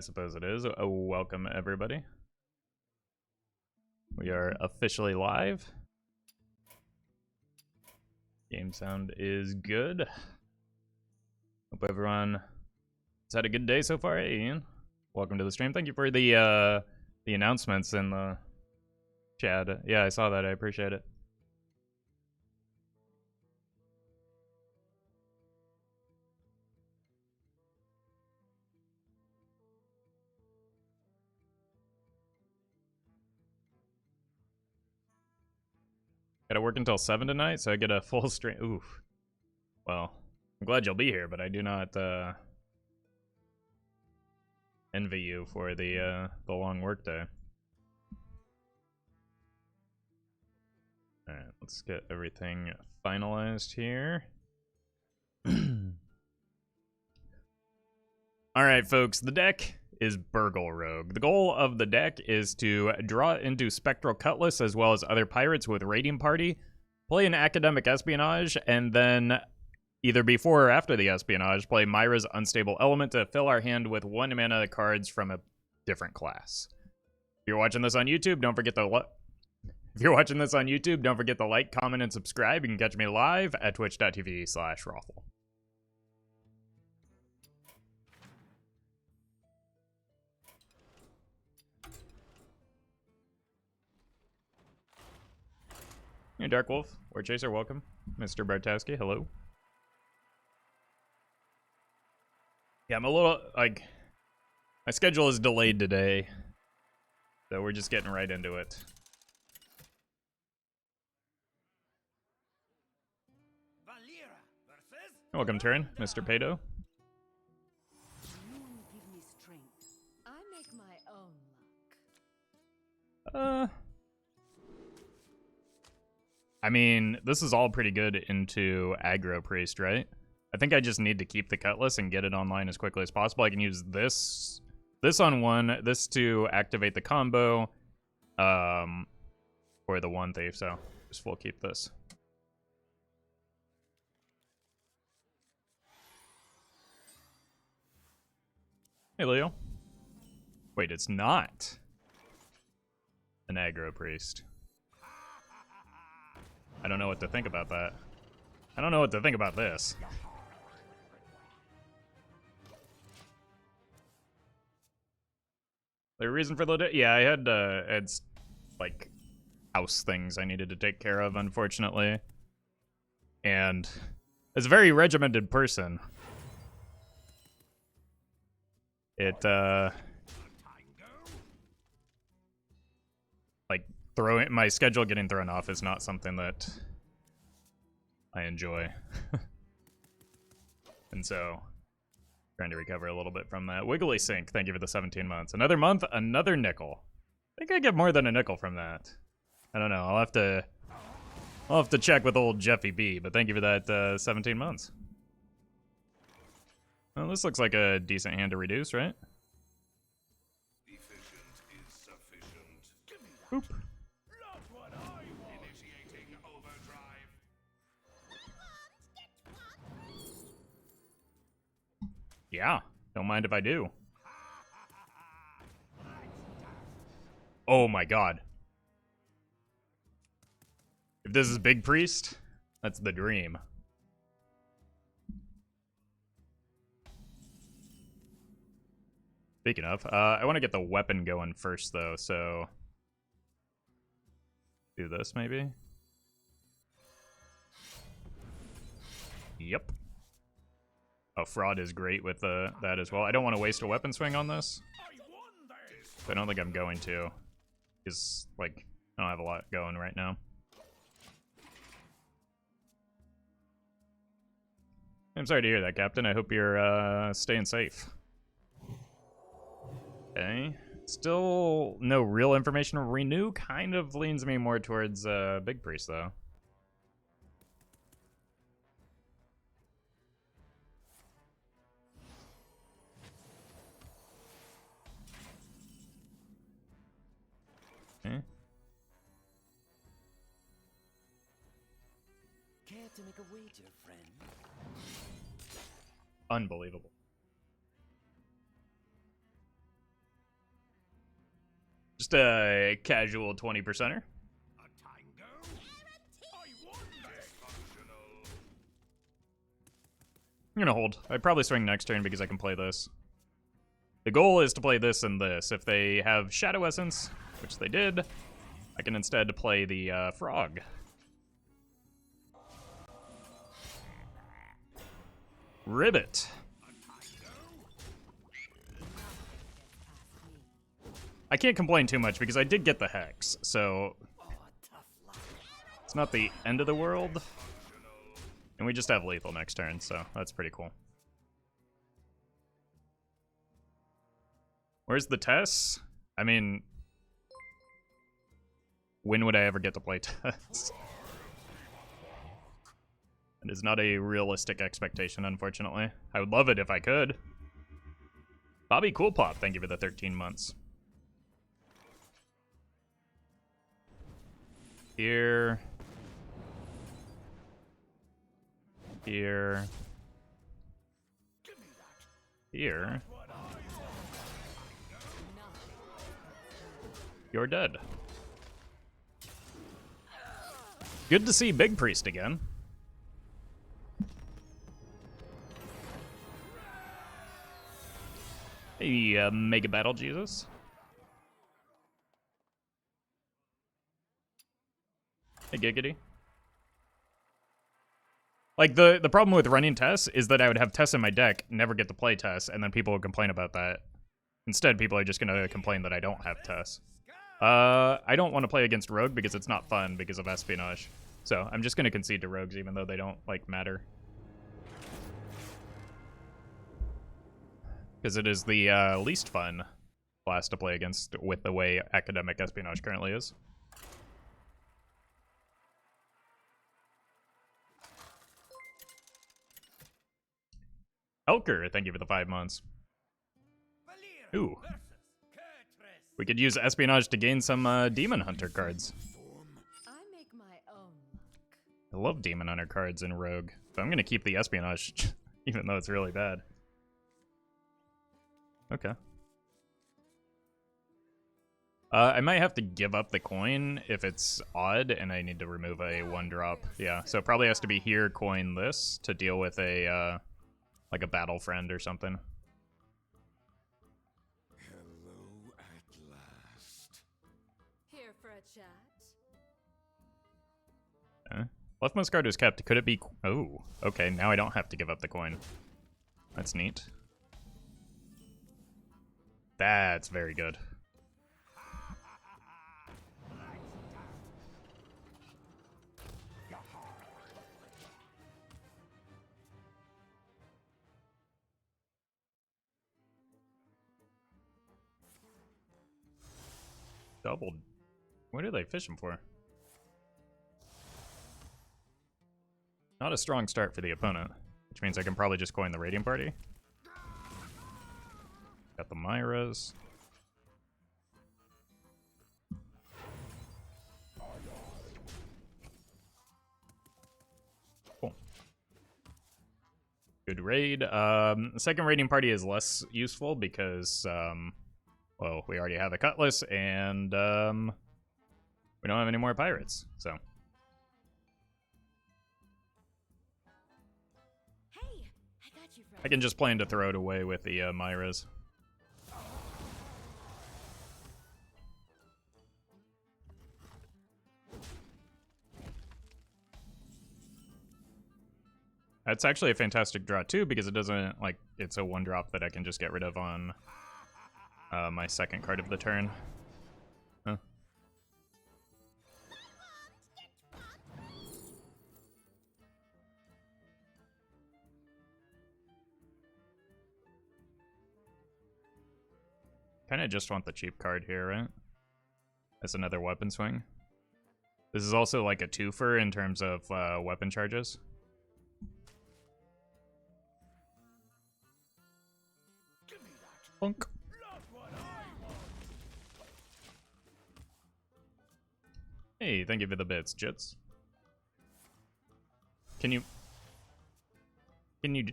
I suppose it is. Welcome, everybody. We are officially live. Game sound is good. Hope everyone has had a good day so far. Hey, Ian. Welcome to the stream. Thank you for the announcements in the chat. Yeah, I saw that. I appreciate it. Gotta work until 7 tonight, so I get a full stream. Oof. Well, I'm glad you'll be here, but I do not envy you for the long work day. Alright, let's get everything finalized here. Alright, folks, the deck is Burgle Rogue. The goal of the deck is to draw into Spectral Cutlass as well as other pirates with Raiding Party, play an Academic Espionage, and then either before or after the Espionage, play Myra's Unstable Element to fill our hand with 1 mana cards from a different class. If you're watching this on YouTube, don't forget to like, comment, and subscribe. You can catch me live at twitch.tv/Roffle. Hey, Dark Wolf, War Chaser, welcome. Mr. Bartowski, hello. Yeah, I'm a little, like, my schedule is delayed today, so we're just getting right into it. Welcome, Turin, Mr. Pato. I make my own luck. I mean, this is all pretty good into Aggro Priest, right? I think I just need to keep the Cutlass and get it online as quickly as possible. I can use this on one, this to activate the combo, for the one thief, so just full keep this. Hey, Leo. Wait, it's not an Aggro Priest. I don't know what to think about that. I don't know what to think about this. The reason for the yeah, I had like house things I needed to take care of, unfortunately. And as a very regimented person, it like my schedule getting thrown off is not something that I enjoy. And so trying to recover a little bit from that. Wiggly Sink, thank you for the 17 months. Another month, another nickel. I think I get more than a nickel from that. I don't know. I'll have to check with old Jeffy B, but thank you for that 17 months. Well, this looks like a decent hand to reduce, right? Boop. Yeah, don't mind if I do. Oh my god. If this is Big Priest, that's the dream. Speaking of, I want to get the weapon going first though, so do this maybe. Yep. Oh, Fraud is great with that as well. I don't want to waste a weapon swing on this. I don't think I'm going to. Because, like, I don't have a lot going right now. I'm sorry to hear that, Captain. I hope you're staying safe. Okay. Still no real information. Renew kind of leans me more towards Big Priest, though. Okay. Care to make a wager, friend? Unbelievable. Just a casual 20%er. I'm gonna hold. I'd probably swing next turn because I can play this. The goal is to play this and this. If they have Shadow Essence, which they did, I can instead play the frog. Ribbit. I can't complain too much because I did get the Hex, so it's not the end of the world. And we just have lethal next turn, so that's pretty cool. Where's the Tess? I mean, when would I ever get to play Tess? It is not a realistic expectation, unfortunately. I would love it if I could. Bobby Cool Pop, thank you for the 13 months. Here. Here. Here. You're dead. Good to see Big Priest again. Hey, Mega Battle Jesus. Hey, Giggity. Like, the problem with running Tess is that I would have Tess in my deck, never get to play Tess, and then people would complain about that. Instead, people are just gonna complain that I don't have Tess. I don't want to play against Rogue because it's not fun because of Espionage. So, I'm just gonna concede to Rogues even though they don't, like, matter. Because it is the least fun class to play against with the way Academic Espionage currently is. Elker, thank you for the 5 months. Ooh. We could use Espionage to gain some Demon Hunter cards. I make my own luck. I love Demon Hunter cards in Rogue, but I'm going to keep the Espionage, even though it's really bad. Okay. I might have to give up the coin if it's odd and I need to remove a 1-drop. Yeah, so it probably has to be here, coin this, to deal with a, like a Battle Friend or something. Hello at last. Here for a chat. Okay. Leftmost card was kept. Could it be... Oh, okay, now I don't have to give up the coin. That's neat. That's very good. Doubled. What are they fishing for? Not a strong start for the opponent, which means I can probably just coin the Radiant Party. Got the Myras. Cool. Good raid. The second Radiant Party is less useful because, well, we already have a Cutlass, and we don't have any more pirates, so. Hey, I got you, friend. I can just plan to throw it away with the Myras. That's actually a fantastic draw, too, because it doesn't, like, it's a 1-drop that I can just get rid of on my second card of the turn. Huh. Kinda just want the cheap card here, right? As another weapon swing. This is also like a twofer in terms of weapon charges. Bonk. Hey, thank you for the bits, Jits. Can you,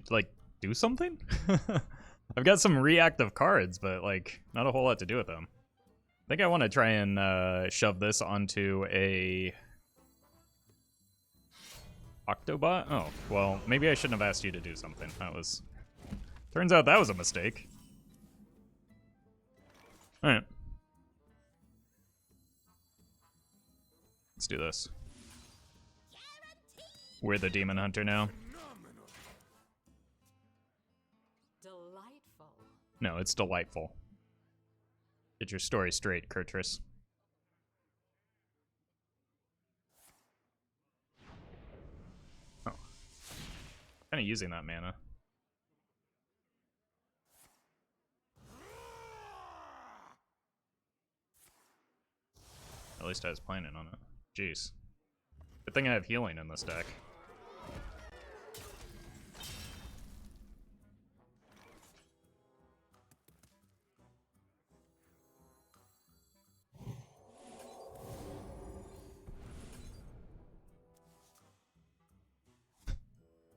like, do something? I've got some reactive cards, but, like, not a whole lot to do with them. I think I want to try and shove this onto a Octo-bot? Oh, well, maybe I shouldn't have asked you to do something. That was... Turns out that was a mistake. Alright. Let's do this. We're the Demon Hunter now. Delightful. No, it's delightful. Get your story straight, Kurtrus. Oh. Kind of using that mana. At least I was planning on it. Jeez. Good thing I have healing in this deck.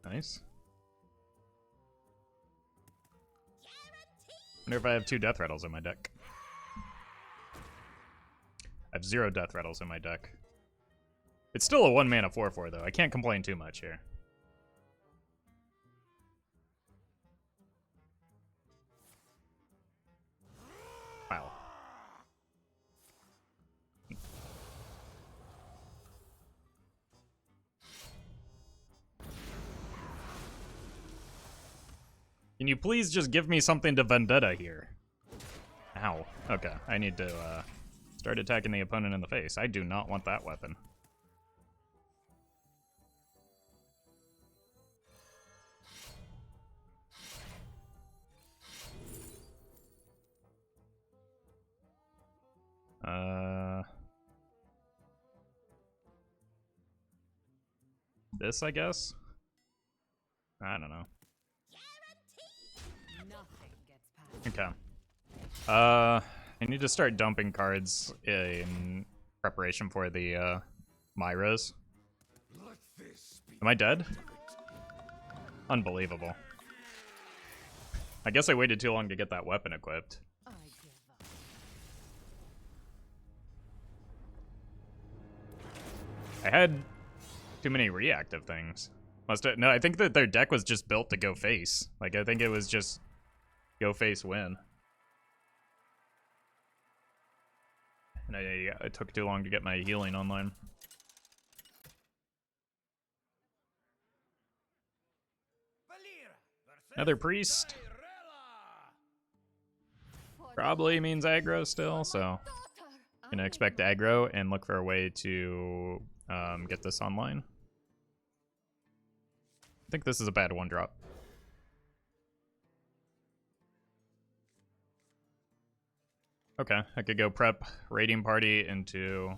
Nice. Wonder if I have 2 Death Rattles in my deck. I have 0 Death Rattles in my deck. It's still a 1 mana 4/4 though. I can't complain too much here. Wow. Can you please just give me something to Vendetta here? Ow. Okay, I need to start attacking the opponent in the face. I do not want that weapon. This, I guess? I don't know. Okay. I need to start dumping cards in preparation for the Myras. Am I dead? Unbelievable. I guess I waited too long to get that weapon equipped. I had too many reactive things. No, I think that their deck was just built to go face. Like, I think it was just go face win. And it took too long to get my healing online. Another priest. Probably means aggro still, so gonna expect aggro and look for a way to get this online. I think this is a bad 1-drop. Okay, I could go prep Raiding Party into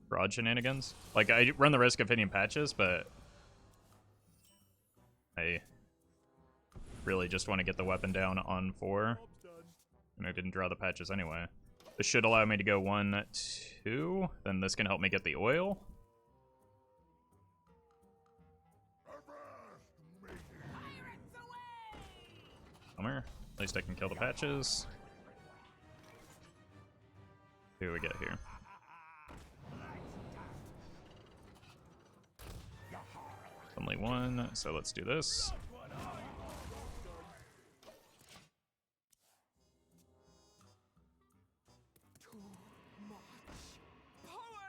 Fraud shenanigans. Like, I run the risk of hitting patches, but I really just want to get the weapon down on 4. And I didn't draw the patches anyway. This should allow me to go 1, 2. Then this can help me get the oil. Bummer. At least I can kill the patches. See what we get here. Only 1, so let's do this.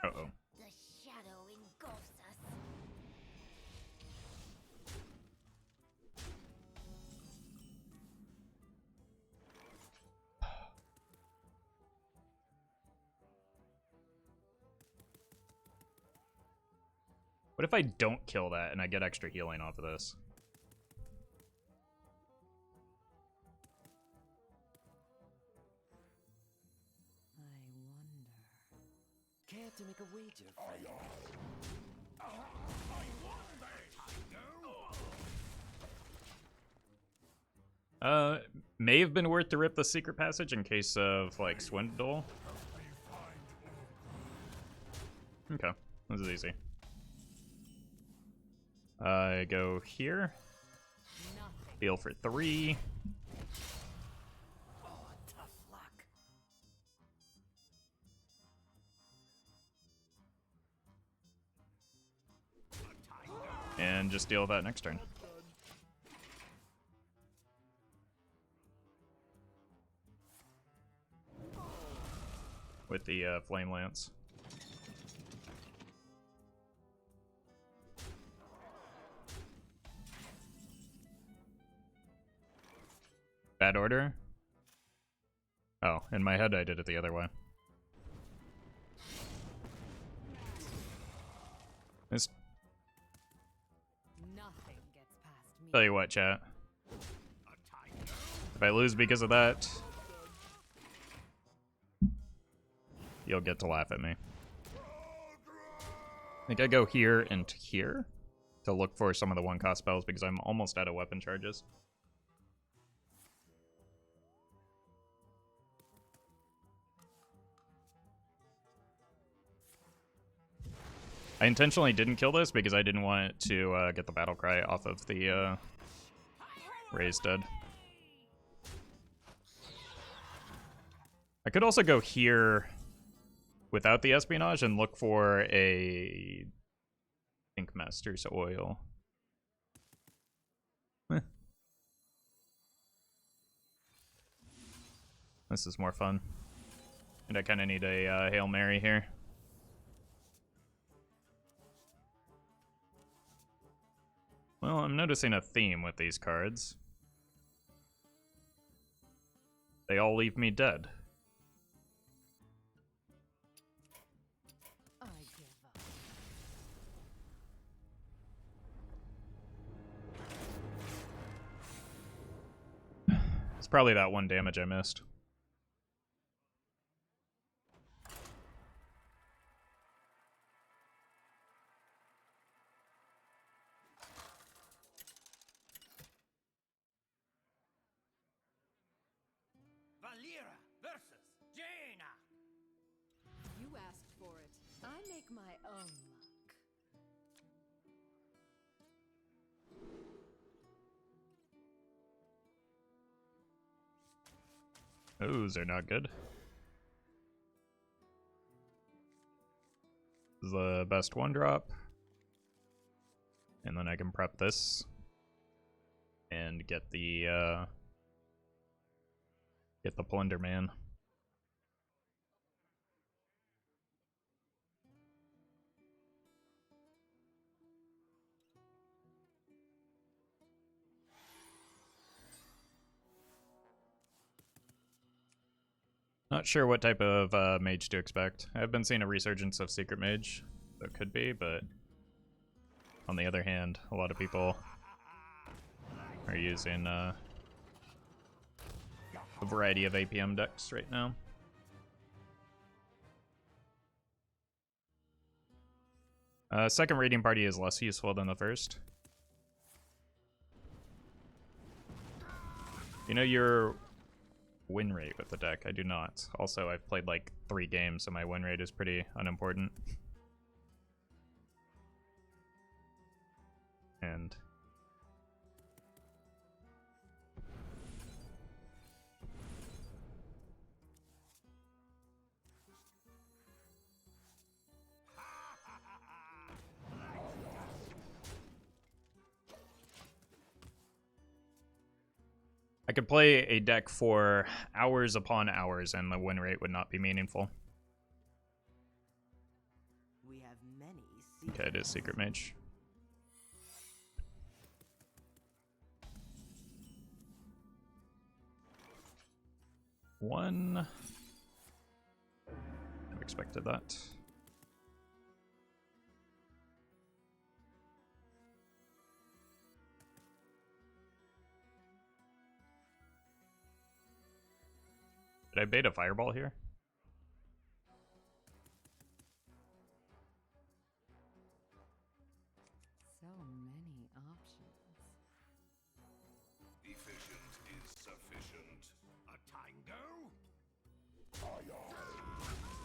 Uh-oh. The shadow engulfs us. What if I don't kill that and I get extra healing off of this? Care to make a wager, friend? May have been worth to rip the secret passage in case of, like, Swindle. Okay, this is easy. I go here. Heal for 3. Oh, tough luck. And just deal with that next turn. With the Flame Lance. Bad order? Oh, in my head I did it the other way. This... Nothing gets past me. Tell you what, chat. If I lose because of that, you'll get to laugh at me. I think I go here and here to look for some of the one-cost spells because I'm almost out of weapon charges. I intentionally didn't kill this because I didn't want it to get the battle cry off of the raised dead. I could also go here without the Espionage and look for a Ink Master's Oil. Eh. This is more fun. And I kind of need a Hail Mary here. Well, I'm noticing a theme with these cards. They all leave me dead. I give up. It's probably that one damage I missed. You asked for it. I make my own luck. Those are not good. This is the best one drop. And then I can prep this. And get the Plunder Man. Not sure what type of mage to expect. I've been seeing a resurgence of Secret Mage. That could be, but on the other hand, a lot of people are using a variety of APM decks right now. Second raiding party is less useful than the first. You know your win rate with the deck? I do not. Also, I've played like 3 games, so my win rate is pretty unimportant. And I could play a deck for hours upon hours and the win rate would not be meaningful. We have many Okay, it is Secret Mage. One. I expected that. Did I bait a fireball here? So many options. Efficient is sufficient. A tango?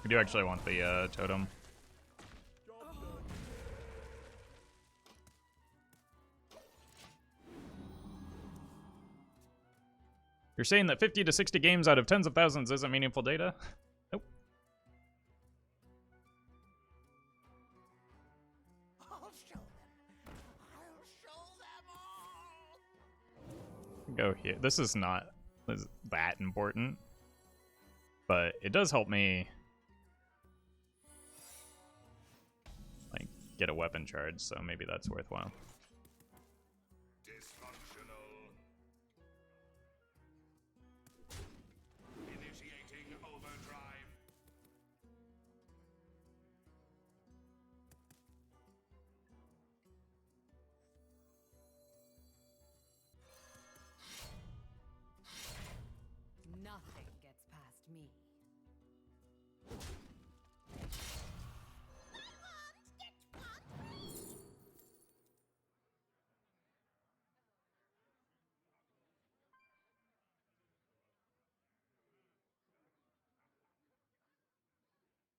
I do actually want the totem. You're saying that 50 to 60 games out of tens of thousands isn't meaningful data? Nope. I'll show them. Go here. This is not that important, but it does help me like get a weapon charge, so maybe that's worthwhile. Dysfunctional. Initiating overdrive. Nothing gets past me.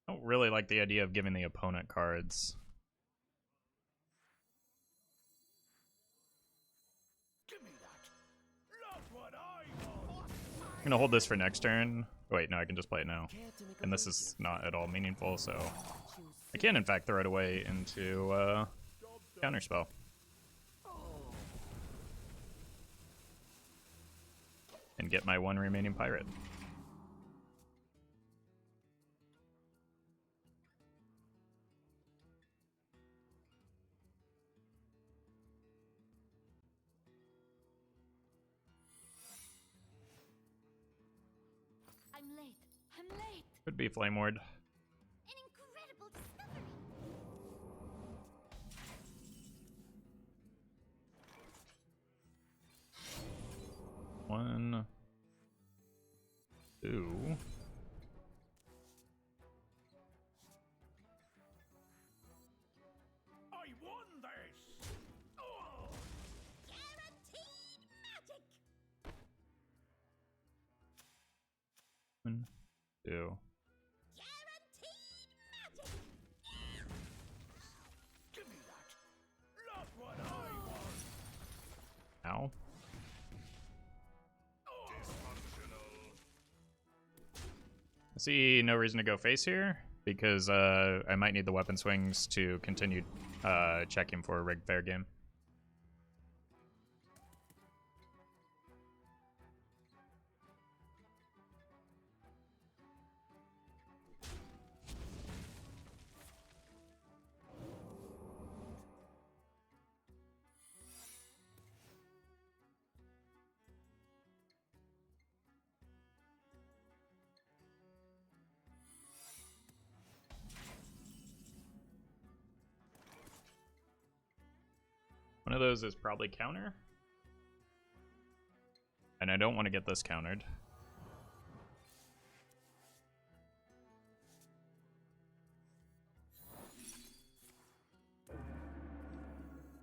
I don't really like the idea of giving the opponent cards. Give me that. Look what I want. I'm gonna hold this for next turn. Wait, no, I can just play it now. And this is not at all meaningful, so I can in fact throw it away into counterspell. And get my one remaining pirate. I'm late. I'm late. Could be Flame Ward. An incredible discovery. One, two. I won this. Oh. Guaranteed magic. One, two. Guaranteed magic. Give me that. Look what I want. Ow. Dysfunctional. I see no reason to go face here because I might need the weapon swings to continue checking for a rigged fair game. One of those is probably counter. And I don't want to get this countered.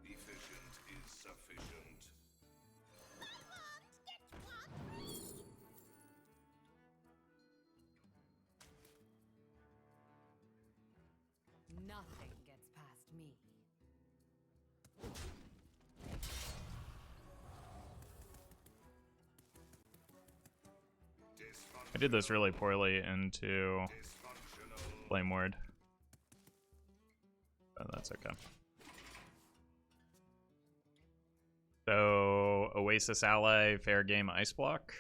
Efficient is sufficient. Nothing gets past me. I did this really poorly into Dysfunctional. Flame Ward. But that's okay. So, Oasis Ally, fair game, Ice Block.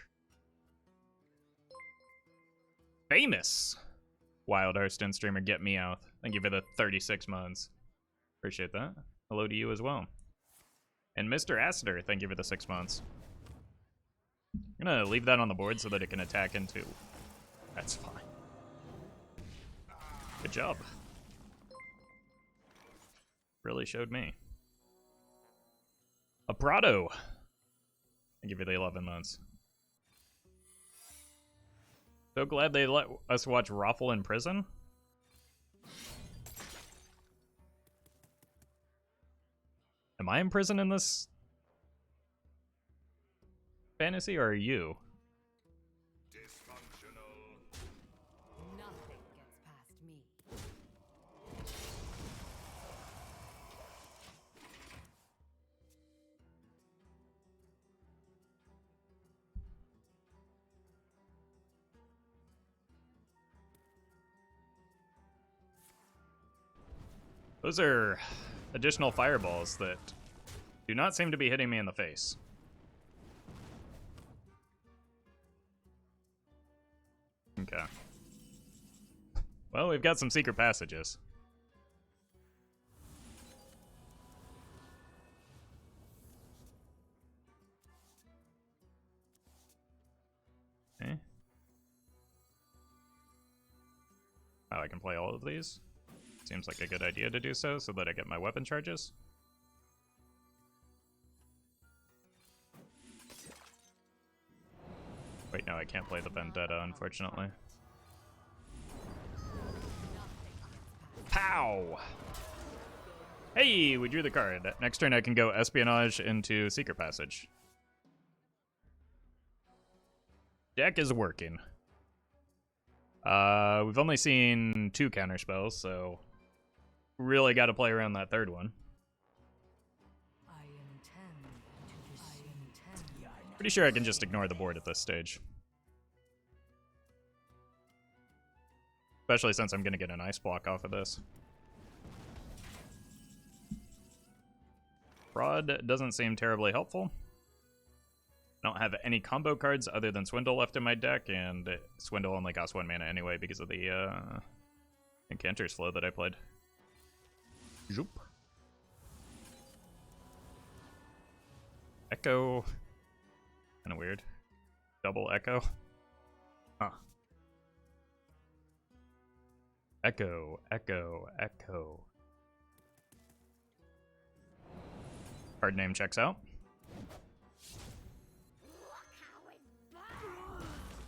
Famous! Wild Hearthstone streamer, get me out. Thank you for the 36 months. Appreciate that. Hello to you as well. And Mr. Aster, thank you for the 6 months. I'm gonna leave that on the board so that it can attack into... That's fine. Good job. Really showed me. A Prado. Thank you for the 11 months. So glad they let us watch Roffle in prison. Am I in prison in this fantasy, or are you? Dysfunctional. Nothing gets past me. Those are additional fireballs that do not seem to be hitting me in the face. Okay. Well, we've got some secret passages. Okay. Oh, I can play all of these. Seems like a good idea to do so that I get my weapon charges. Wait, no, I can't play the Vendetta, unfortunately. Pow! Hey, we drew the card. Next turn I can go Espionage into Secret Passage. Deck is working. We've only seen 2 counter spells, so really got to play around that third one. Pretty sure I can just ignore the board at this stage. Especially since I'm going to get an ice block off of this. Fraud doesn't seem terribly helpful. I don't have any combo cards other than Swindle left in my deck, and Swindle only costs 1 mana anyway because of the Incanter's Flow that I played. Zoop. Echo. Kind of weird. Double Echo. Huh. Echo, Echo, Echo. Card name checks out.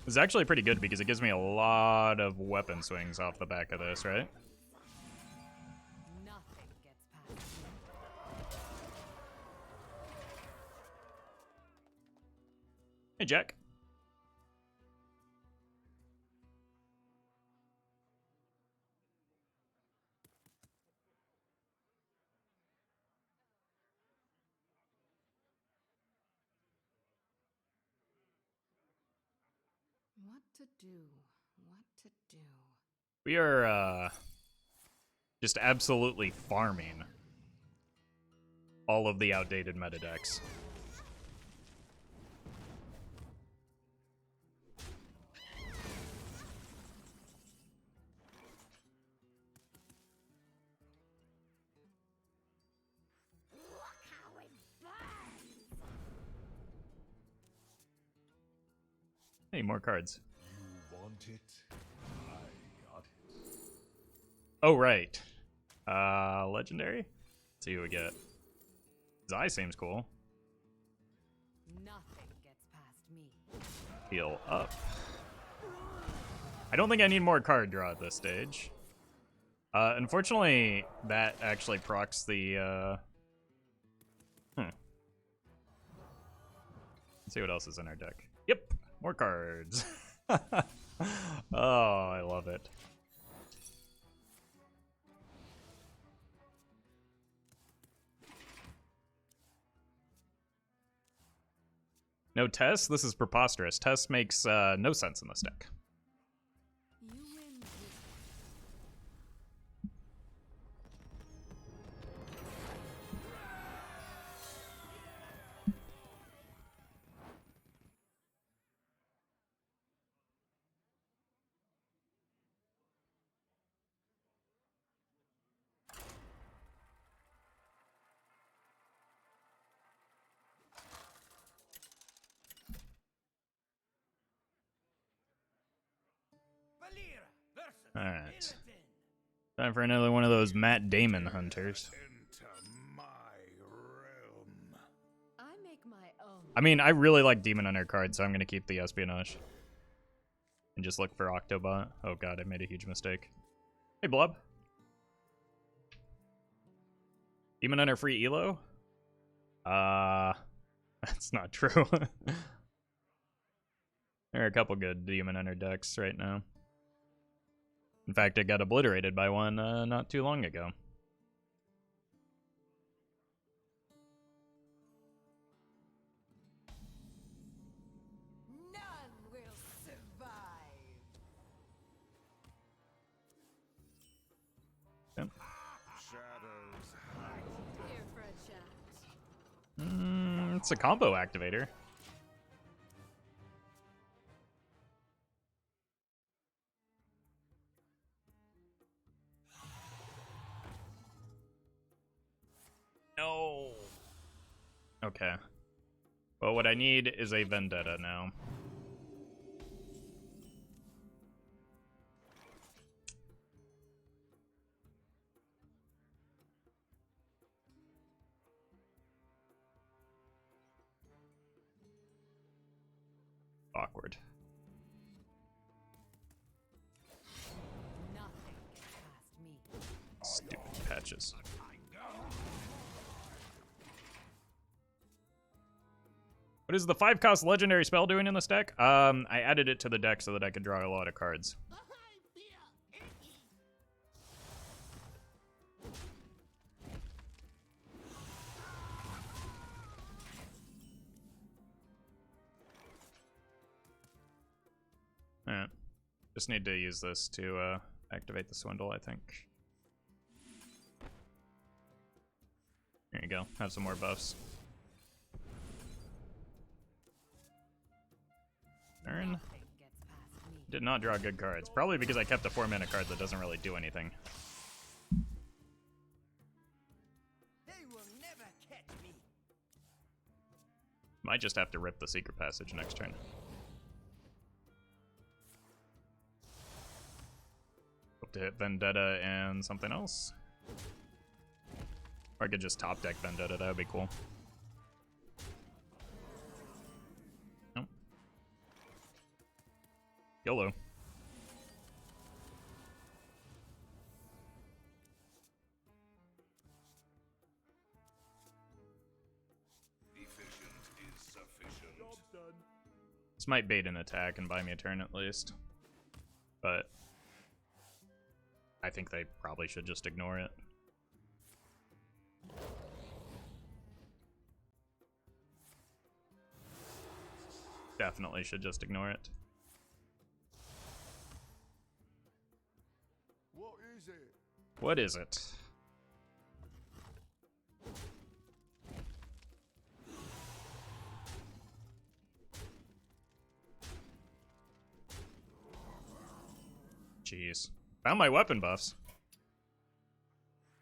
It's actually pretty good because it gives me a lot of weapon swings off the back of this, right? Nothing gets past me. Hey, Jack. What to do? What to do? We are just absolutely farming all of the outdated meta decks. Hey, more cards. You want it? I got it. Oh, right. Legendary? Let's see who we get. Zai seems cool. Nothing gets past me. Heal up. I don't think I need more card draw at this stage. Unfortunately, that actually procs the, Let's see what else is in our deck. Yep, more cards. Oh, I love it. No Tess? This is preposterous. Tess makes no sense in this deck. You win this. Alright. Time for another one of those Matt Damon hunters. Enter my realm. I make my own. I mean, I really like Demon Hunter cards, so I'm going to keep the Espionage. And just look for Octo-bot. Oh god, I made a huge mistake. Hey, Blub. Demon Hunter free Elo? That's not true. There are a couple good Demon Hunter decks right now. In fact, it got obliterated by one not too long ago. None will survive. Yep. Shadows Here for a chat. It's a combo activator. Okay. Well, what I need is a Vendetta now. Awkward. Nothing gets past me. Stupid patches. What is the 5-cost legendary spell doing in this deck? I added it to the deck so that I could draw a lot of cards. Alright. Just need to use this to activate the Swindle, I think. There you go. Have some more buffs. Turn. Nothing gets past me. Did not draw good cards. Probably because I kept a 4-mana card that doesn't really do anything. They will never catch me. Might just have to rip the Secret Passage next turn. Hope to hit Vendetta and something else. Or I could just top deck Vendetta, that would be cool. Nope. YOLO. Efficient is sufficient. This might bait an attack and buy me a turn at least. But I think they probably should just ignore it. Definitely should just ignore it. What is it? What is it? Jeez. Found my weapon buffs.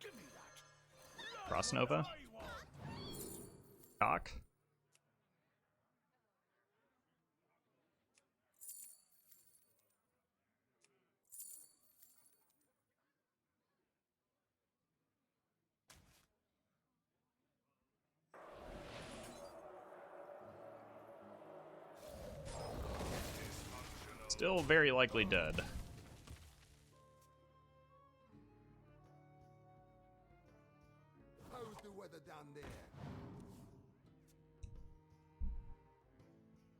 Give me that. Frost Nova. Cock. Still very likely dead. How's the weather down there?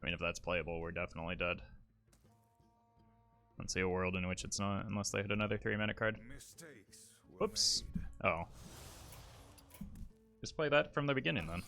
I mean, if that's playable, we're definitely dead. Don't see a world in which it's not, unless they hit another 3-mana card. Mistakes were Whoops. made. Oh. Just play that from the beginning, then.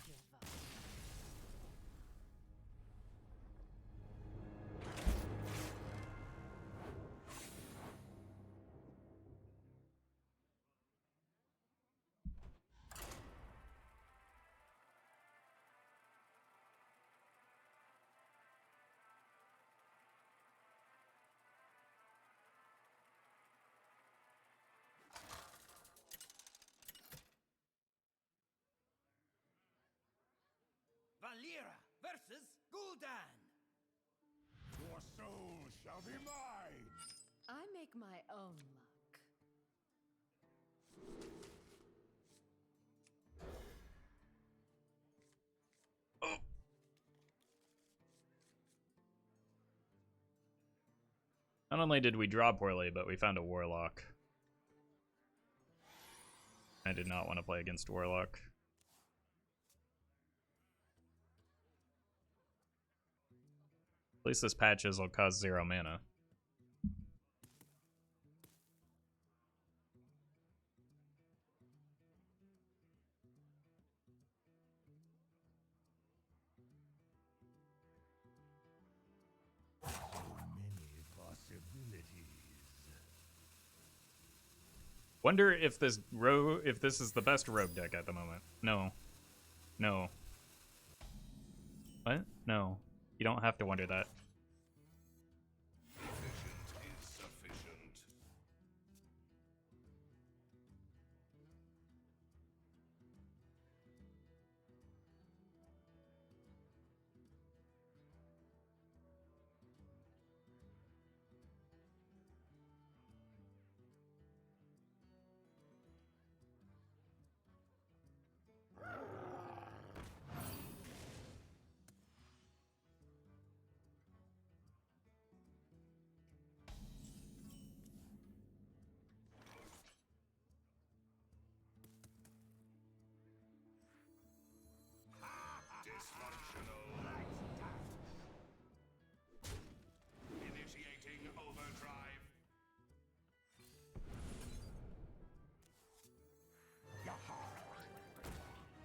Myra versus Gul'dan. Your soul shall be mine. I make my own luck. Not only did we draw poorly, but we found a Warlock. I did not want to play against Warlock. At least this patches will cost 0 mana. Many possibilities. Wonder if this is the best rogue deck at the moment. No. No. What? No. You don't have to wonder that. Efficient is sufficient.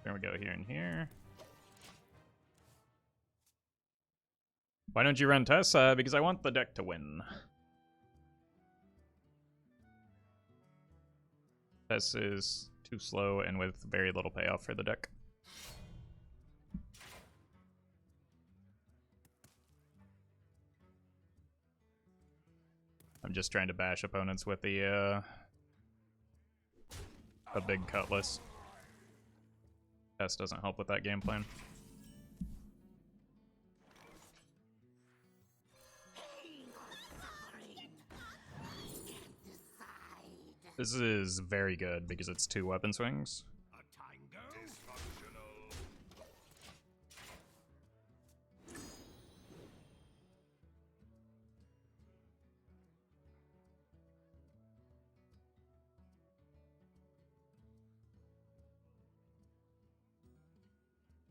There we go, here and here. Why don't you run Tess? Because I want the deck to win. Tess is too slow and with very little payoff for the deck. I'm just trying to bash opponents with the a big Cutlass. Tess doesn't help with that game plan. This is very good because it's 2 weapon swings. A tango? Dysfunctional.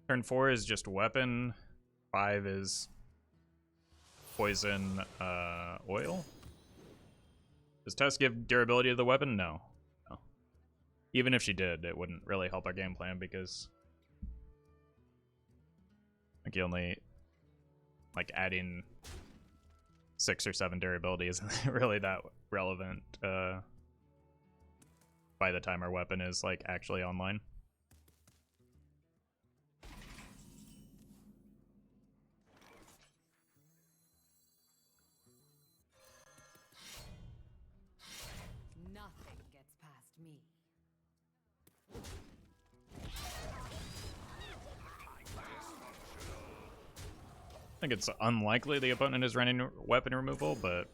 Turn 4 is just weapon. 5 is poison oil. Does Tess give durability to the weapon? No. No. Even if she did, it wouldn't really help our game plan because like you only adding 6 or 7 durability isn't really that relevant by the time our weapon is actually online. Nothing gets past me. I think it's unlikely the opponent is running weapon removal, but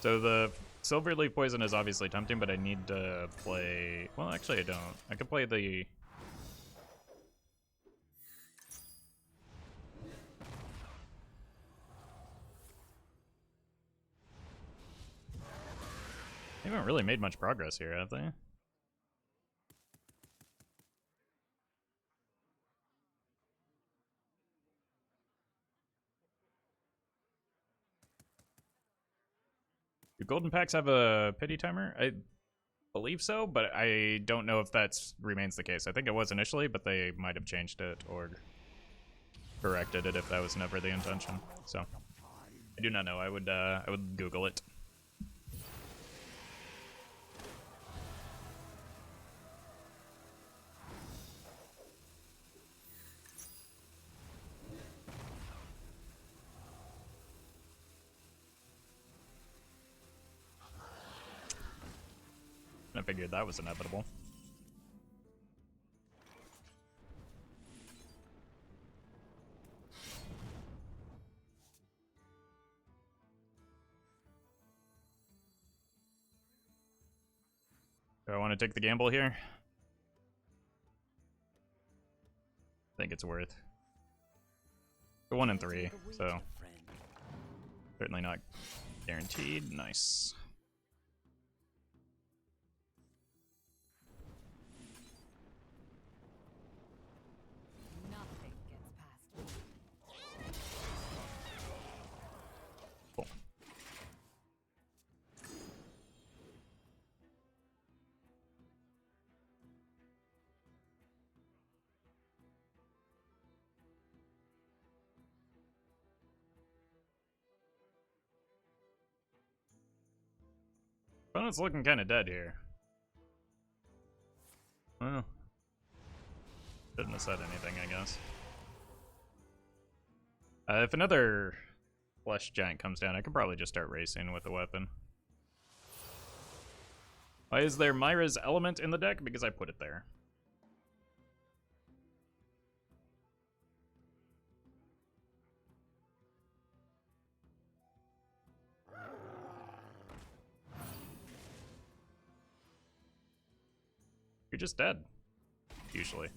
so the Silverleaf Poison is obviously tempting, but I need to play... Well, actually I don't. I could play the... They haven't really made much progress here, have they? Do golden packs have a pity timer? I believe so, but I don't know if that remains the case. I think it was initially, but they might have changed it or corrected it if that was never the intention. So I do not know. I would Google it. I figured that was inevitable. Do I want to take the gamble here? I think it's worth. The 1 and 3, so certainly not guaranteed. Nice. Nothing gets past me. Cool. Opponent's looking kind of dead here. Well, shouldn't have said anything, I guess. If another flesh giant comes down, I could probably just start racing with the weapon. Why is there Myra's element in the deck? Because I put it there. You're just dead, usually.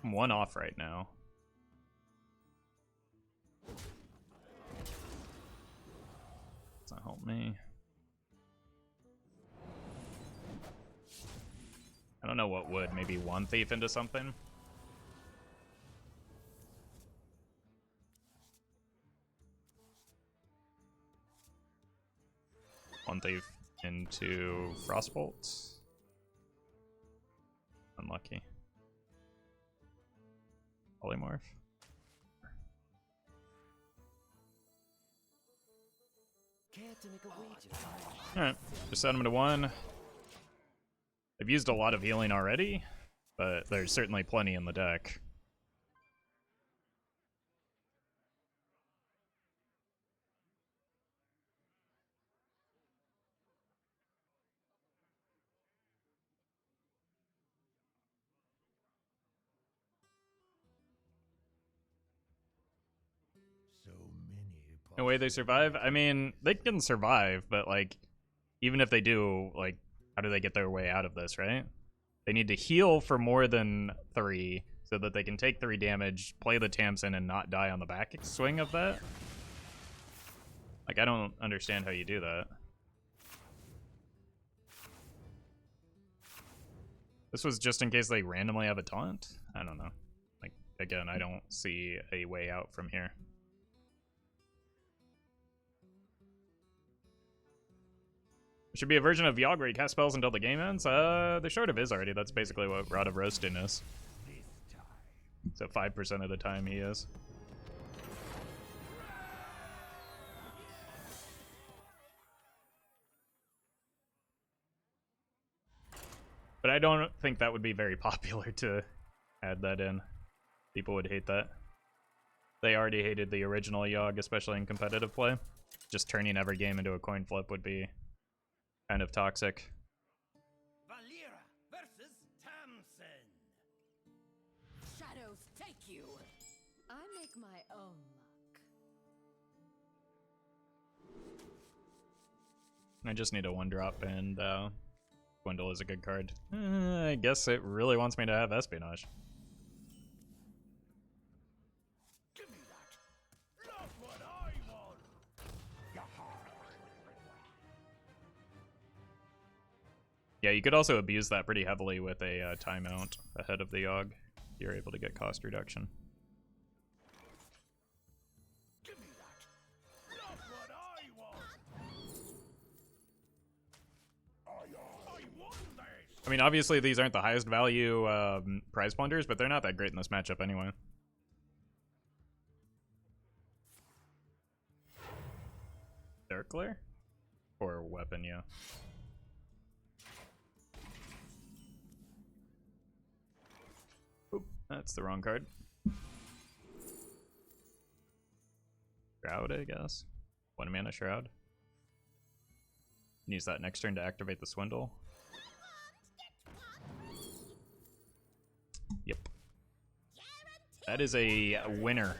I'm one off right now. Does that help me? I don't know what would. Maybe one thief into something? One thief into Frostbolt. Unlucky. Polymorph. Alright, just set him to 1. I've used a lot of healing already, but there's certainly plenty in the deck. No way they survive? I mean, they can survive, but, like, even if they do, like, how do they get their way out of this, right? They need to heal for more than 3 so that they can take 3 damage, play the Tamsin, and not die on the back swing of that. Like, I don't understand how you do that. This was just in case they randomly have a taunt? I don't know. Like, again, I don't see a way out from here. Should be a version of Yogg where you cast spells until the game ends. There sort of is already. That's basically what Rod of Roasting is. So 5% of the time he is. But I don't think that would be very popular to add that in. People would hate that. They already hated the original Yogg, especially in competitive play. Just turning every game into a coin flip would be kind of toxic. Myra versus Tamsin. Shadows take you. I make my own luck. I just need a 1-drop, and Swindle is a good card. I guess it really wants me to have Espionage. Give me that. Not what I want. Yeah, you could also abuse that pretty heavily with a timeout ahead of the Yogg. You're able to get cost reduction. Give me that. Not what I want. I want this. I mean, obviously these aren't the highest value prize plunderers, but they're not that great in this matchup anyway. Dark Glare? Or weapon, yeah. Oop, that's the wrong card. Shroud, I guess. 1 mana Shroud. Use that next turn to activate the Swindle. Yep. That is a winner.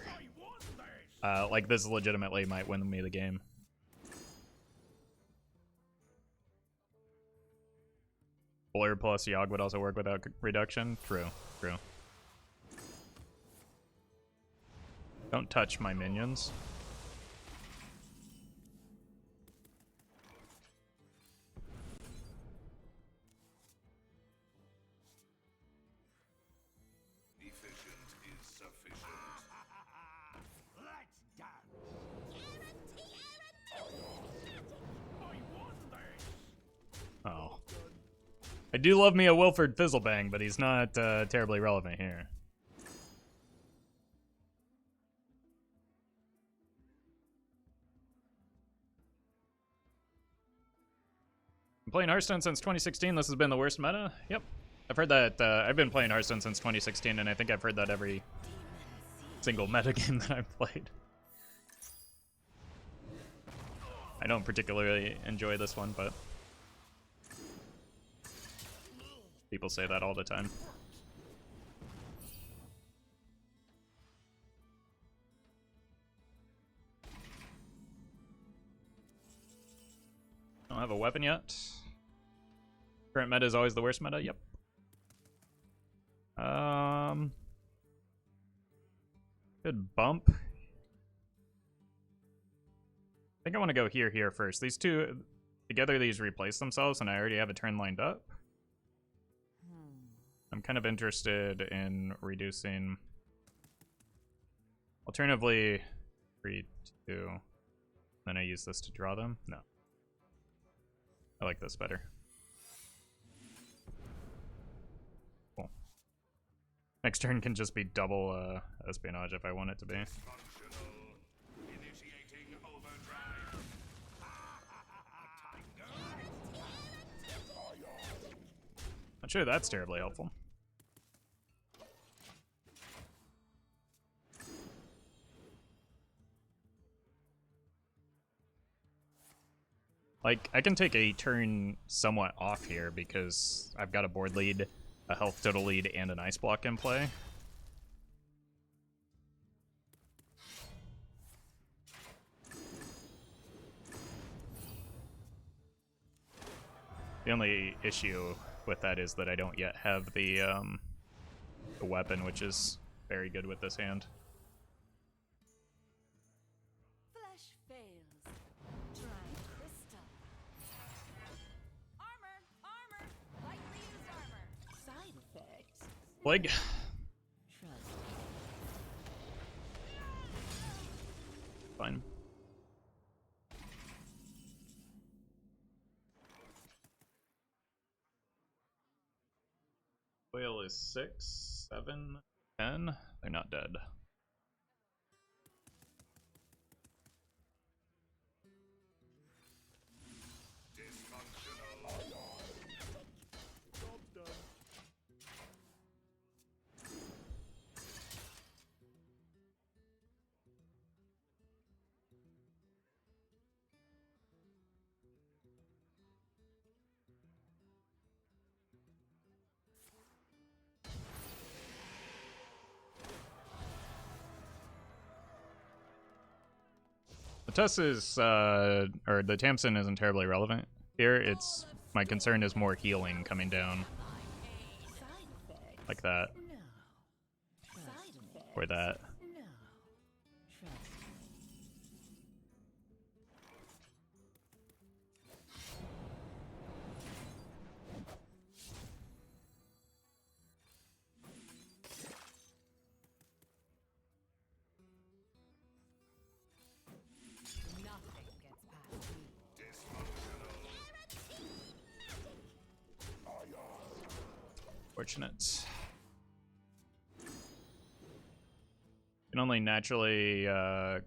Like, this legitimately might win me the game. Blur plus Yogg would also work without reduction. True, true. Don't touch my minions. Efficient is sufficient. Let's dance. I want this. Oh. I do love me a Wilford Fizzlebang, but he's not terribly relevant here. I'm playing Hearthstone since 2016. This has been the worst meta. Yep. I've heard that. I've been playing Hearthstone since 2016, and I think I've heard that every single meta game that I've played. I don't particularly enjoy this one, but people say that all the time. Don't have a weapon yet. Current meta is always the worst meta. Yep. Good bump. I think I want to go here first. These two, together these replace themselves, and I already have a turn lined up. I'm kind of interested in reducing... Alternatively, 3, 2. Then I use this to draw them? No. I like this better. Cool. Next turn can just be double Espionage if I want it to be. Initiating overdrive. Not sure that's terribly helpful. Like, I can take a turn somewhat off here because I've got a board lead, a health total lead, and an ice block in play. The only issue with that is that I don't yet have the weapon, which is very good with this hand. Flesh fails. Try crystal. Armor! Lightly used armor. Side effects. Plague. Trust. Fine. Whale is 6, 7, 10. They're not dead. Job's done. The Tuss is, or the Tamsin isn't terribly relevant here. It's, my concern is more healing coming down Side effects. like that, No. Side effects. or that. No. Trust. Nothing gets past me. Fortunate. Can only naturally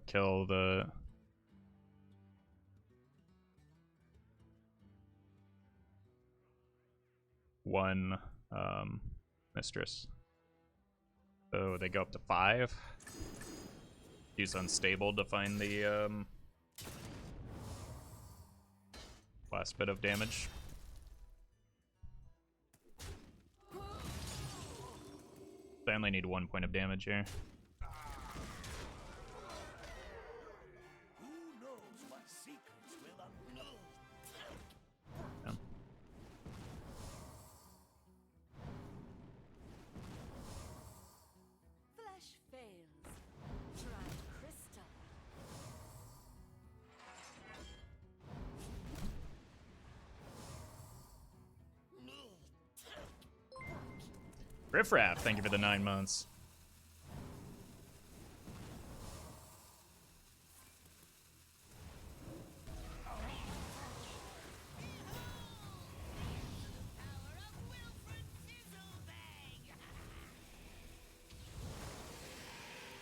kill the one mistress. So they go up to 5. Use unstable to find the last bit of damage. I only need 1 point of damage here. Who knows what secrets will unveil? Yeah. Flesh fails. Try crystal. Riff Raff, thank you for the 9 months.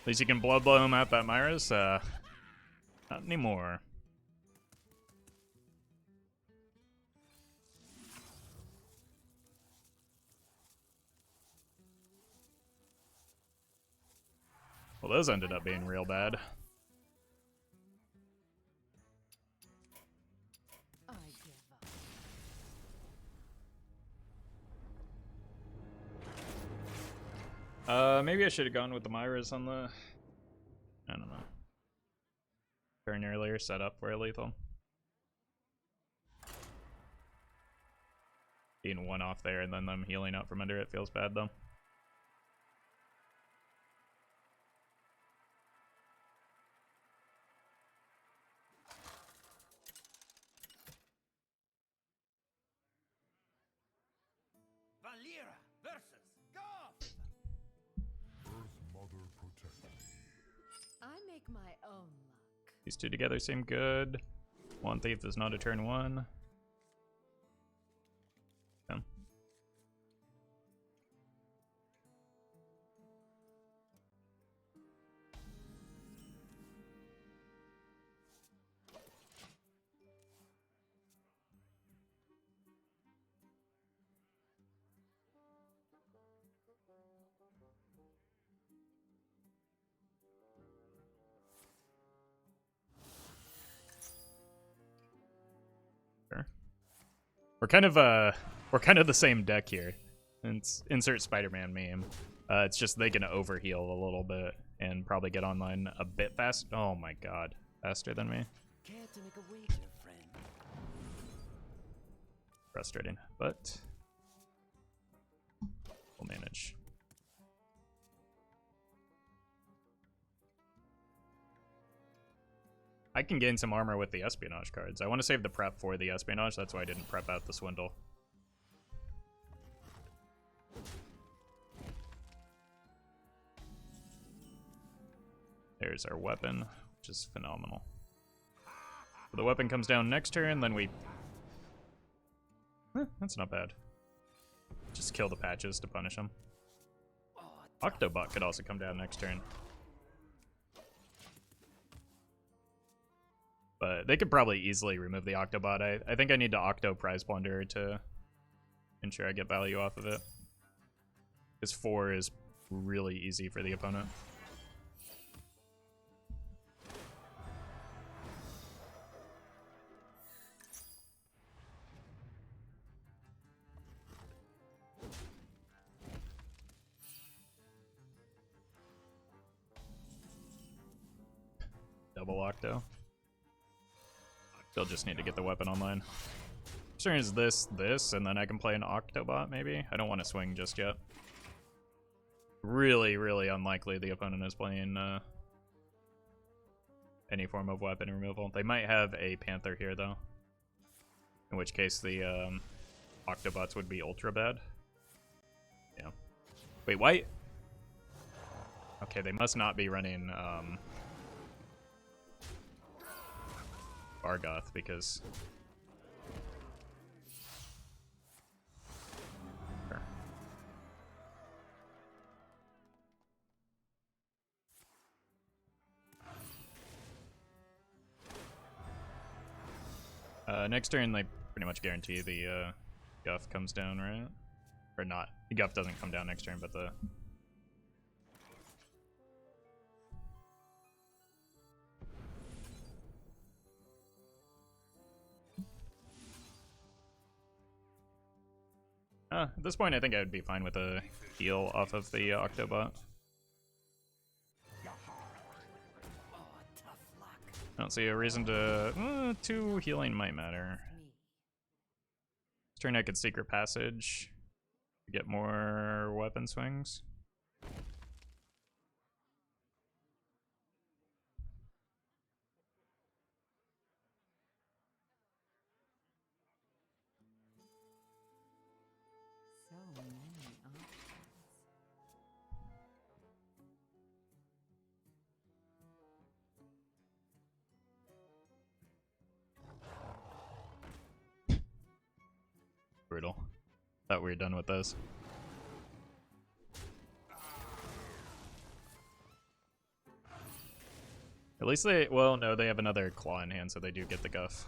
At least you can blood blow him out that Myra's. Not anymore. Well, those ended up being real bad. I give up. Maybe I should have gone with the Myras on the... I don't know. Turn earlier, set up for a lethal. Being 1 off there and then them healing out from under it feels bad though. Myra versus Golf. Earth Mother protect me. I make my own luck. These two together seem good. One Thief is not a turn 1. Okay. Sure. We're kind of the same deck here. It's insert Spider-Man meme. It's just they can overheal a little bit and probably get online a bit fast. Oh my god, faster than me. Care to make a wager, friend? Frustrating, but we'll manage. I can gain some armor with the Espionage cards. I want to save the prep for the Espionage, that's why I didn't prep out the Swindle. There's our weapon, which is phenomenal. So the weapon comes down next turn, then we... that's not bad. Just kill the patches to punish them. Octo-bot could also come down next turn. But they could probably easily remove the Octo-bot. I think I need to Octo Prize Plunderer to ensure I get value off of it. Because 4 is really easy for the opponent. Double Octo. Still just need to get the weapon online. Turn is this, and then I can play an Octo-bot maybe? I don't want to swing just yet. Really, really unlikely the opponent is playing any form of weapon removal. They might have a Panther here though. In which case the Octo-bots would be ultra bad. Yeah. Wait, why? Okay, they must not be running Bargoth because sure. Next turn they pretty much guarantee the Guff comes down, right? Or not. The Guff doesn't come down next turn, but the at this point, I think I would be fine with a heal off of the Octo-bot. I don't see a reason to... 2 healing might matter. This turn I could Secret Passage to get more weapon swings. So many options. Brutal. Thought we were done with those. At least they, well, no, they have another claw in hand, so they do get the Guff.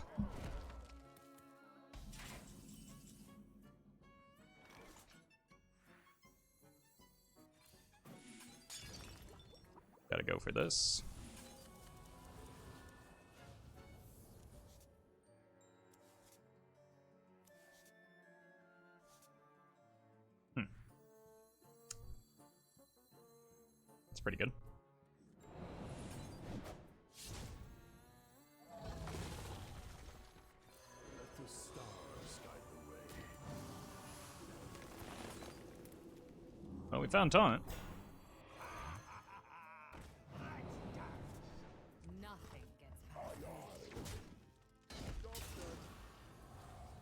Gotta go for this. That's pretty good. Let the stars guide the way. Well, we found Taunt. Nothing gets past me.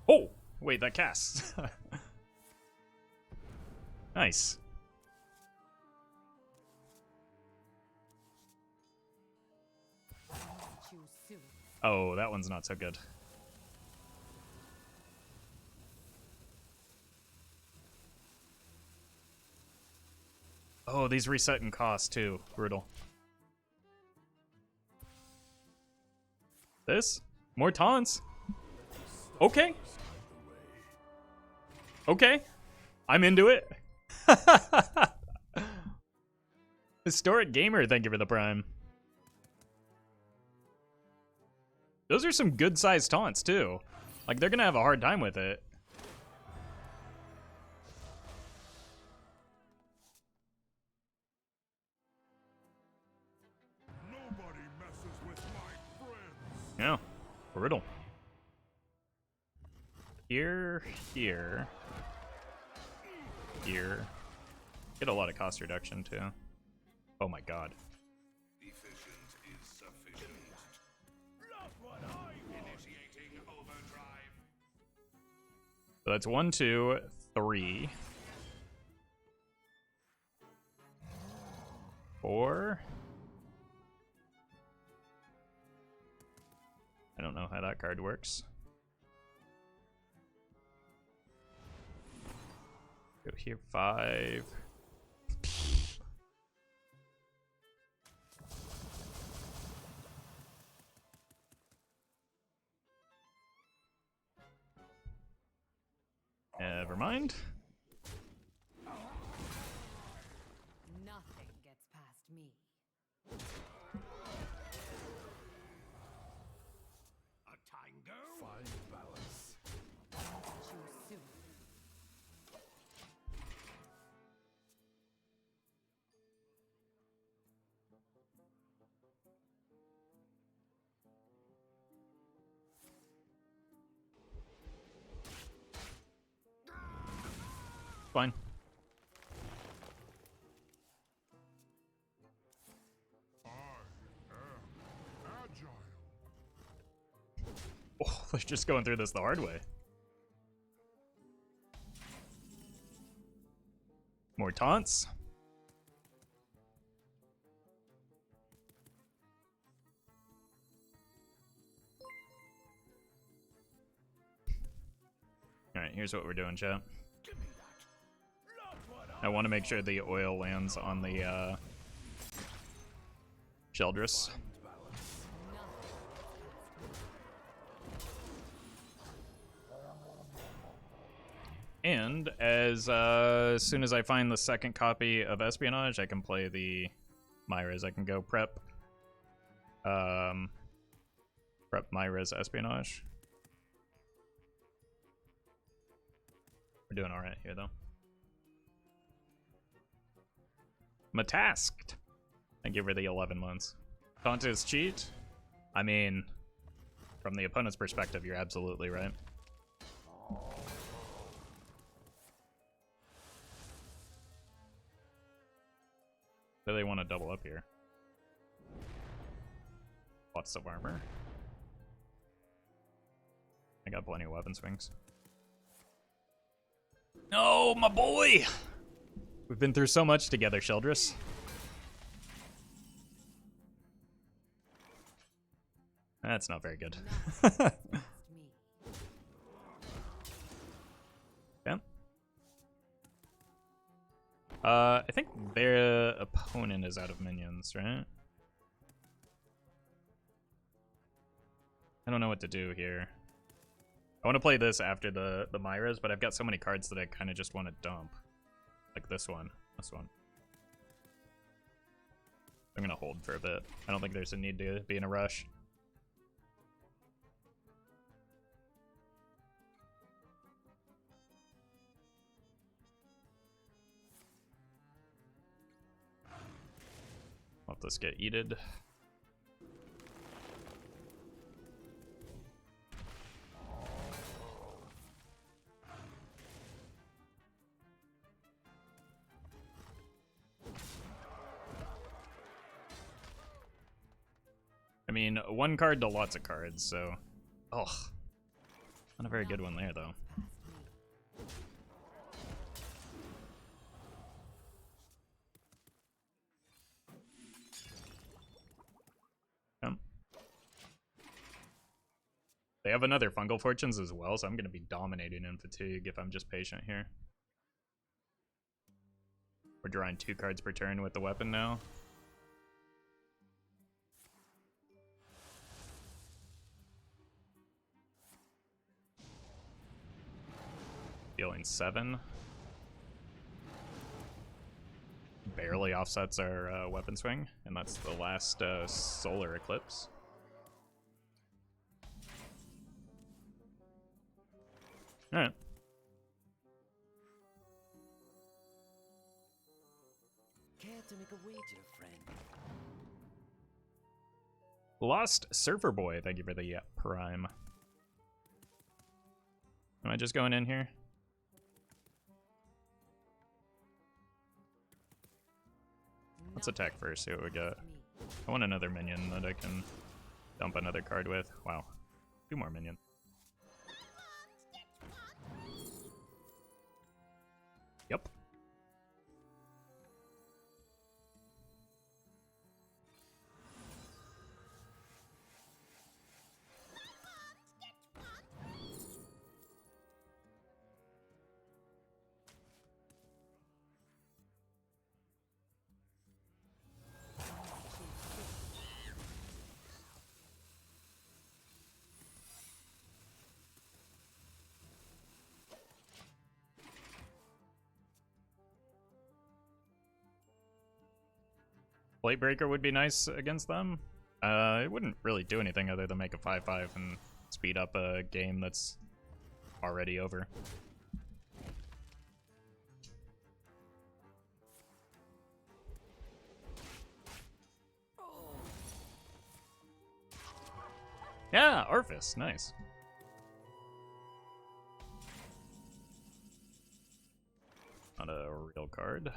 Oh! Wait, that casts. Nice. Choose soon. Oh, that one's not so good. Oh, these reset in cost too. Brutal. This? More taunts? Okay. Okay. I'm into it. Historic Gamer, thank you for the prime. Those are some good-sized taunts, too. Like, they're gonna have a hard time with it. Nobody messes with my friends. Yeah. Brutal. Here, here. Here. Get a lot of cost reduction, too. Oh my god. Efficient is sufficient. Not what I want. Initiating overdrive. So that's 1, 2, 3. 4. I don't know how that card works. Go here, 5. Never mind. Nothing gets past me. A tango. Find balance. Choose soon. Fine. I am agile. Oh, they're just going through this the hard way. More taunts. Alright, here's what we're doing, chat. Give me that. Not what I want to make sure the oil lands on the Sheldress. find balance. And as soon as I find the second copy of Espionage, I can play the Myras. I can go prep Myra's Espionage. We're doing alright here, though. Matasked. Thank you for the 11 months. Taunt is cheat? I mean, from the opponent's perspective, you're absolutely right. Do they want to double up here? Lots of armor. I got plenty of weapon swings. No, my boy! We've been through so much together, Sheldress. That's not very good. Past me. Yeah. I think their opponent is out of minions, right? I don't know what to do here. I want to play this after the Myras, but I've got so many cards that I kind of just want to dump. Like this one. This one. I'm going to hold for a bit. I don't think there's a need to be in a rush. Let this get eated. I mean, one card to lots of cards, so... Oh. Not a very good one there, though. Past me. They have another Fungal Fortunes as well, so I'm going to be dominating in Fatigue if I'm just patient here. We're drawing 2 cards per turn with the weapon now. Dealing 7. Barely offsets our weapon swing, and that's the last solar eclipse. Alright. Care to make a wager, friend? Lost Surfer Boy, thank you for the prime. Am I just going in here? Let's attack first, see what we got. I want another minion that I can dump another card with. Wow. 2 more minions. Yep. Blade Breaker would be nice against them. It wouldn't really do anything other than make a 5/5 and speed up a game that's already over. Yeah, Orphis, nice. Not a real card.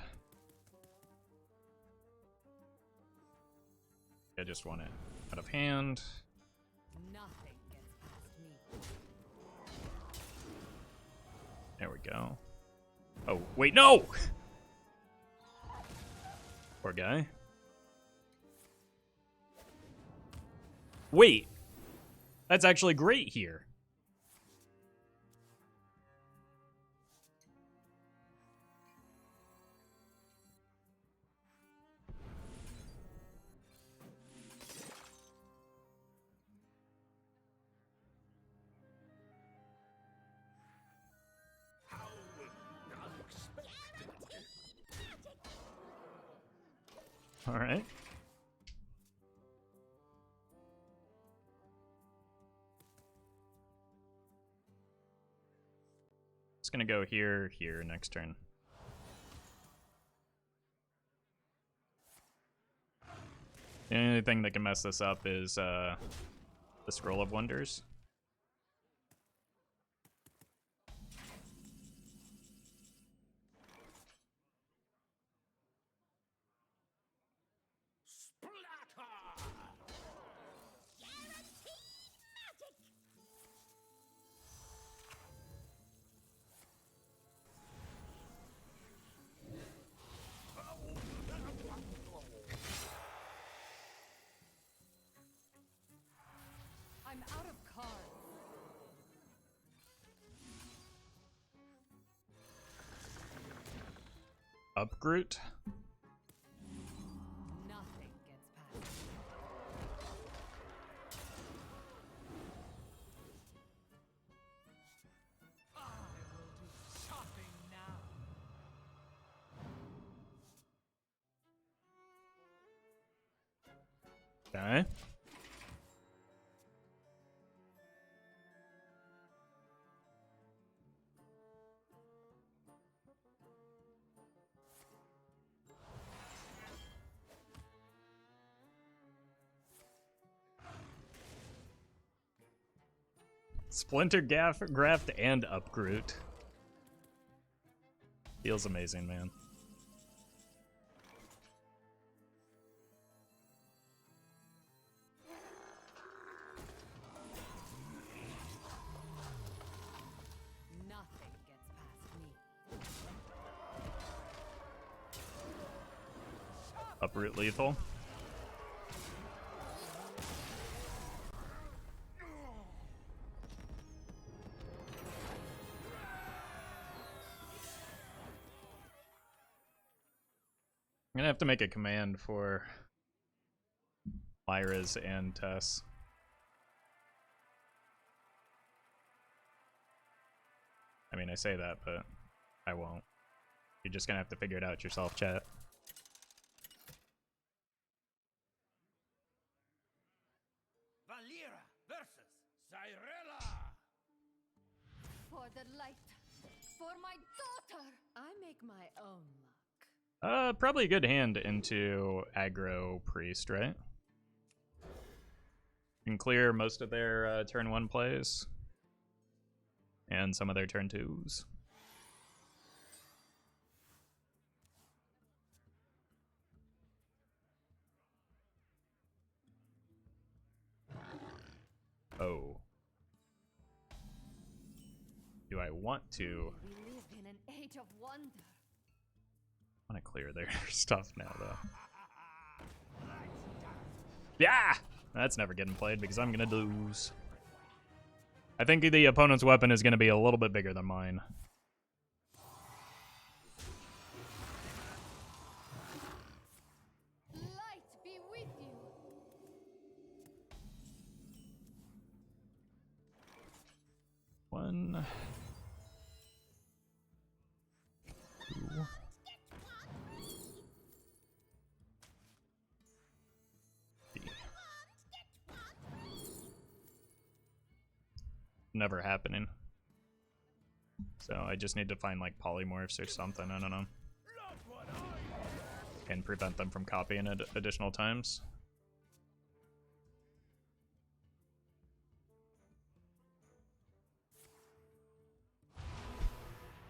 I just want it out of hand. Nothing gets past me. There we go. Oh, wait, no! Poor guy. Wait! That's actually great here. All right. Just gonna go here, here next turn. The only thing that can mess this up is the Scroll of Wonders. I'm out of cards. Upgroot. Nothing gets past me. I will do shopping now. Okay. Splinter Graft and Upgroot. Feels amazing, man. Nothing gets past me. Uproot lethal. I'm gonna have to make a command for Myra's and Tess. I mean, I say that, but I won't. You're just gonna have to figure it out yourself, chat. Valera versus Cyrella. For the light. For my daughter. I make my own luck. Probably a good hand into aggro priest, right? Can clear most of their turn 1 plays. And some of their turn 2s. Oh. Do I want to? We live in an age of wonder. I want to clear their stuff now, though. Yeah! That's never getting played because I'm going to lose. I think the opponent's weapon is going to be a little bit bigger than mine. Light be with you. One. Two. Never happening. So I just need to find like polymorphs or something, I don't know. And prevent them from copying it additional times.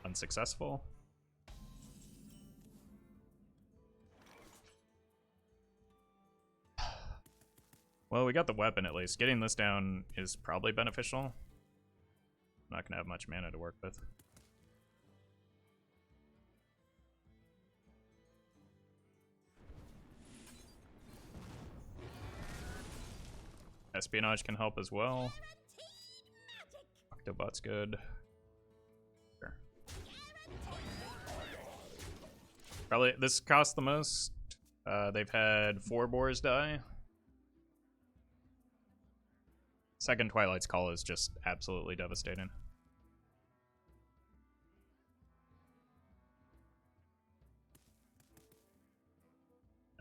Unsuccessful. Well, we got the weapon at least. Getting this down is probably beneficial. I'm not gonna have much mana to work with. Espionage can help as well. Octo-bot's good. Sure. Probably this cost the most. They've had 4 boars die. Second Twilight's Call is just absolutely devastating.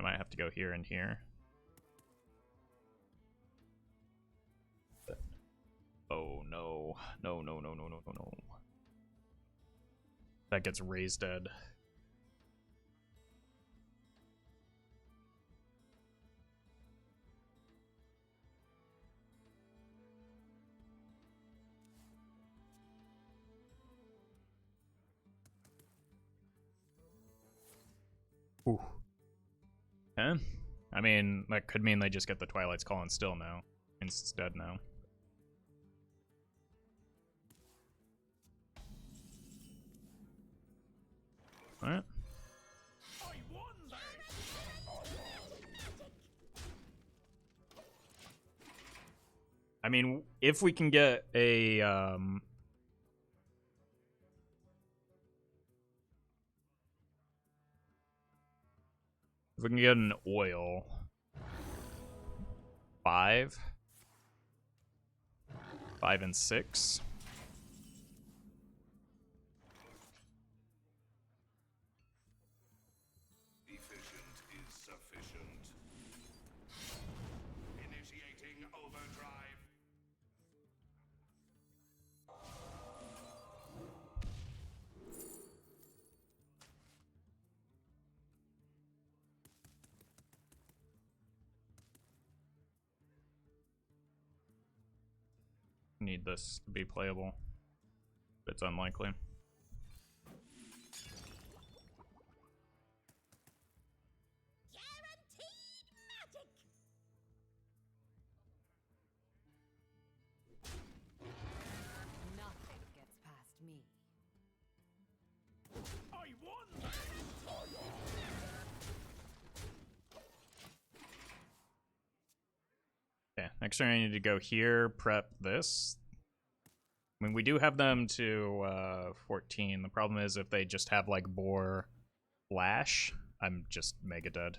I might have to go here and here. Oh no. No, no, no, no, no, no, no. That gets raised dead. Ooh. Okay. I mean, that could mean they just get the Twilight's Call and still now. Instead now. Alright. I mean, if we can get a if we can get an oil 5 and 6. Efficient is sufficient. Initiating overdrive. Need this to be playable. But it's unlikely. Nothing gets past me. I won. Okay, next turn I need to go here, prep this. I mean, we do have them to 14. The problem is if they just have like boar flash, I'm just mega dead.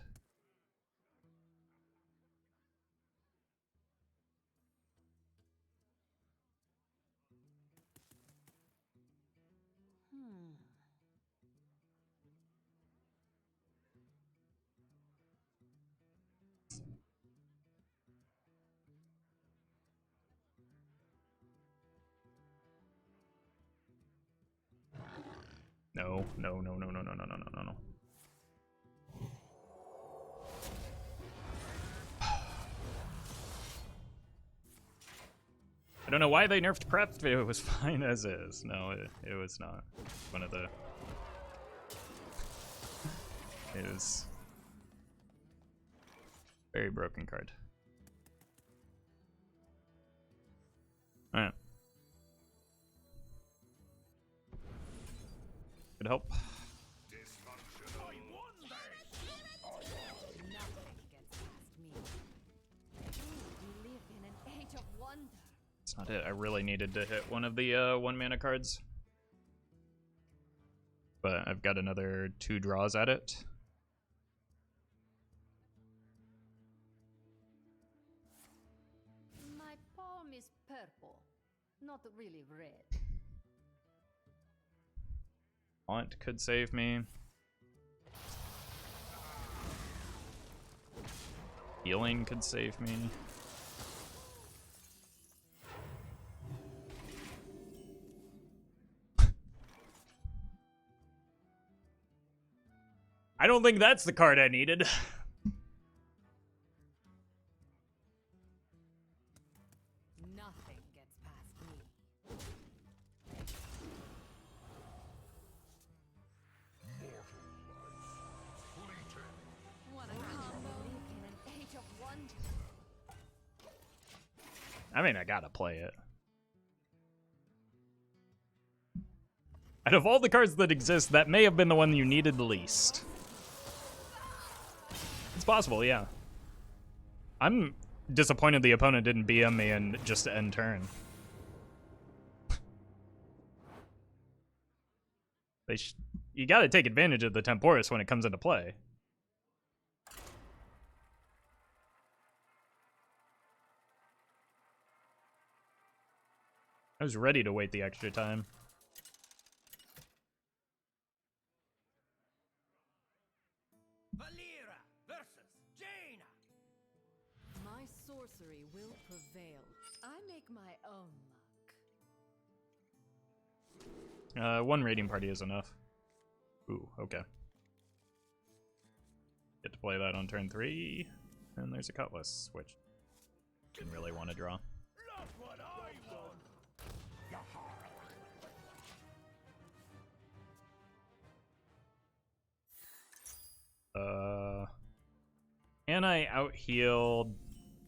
No, no, no, no, no, no, no, no, no, no, no. I don't know why they nerfed prep. It was fine as is. No, it was not. One of the... It was... Very broken card. Alright. Could help. That's not it. I really needed to hit one of the 1 mana cards. But I've got another 2 draws at it. My palm is purple, not really red. Haunt could save me. Healing could save me. I don't think that's the card I needed. Nothing gets past me. Wanna combo in an age of wonder? I mean, I gotta play it. Out of all the cards that exist, that may have been the one you needed the least. It's possible, yeah. I'm disappointed the opponent didn't BM me and just end turn. You gotta take advantage of the Temporis when it comes into play. I was ready to wait the extra time. My sorcery will prevail. I make my own luck. 1 raiding party is enough. Ooh, okay. Get to play that on turn 3. And there's a Cutlass, which didn't really want to draw. Look what I want. And I out-healed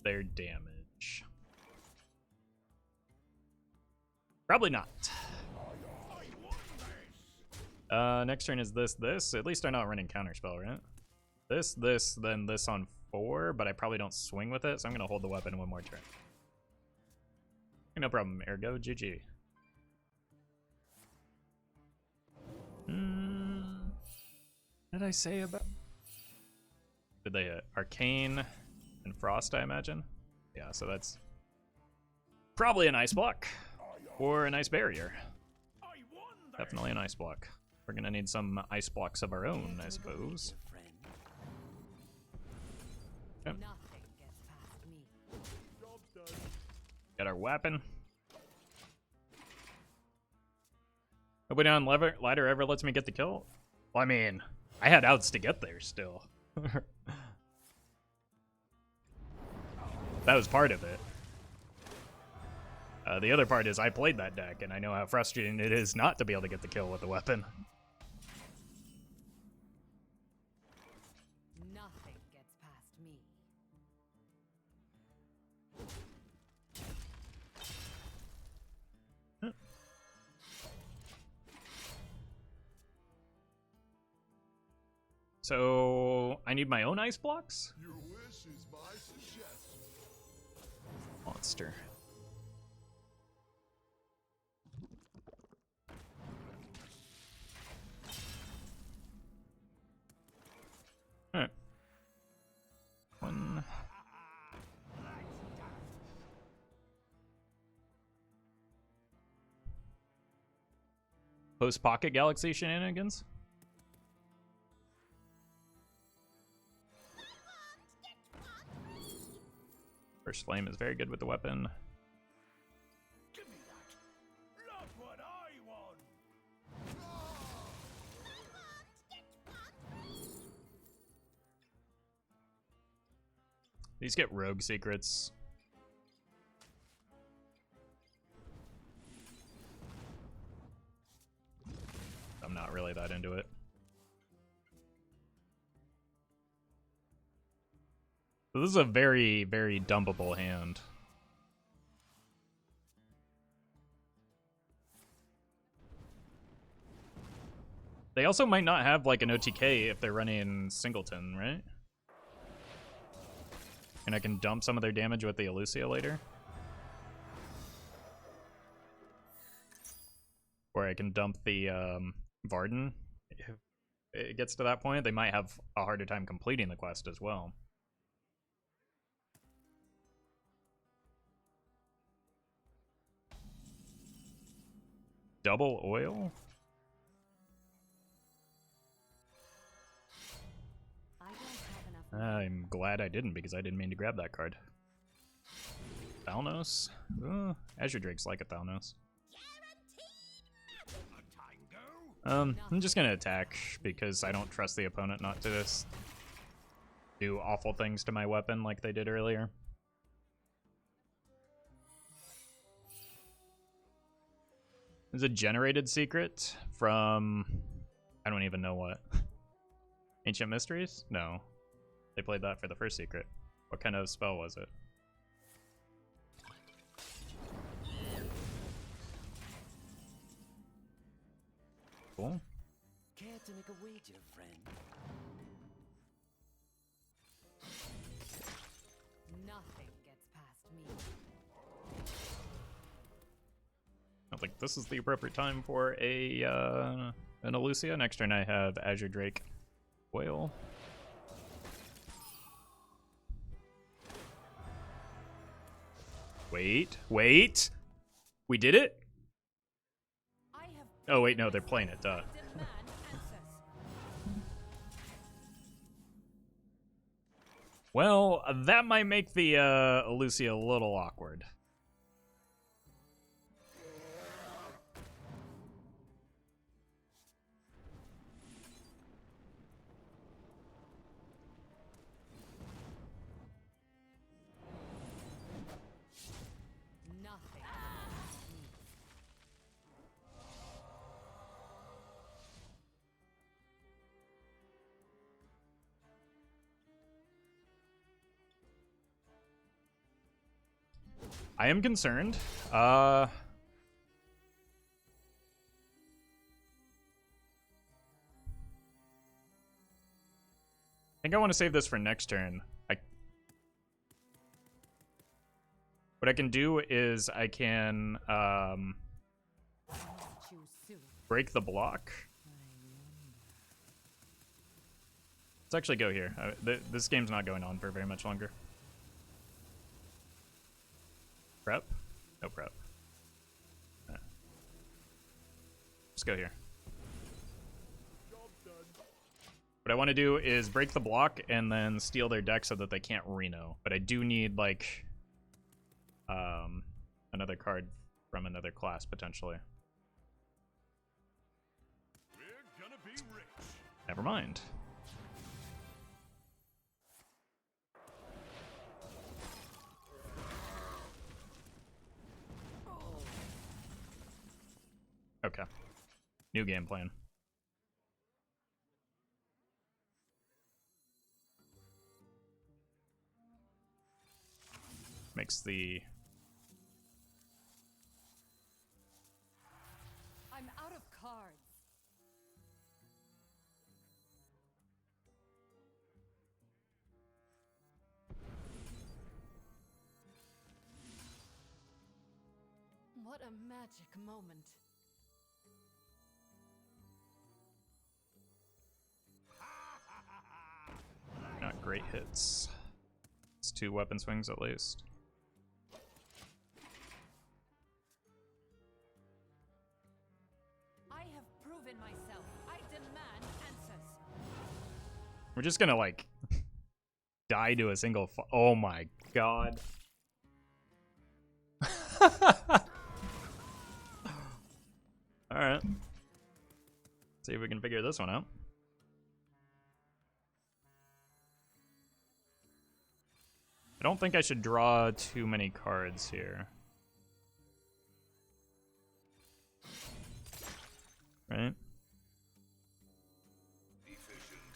their damage. Probably not. Next turn is this. At least I'm not running counterspell, right? This, then this on 4, but I probably don't swing with it, so I'm gonna hold the weapon 1 more turn. No problem, ergo, GG. What did I say about... Did they hit? Arcane and Frost, I imagine? Yeah, so that's probably an ice block. Or an ice barrier. Definitely an ice block. We're gonna need some ice blocks of our own, I suppose. Yep. Nothing gets past me. Got our weapon. Nobody on ladder ever lets me get the kill? Well, I mean, I had outs to get there still. That was part of it. The other part is I played that deck, and I know how frustrating it is not to be able to get the kill with the weapon. Nothing gets past me. So I need my own ice blocks? Your wish is my suggestion. Monster. post-Pocket Galaxy shenanigans. First Flame is very good with the weapon. Give me that. Not what I want. These get rogue secrets. I'm not really that into it. So this is a very, very dumpable hand. They also might not have like an OTK if they're running Singleton, right? And I can dump some of their damage with the Elucia later. Or I can dump the Varden. If it gets to that point, they might have a harder time completing the quest as well. Double oil? I'm glad I didn't because I didn't mean to grab that card. Thalnos? Azure Drakes like a Thalnos. I'm just gonna attack because I don't trust the opponent not to just do awful things to my weapon like they did earlier. There's a generated secret from... I don't even know what. Ancient Mysteries? No. They played that for the first secret. What kind of spell was it? Cool. Care to make a wager, friend? Nothing gets past me. I think this is the appropriate time for a an Elucia. Next turn I have Azure Drake Oil. Wait. We did it? Oh wait, no, they're playing it, duh. Well, that might make the Elucia a little awkward. I am concerned. I think I want to save this for next turn. What I can do is I can break the block. Let's actually go here. This game's not going on for very much longer. Prep? No prep. Right. Let's go here. What I want to do is break the block and then steal their deck so that they can't Reno. But I do need, like, another card from another class, potentially. We're gonna be rich. Never mind. Okay. New game plan. Makes the... I'm out of cards. What a magic moment. Not great hits. It's 2 weapon swings at least. I have proven myself. I demand answers. We're just gonna like die to a single. Oh my god. All right. See if we can figure this one out. I don't think I should draw too many cards here. Right?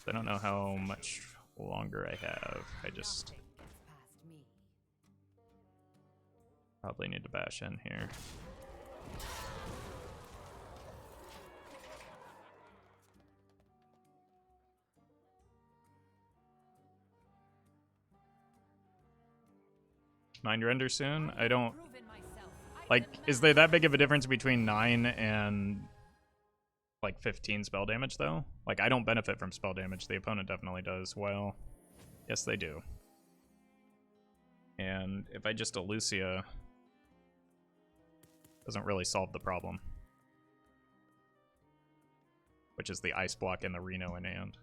I don't know how much longer I have. I just Nothing gets past me. probably need to bash in here. Mind render soon? I don't Proven myself. I like. Is demand there that big of a difference between 9 and like 15 spell damage though? Like I don't benefit from spell damage. The opponent definitely does. Well, yes they do. And if I just Elucia, doesn't really solve the problem, which is the ice block and the Reno in hand.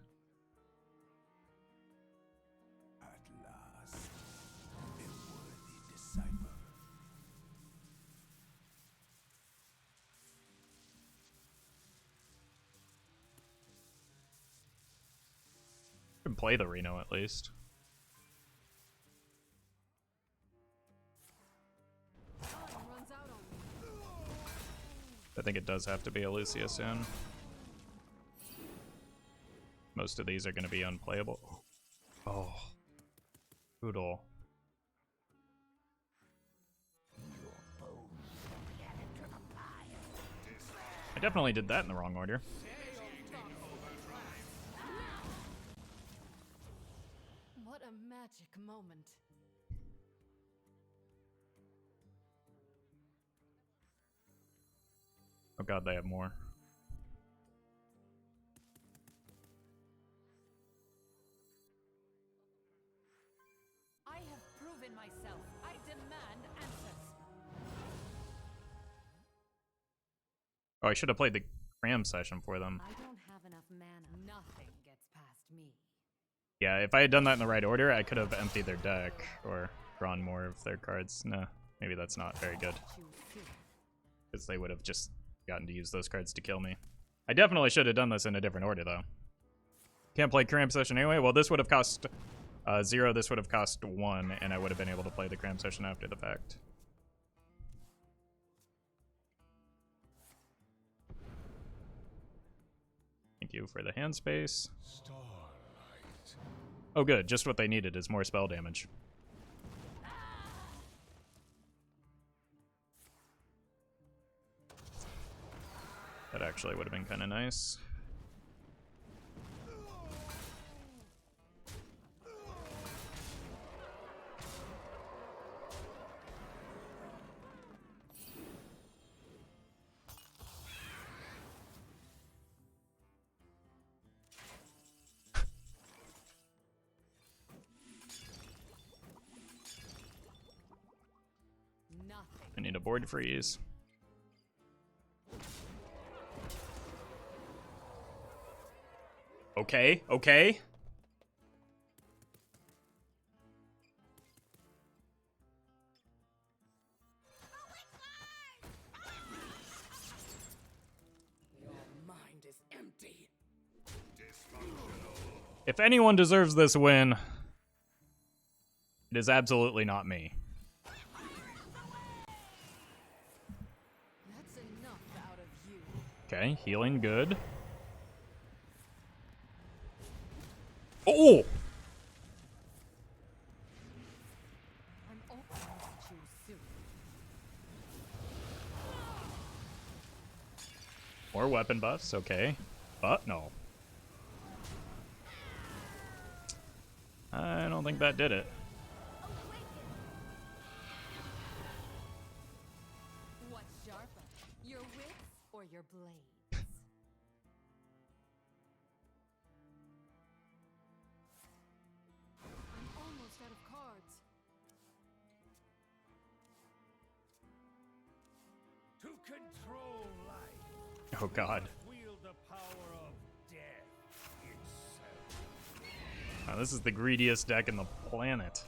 At last, a worthy disciple. Can play the Reno at least. time runs out on me. I think it does have to be Elucia soon. Most of these are going to be unplayable. Oh, Poodle. I definitely did that in the wrong order. What a magic moment. Oh god, they have more. I have proven myself. I demand answers. Oh, I should have played the cram session for them. I don't have enough mana. Nothing gets past me. Yeah, if I had done that in the right order, I could have emptied their deck or drawn more of their cards. No, maybe that's not very good. Choose fear. Because they would have just gotten to use those cards to kill me. I definitely should have done this in a different order, though. Can't play cram session anyway? Well, this would have cost 0, this would have cost 1, and I would have been able to play the cram session after the fact. Thank you for the hand space. Starlight. Oh good, just what they needed is more spell damage. That actually would have been kind of nice. Nothing. I need a board freeze. Okay, okay. Your mind is empty. If anyone deserves this win, it is absolutely not me. That's enough out of you. Okay, healing good. Oh! I'm open to choose soon. More weapon buffs, okay. But no. I don't think that did it. What's sharper, your wits or your blades? I'm almost out of cards. To control life. Oh god. Wield the Wow, this is the greediest deck in the planet.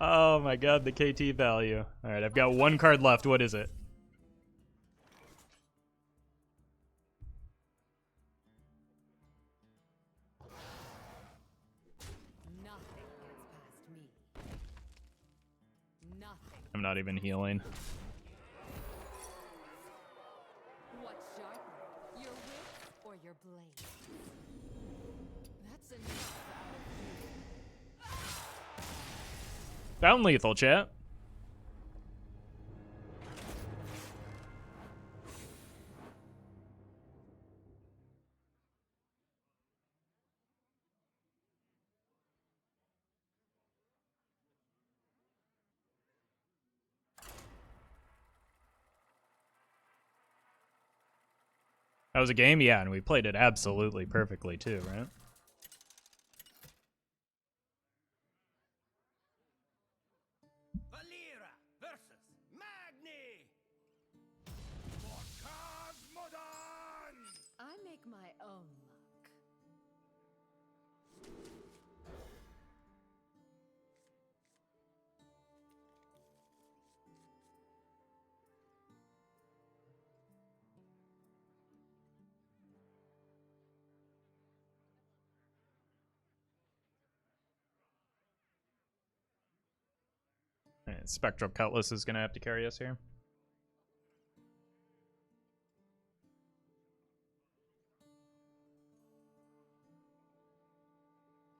Oh my god, the KT value. Alright, I've got one card left. What is it? Nothing gets past me. Nothing. I'm not even healing. What's sharper, your wits or your blade? That's enough out of you. Found lethal, chat. That was a game? Yeah, and we played it absolutely perfectly too, right? Myra versus Magni. For Cosmodon. I make my own luck. Alright, Spectral Cutlass is gonna have to carry us here.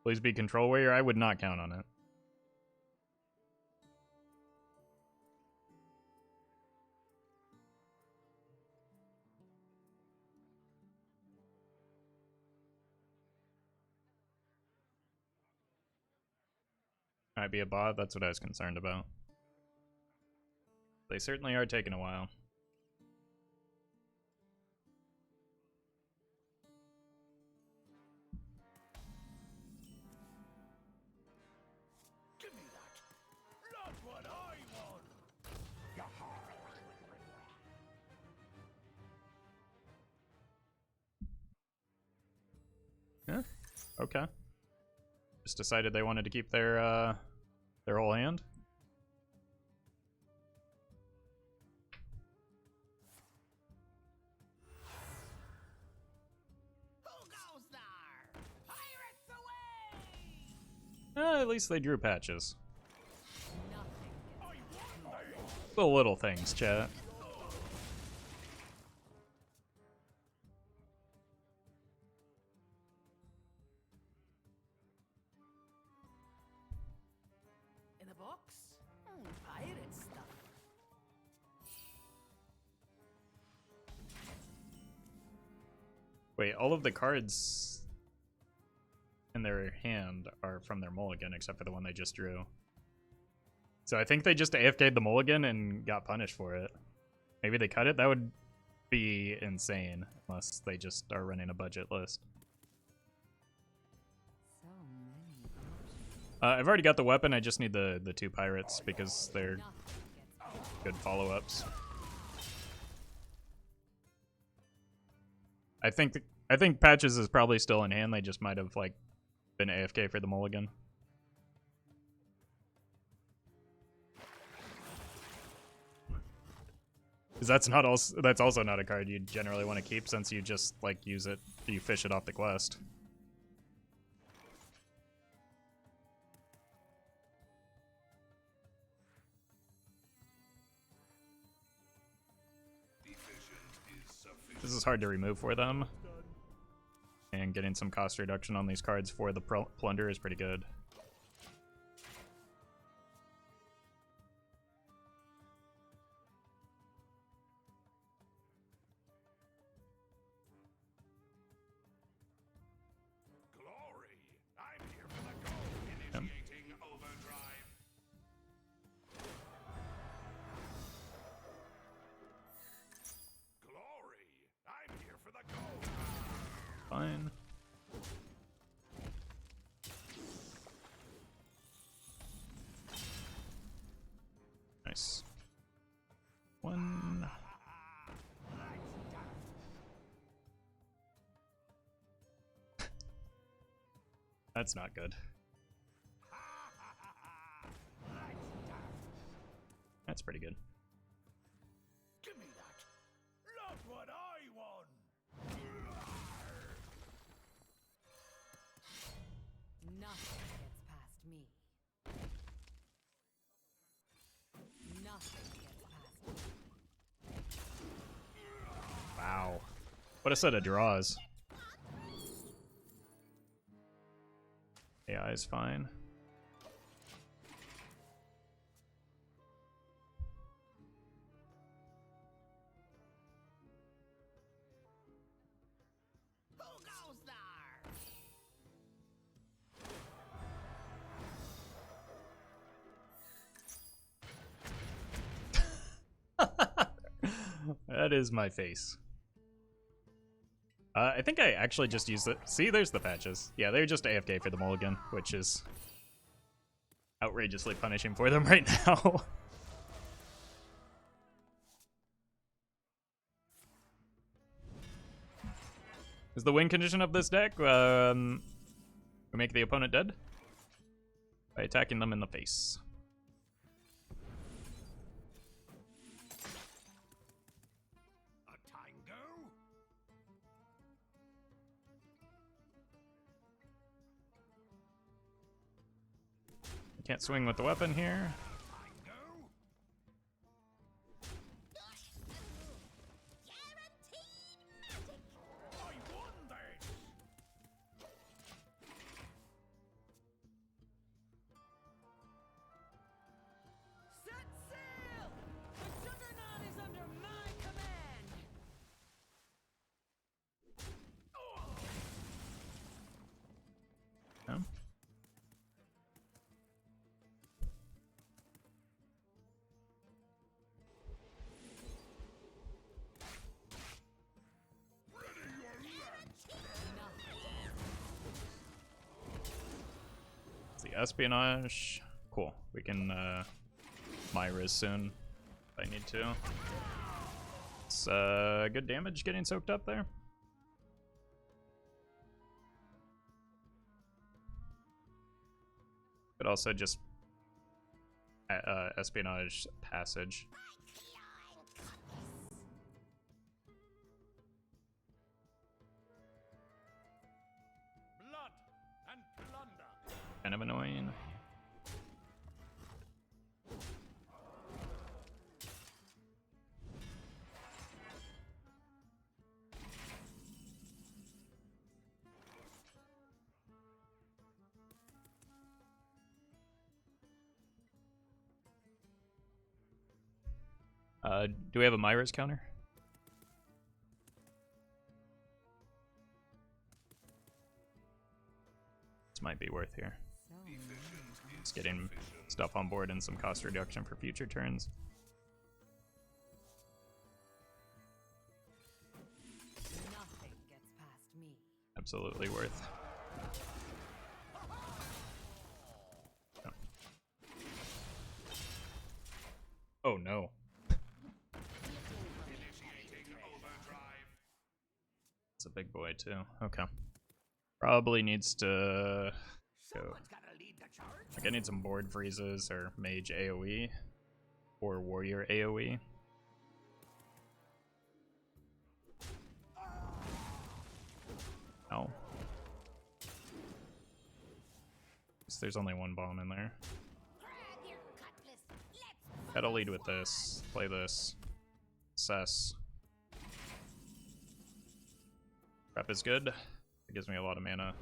Please be Control Warrior. I would not count on it. Might be a bot. That's what I was concerned about. They certainly are taking a while. Give me that. Not what I want. Yeah. Okay. Just decided they wanted to keep their whole hand. Who goes there? Pirates away! At least they drew patches. Nothing gets The little things, chat. In a box? Pirate stuff. Wait, all of the cards in their hand are from their mulligan, except for the one they just drew. So I think they just AFK'd the mulligan and got punished for it. Maybe they cut it? That would be insane, unless they just are running a budget list. so many options. I've already got the weapon, I just need the two pirates, because they're Nothing gets past good follow-ups. I think Patches is probably still in hand, they just might have, like, been AFK for the mulligan. Because that's also not a card you generally want to keep, since you just, like, use it, you fish it off the quest. This is hard to remove for them. And getting some cost reduction on these cards for the Plunderer is pretty good. Glory! I'm here for the goal. Initiating overdrive. Glory! I'm here for the goal. Fine. Nice. That's not good. That's pretty good. Give me that. Look what I won. Nothing gets past me. Nothing gets past me. Wow. What a set of draws. AI is fine. Who goes there? That is my face. I think I actually just used it. See, there's the patches. Yeah, they're just AFK for the mulligan, which is outrageously punishing for them right now. Is the win condition of this deck, we make the opponent dead by attacking them in the face. A tango? You can't swing with the weapon here. Tango? I won this! Set sail! The Juggernaut is under my command! No? It's the Espionage. Cool. We can Myra soon if I need to. It's good damage getting soaked up there. But also just Espionage passage. Blood and plunder. Kind of annoying. Do we have a Myra's counter? This might be worth here. Just getting stuff on board and some cost reduction for future turns. Nothing gets past me. Absolutely worth. No. Oh no. Initiating overdrive. It's a big boy too. Okay. Probably needs to go. Someone's gotta lead the charge. Like I need some board freezes or mage AoE or warrior AoE. Oh. Guess there's only one bomb in there. Grab your cutlass. Let's Gotta lead with this. Play this. Assess. Prep is good. It gives me a lot of mana.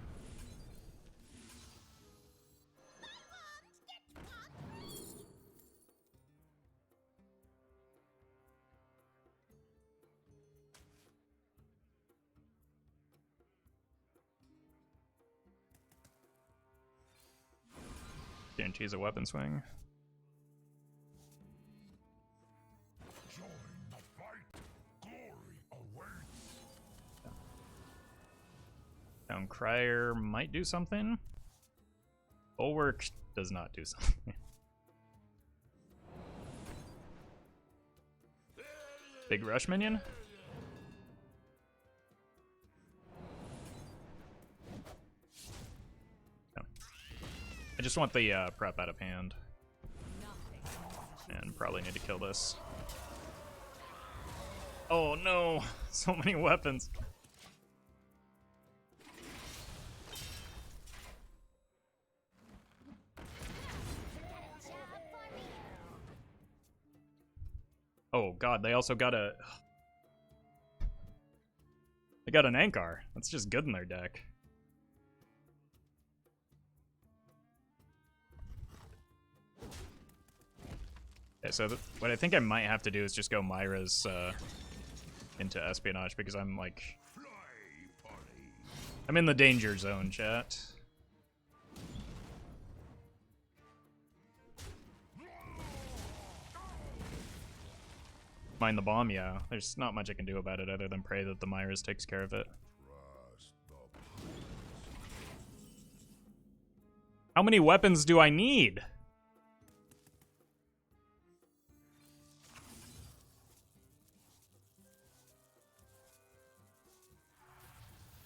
Guarantees a weapon swing. Join the fight. Glory awaits. Down Crier might do something. Bulwark does not do something. Big rush minion? I just want the prep out of hand. And probably need to kill this. Oh no! So many weapons. Oh god, they also got a... They got an Ankar. That's just good in their deck. Okay, so what I think I might have to do is just go Myra's into Espionage, because I'm like... I'm in the danger zone, chat. Mind the bomb, yeah. There's not much I can do about it other than pray that the Myra's takes care of it. How many weapons do I need?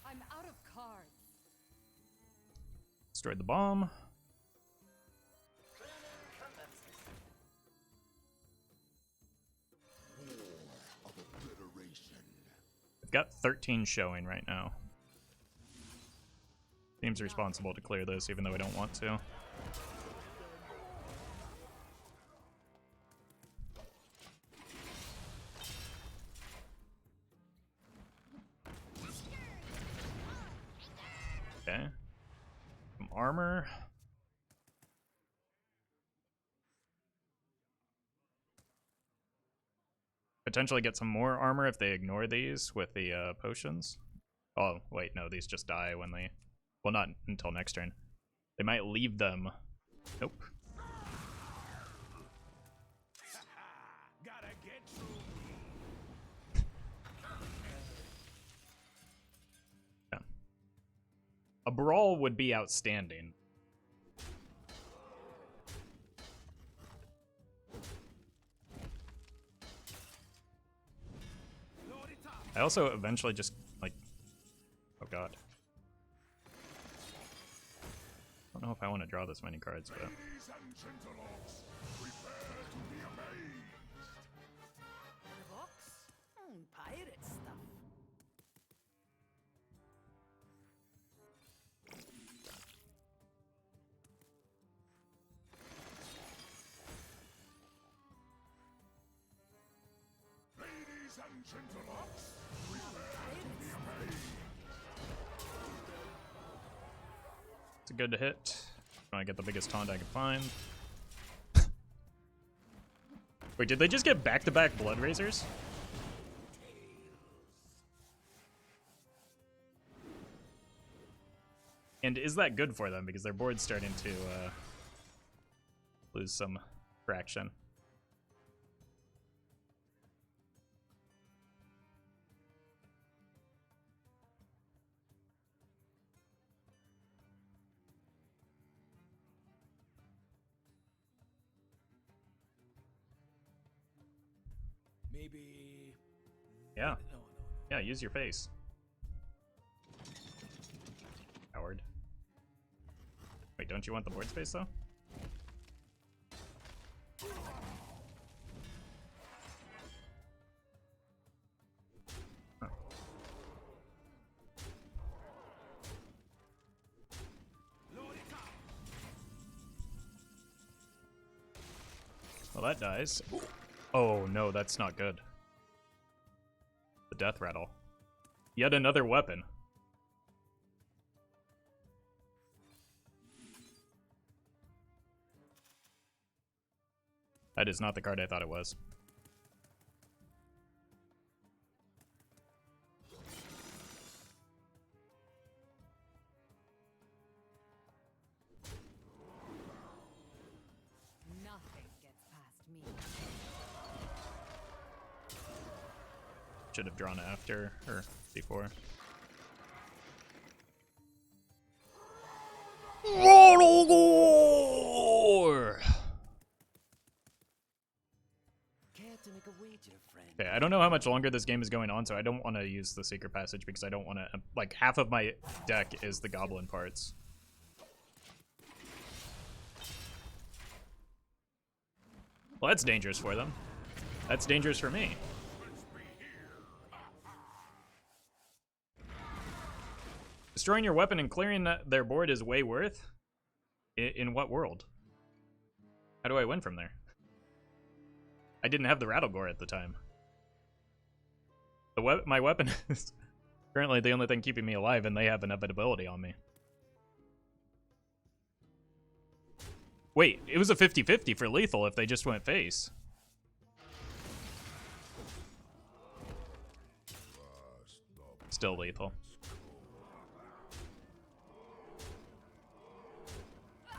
I'm out of cards. Destroyed the bomb. I've got 13 showing right now. Seems responsible to clear this, even though I don't want to. Okay. Some armor. Potentially get some more armor if they ignore these with the potions. Oh, wait, no, these just die when they... Well, not until next turn. They might leave them. Nope. Gotta get through. Yeah. A brawl would be outstanding. I also eventually just, like... Oh god. I don't know if I want to draw this many cards, but... Ladies and gentlemen, prepare to be amazed. The box? Pirate stuff. Ladies and gentlemen, prepare to be amazed. It's a good hit. Trying to get the biggest taunt I can find. Wait, did they just get back-to-back Blood Razors? And is that good for them? Because their board's starting to lose some traction. Maybe... Yeah. No. Yeah, use your face. Coward. Wait, don't you want the board space, though? Huh. Well, that dies. Oh, no, that's not good. The death rattle. Yet another weapon. That is not the card I thought it was. Nothing gets past me. Should have drawn after, or before. Care to make a wager, friend? Okay, I don't know how much longer this game is going on, so I don't want to use the secret passage because I don't want to... Like, half of my deck is the goblin parts. Well, that's dangerous for them. That's dangerous for me. Destroying your weapon and clearing their board is way worth? In what world? How do I win from there? I didn't have the Rattlegore at the time. My weapon is currently the only thing keeping me alive, and they have inevitability on me. Wait, it was a 50-50 for lethal if they just went face. Still lethal.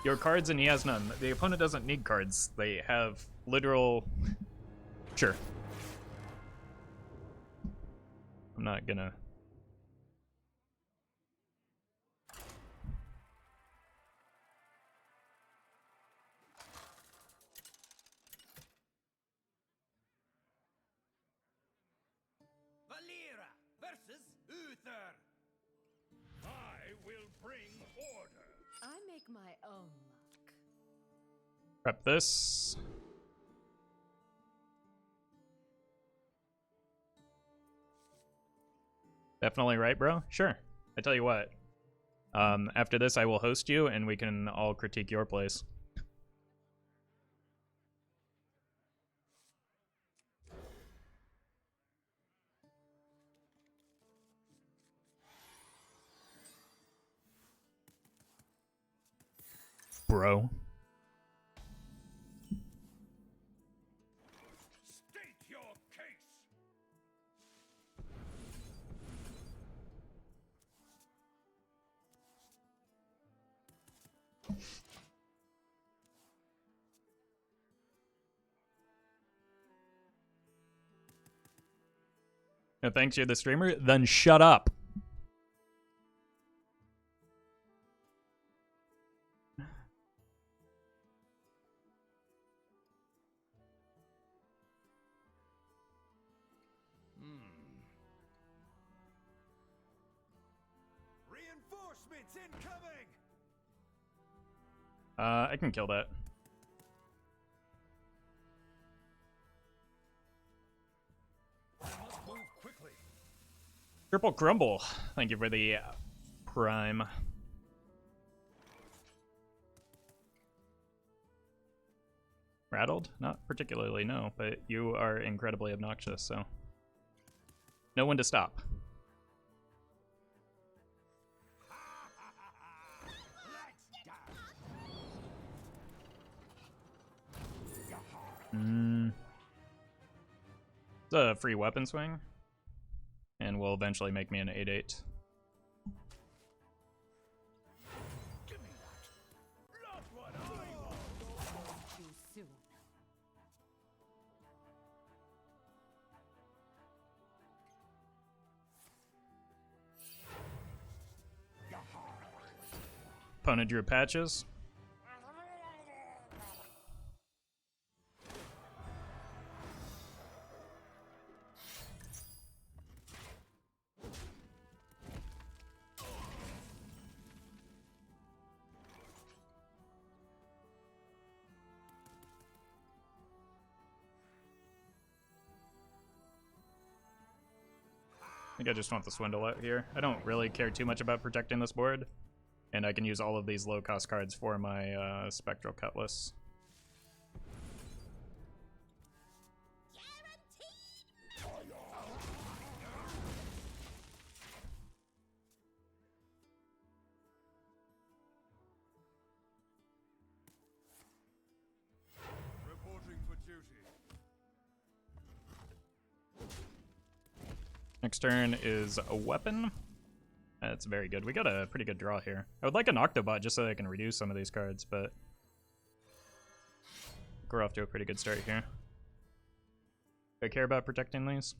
Your cards and he has none. The opponent doesn't need cards. They have literal... Sure. I'm not gonna... Myra versus Uther. I will bring order. I make my own luck. Prep this. Definitely right, bro? Sure. I tell you what. After this, I will host you, and we can all critique your plays. Bro. State your case. No thanks, you're the streamer? Then shut up. Reinforcements incoming. I can kill that. I must move quickly. Triple crumble. Thank you for the prime. Rattled? Not particularly, no, but you are incredibly obnoxious, so. No one to stop. It's a free weapon swing, and will eventually make me an 8/8. Give me that. Not what I want. Too soon. Opponent drew patches. I think I just want the Swindle out here. I don't really care too much about protecting this board, and I can use all of these low-cost cards for my Spectral Cutlass. Reporting for duty. Next turn is a weapon. That's very good. We got a pretty good draw here. I would like an Octo-bot just so I can reduce some of these cards, but we're off to a pretty good start here. Do I care about protecting these?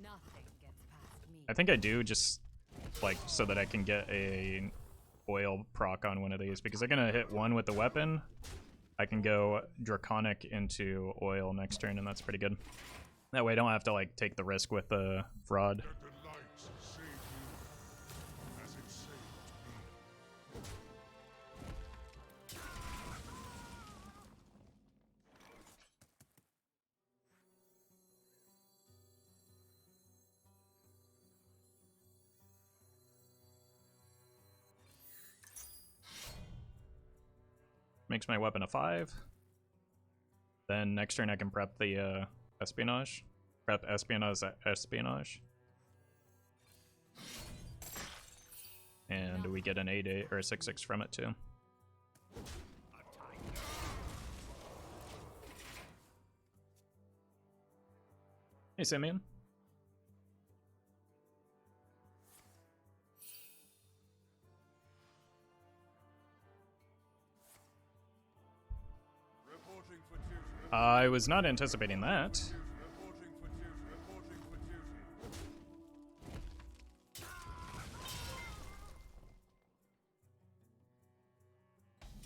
Nothing gets past me. I think I do, just like so that I can get a oil proc on one of these, because I'm gonna hit one with the weapon. I can go Draconic into oil next turn, and that's pretty good. That way I don't have to like take the risk with the fraud. Let the lights save you as it saved me. makes my weapon a 5. Then next turn I can prep the Espionage. Prep Espionage. And we get an 8/8 or a 6/6 from it too. Hey, Simeon. I was not anticipating that.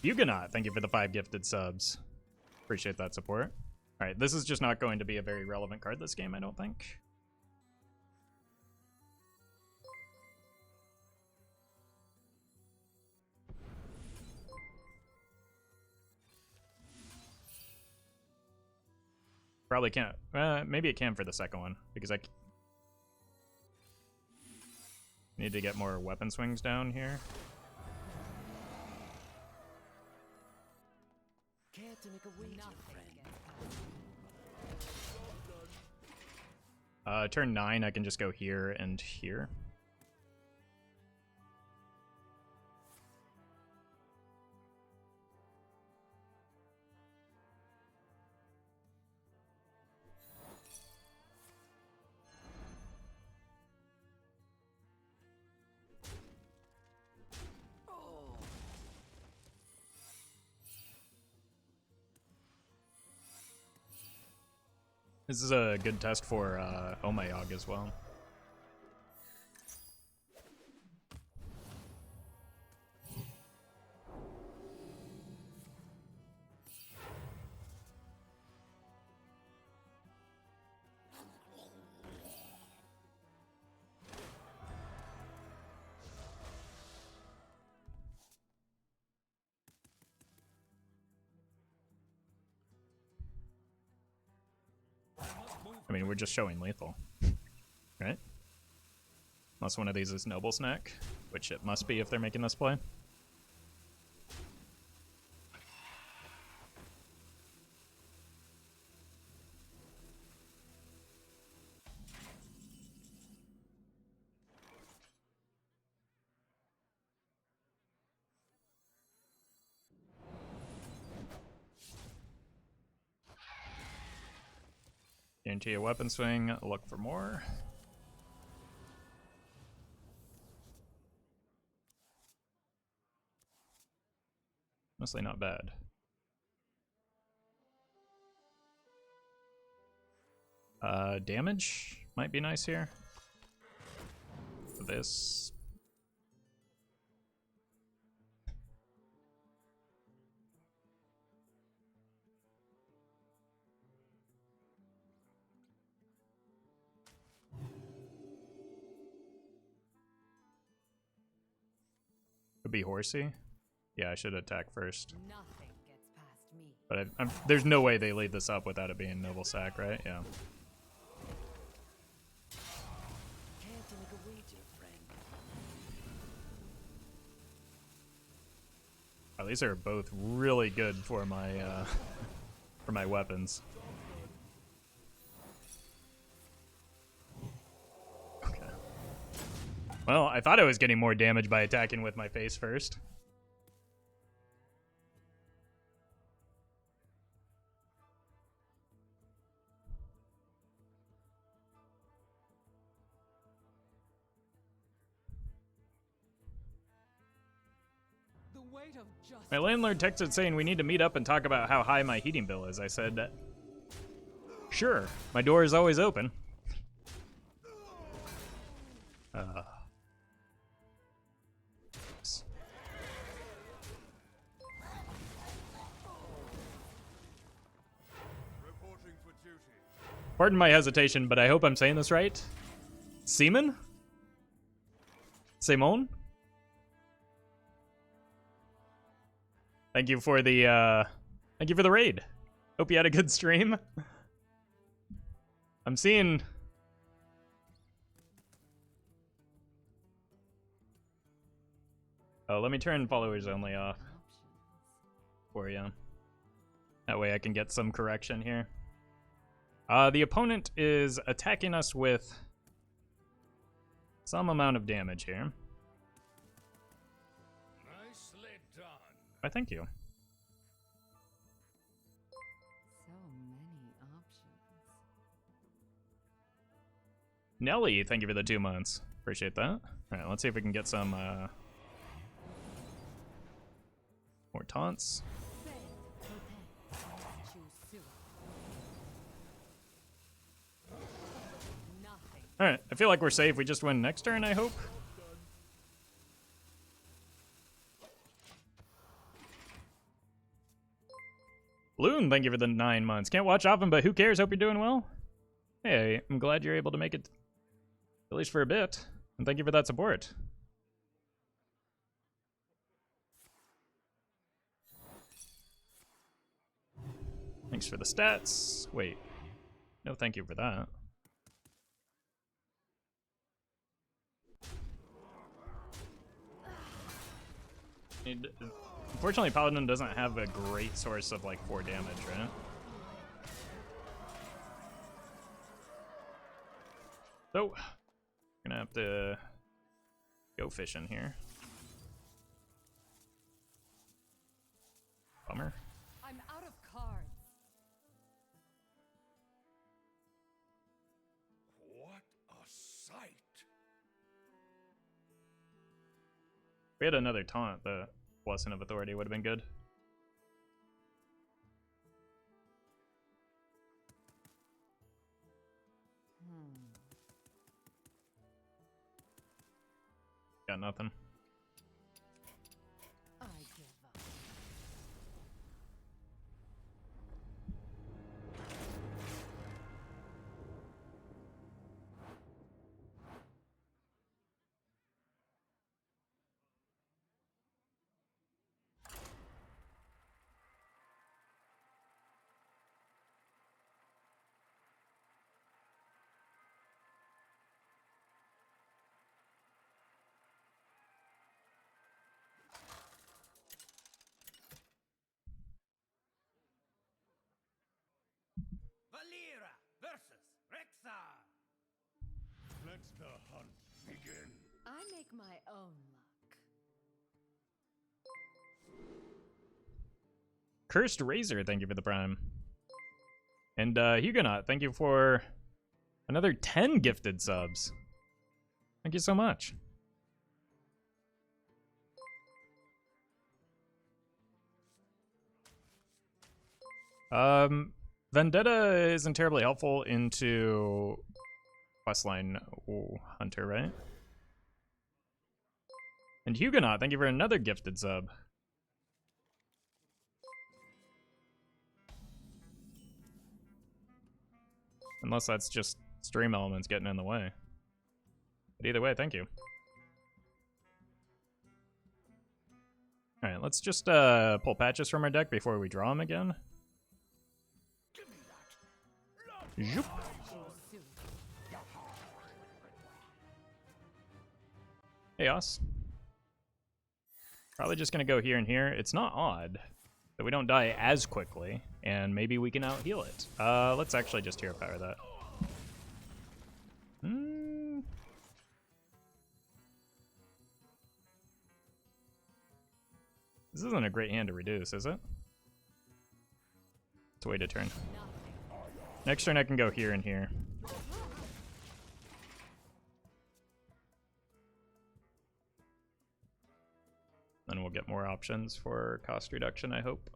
Huguenot, thank you for the 5 gifted subs. Appreciate that support. Alright, this is just not going to be a very relevant card this game, I don't think. Probably can't. Maybe it can for the second one, because I need to get more weapon swings down here. Care to make a wager, friend? Turn 9, I can just go here and here. This is a good test for Omayog as well. I mean, we're just showing lethal, right? Unless one of these is Noble Snack, which it must be if they're making this play. Guarantee a weapon swing, look for more. Mostly not bad. Damage might be nice here. This. Could be horsey. Yeah, I should attack first. Nothing gets past me. But there's no way they lead this up without it being Noble Sack, right? Yeah. Care to make a wager, friend? Oh, these are both really good for my weapons. Okay. Well, I thought I was getting more damage by attacking with my face first. My landlord texted saying we need to meet up and talk about how high my heating bill is. I said, sure, my door is always open. Pardon my hesitation, but I hope I'm saying this right. Seaman? Simone? Thank you for the raid. Hope you had a good stream. I'm seeing. Oh, let me turn followers only off. for you. That way I can get some correction here. The opponent is attacking us with some amount of damage here. Nicely done. Why, thank you. So many options. Nelly, thank you for the 2 months. Appreciate that. Alright, let's see if we can get some more taunts. Alright, I feel like we're safe. We just win next turn, I hope. Loon, thank you for the 9 months. Can't watch often, but who cares? Hope you're doing well. Hey, I'm glad you're able to make it at least for a bit. And thank you for that support. Thanks for the stats. Wait. No thank you for that. Unfortunately, Paladin doesn't have a great source of like 4 damage, right? So, gonna have to go fishing here. Bummer. I'm out of cards. What a sight. If we had another taunt, the Blessing of Authority would have been good. Got nothing. I give up. Myra versus Rexar. Let the hunt begin. I make my own luck. Cursed Razor, thank you for the prime. And Huguenot, thank you for another 10 gifted subs. Thank you so much. Vendetta isn't terribly helpful into questline Hunter, right? And Huguenot, thank you for another gifted sub. Unless that's just stream elements getting in the way. But either way, thank you. Alright, let's just pull patches from our deck before we draw them again. Give me that. Zoop. Chaos. Probably just gonna go here and here. It's not odd that we don't die as quickly, and maybe we can out-heal it. Let's actually just hero power that. This isn't a great hand to reduce, is it? Let's wait a turn. Next turn I can go here and here. Then we'll get more options for cost reduction, I hope.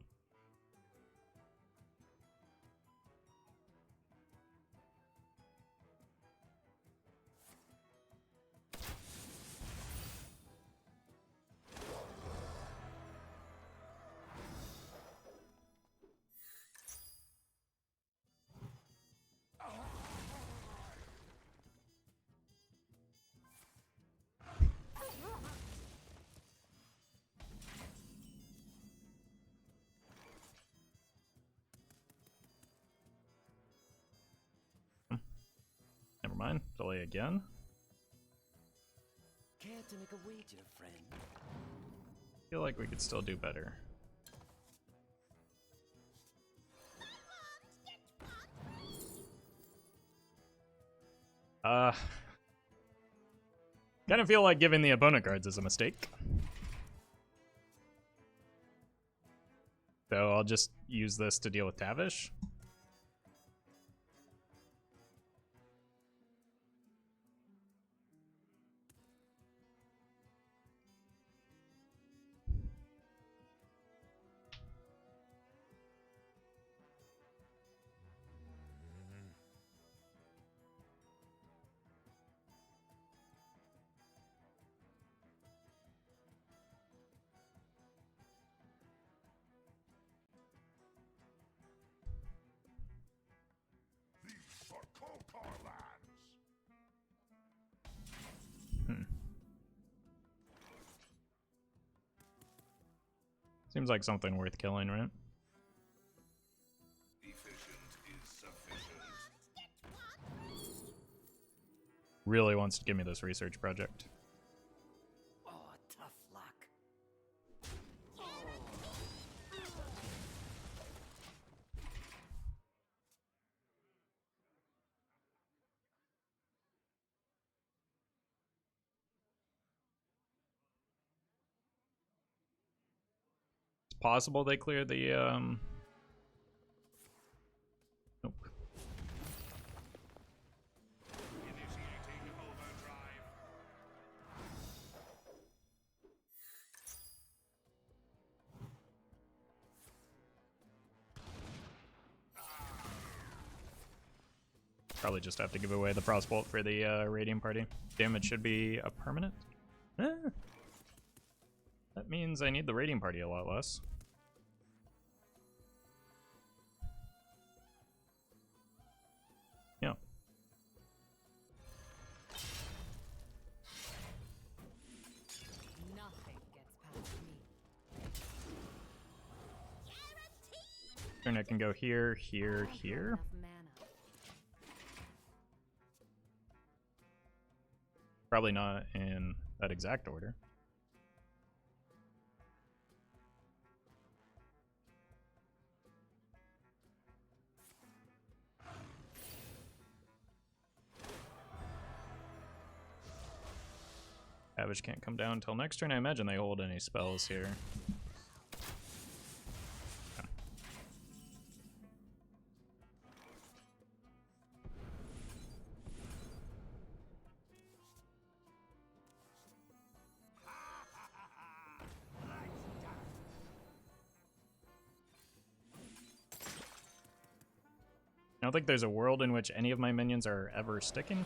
Never mind. Delay again. Care to make a wager, friend? Feel like we could still do better. Kind of feel like giving the opponent cards is a mistake. So I'll just use this to deal with Tavish. These are Kotar lands. Seems like something worth killing, right? Efficient is sufficient. Really wants to give me this research project. Oh, tough luck. It's possible they clear the nope. Initiating overdrive. Probably just have to give away the Frostbolt for the Radiant Party. Damage should be a permanent. Eh. That means I need the Radiant Party a lot less. Yeah. Nothing gets past me. Turn I can go here, here, here. Enough mana. Probably not in that exact order. Savage can't come down until next turn. I imagine they hold any spells here. Okay. I don't think there's a world in which any of my minions are ever sticking.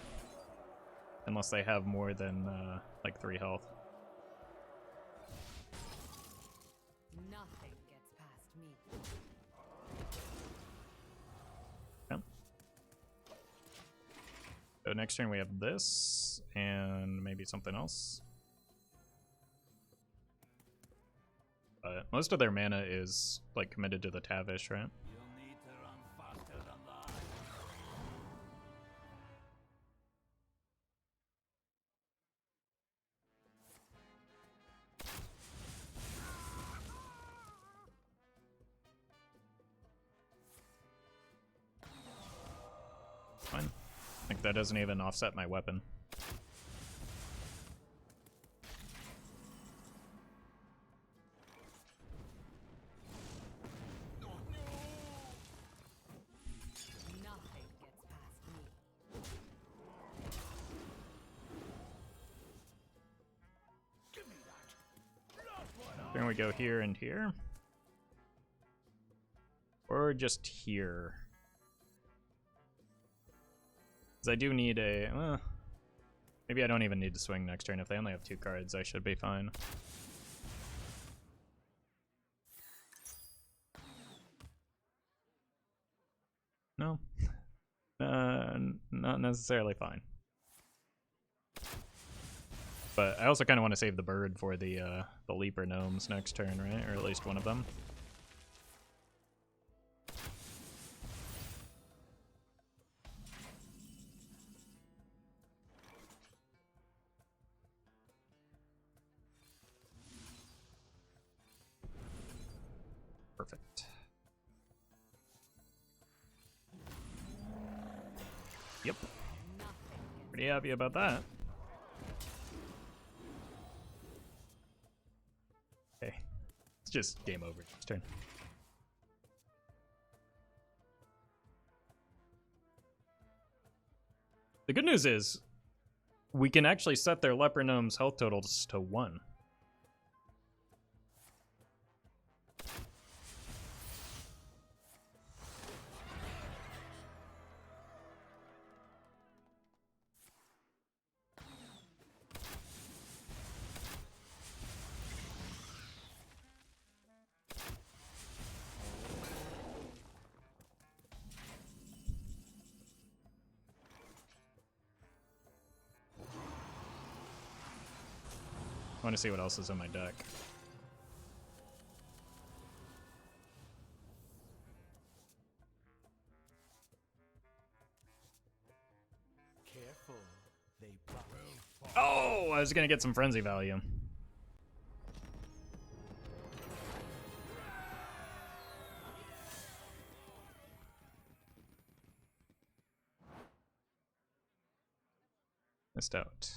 Unless they have more than, like 3 health. Nothing gets past me. Okay. So next turn we have this, and maybe something else. But most of their mana is, like, committed to the Tavish, right? You'll need to run faster than that. Fine. I think that doesn't even offset my weapon. Nothing gets past me. Give me that. Not what I Then we go here and here. Or just here. Because I do need a... maybe I don't even need to swing next turn. If they only have 2 cards, I should be fine. No. Not necessarily fine. But I also kind of want to save the bird for the Leaper Gnomes next turn, right? Or at least one of them. Perfect. Yep. Nothing gets Pretty happy about that. Okay. It's just game over. It's turn. The good news is, we can actually set their Leper Gnome's health totals to 1. I want to see what else is in my deck. Careful, they bite. Oh, I was gonna get some frenzy value. Missed out.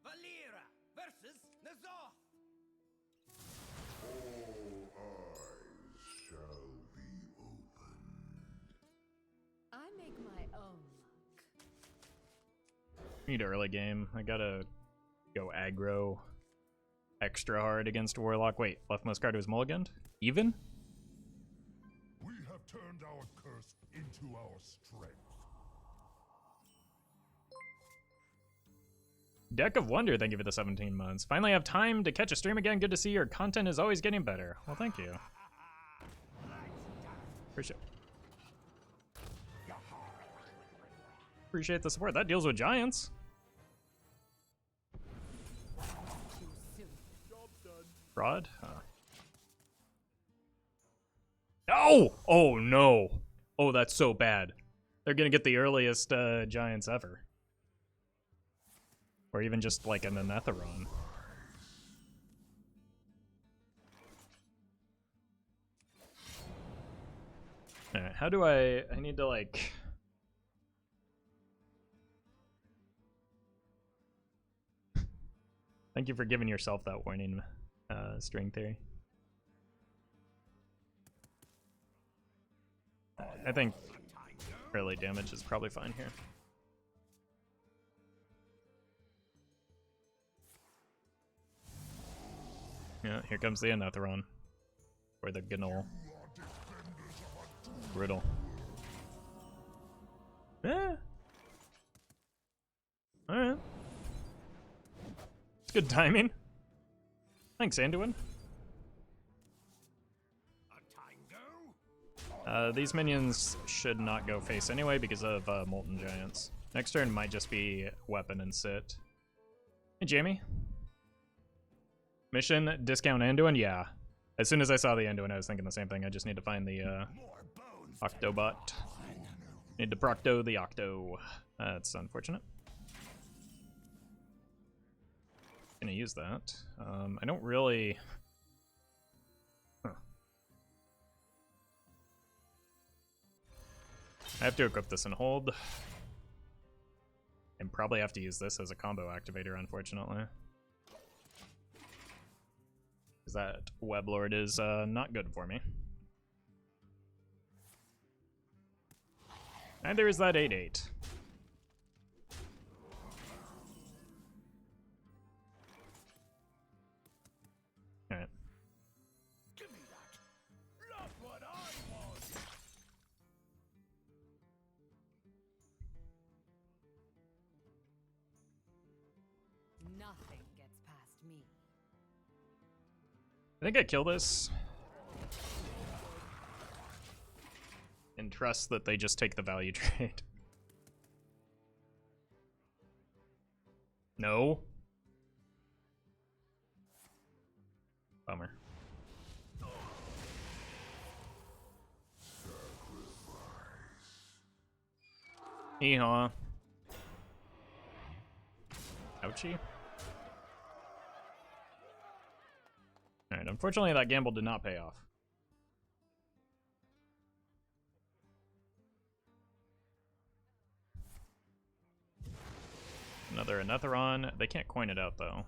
Myra versus Nazar. I make my own luck. Need early game. I gotta go aggro extra hard against Warlock. Wait, leftmost card was mulliganed? Even? We have turned our curse into our strength. Deck of Wonder, thank you for the 17 months. Finally have time to catch a stream again. Good to see your content is always getting better. Well, thank you. Appreciate the support. That deals with giants. Fraud? Oh! Oh no! Oh, that's so bad. They're gonna get the earliest giants ever. Or even just like an Anetheron. Alright, how do I need to like... Thank you for giving yourself that warning, String Theory. I think early damage is probably fine here. Yeah, here comes the Anetheron. Or the Gnoll. Brutal. Yeah. Alright. It's good timing. Thanks, Anduin. These minions should not go face anyway because of Molten Giants. Next turn might just be weapon and sit. Hey, Jamie. Mission, discount Anduin? Yeah. As soon as I saw the Anduin, I was thinking the same thing. I just need to find the Octo-bot. Need to procto the Octo. That's unfortunate. Gonna use that. I don't really... Huh. I have to equip this and hold. And probably have to use this as a combo activator, unfortunately. Because that Weblord is not good for me. Neither is that 8/8. Alright. Give me that. Not what I want. Nothing gets past me. I think I kill this. And trust that they just take the value trade. No. Bummer. Yeehaw. Ouchie. Alright, unfortunately that gamble did not pay off. Another Anethron. They can't coin it out though.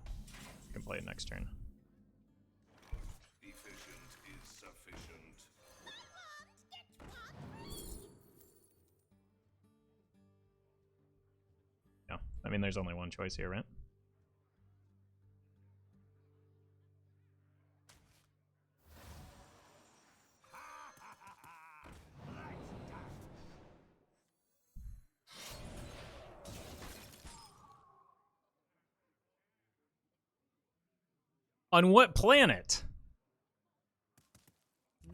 You can play it next turn. Efficient is sufficient. Yeah, I mean there's only one choice here, right? On what planet?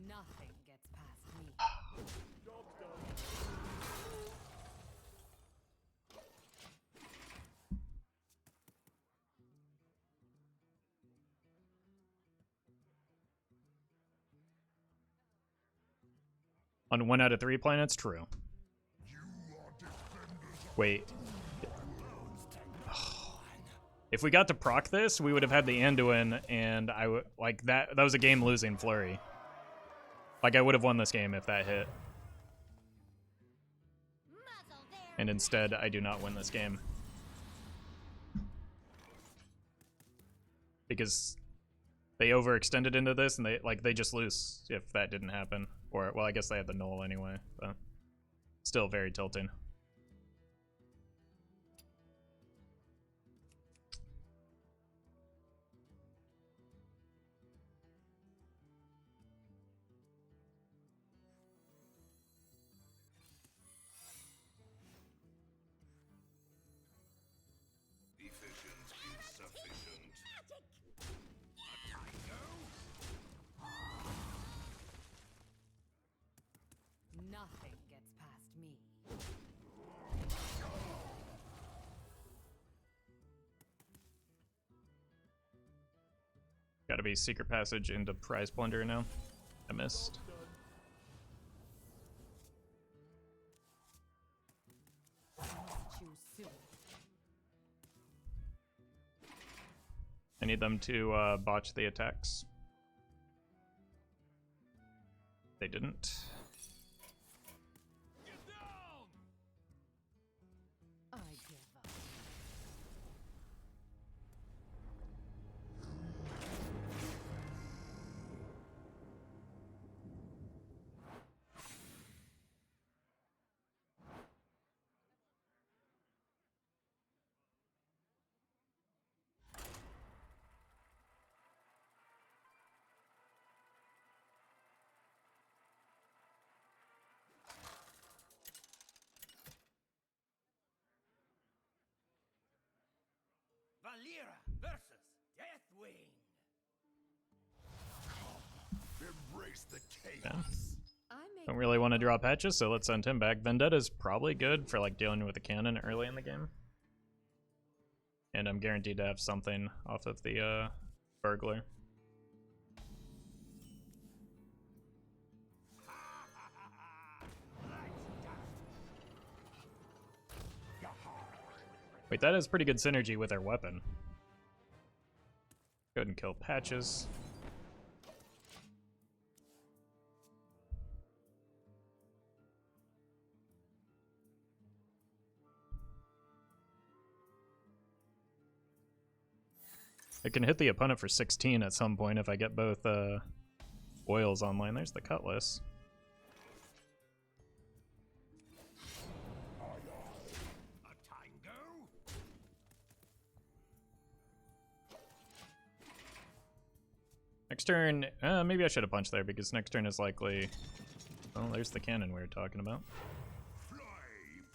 Nothing gets past me. On 1 out of 3 planets? True. Wait. If we got to proc this, we would have had the Anduin, and I would like that. That was a game-losing flurry. Like I would have won this game if that hit. And instead, I do not win this game because they overextended into this, and they just lose if that didn't happen. Or well, I guess they had the null anyway, but still very tilting. Efficient is sufficient. Nothing gets past me. Gotta be secret passage into prize Plunderer now. I missed. Choose soon. I need them to botch the attacks. They didn't. I give up. Myra versus Deathwing. Embrace the chaos. Yeah. I make Don't really want to draw patches, so let's send him back. Vendetta's probably good for like dealing with the cannon early in the game. And I'm guaranteed to have something off of the burglar. Wait, that has pretty good synergy with our weapon. Go ahead and kill patches. I can hit the opponent for 16 at some point if I get both oils online. There's the Cutlass. A tango? Next turn, maybe I should have punched there because next turn is likely... Oh, there's the cannon we were talking about. Fly,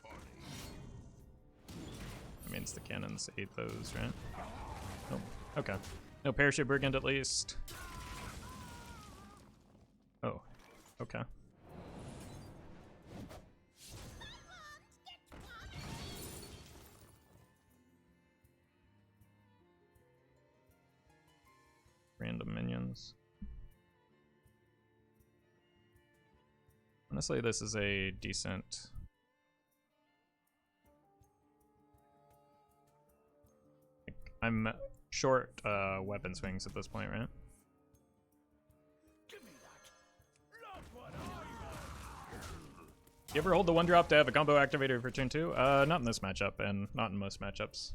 potty. That means the cannons ate those, right? Oh, okay. No Parachute Brigand at least. Oh, okay. Random minions. Honestly, this is a decent I'm short weapon swings at this point, right? Give me that. Not what I want. You ever hold the 1-drop to have a combo activator for turn 2? Not in this matchup, and not in most matchups.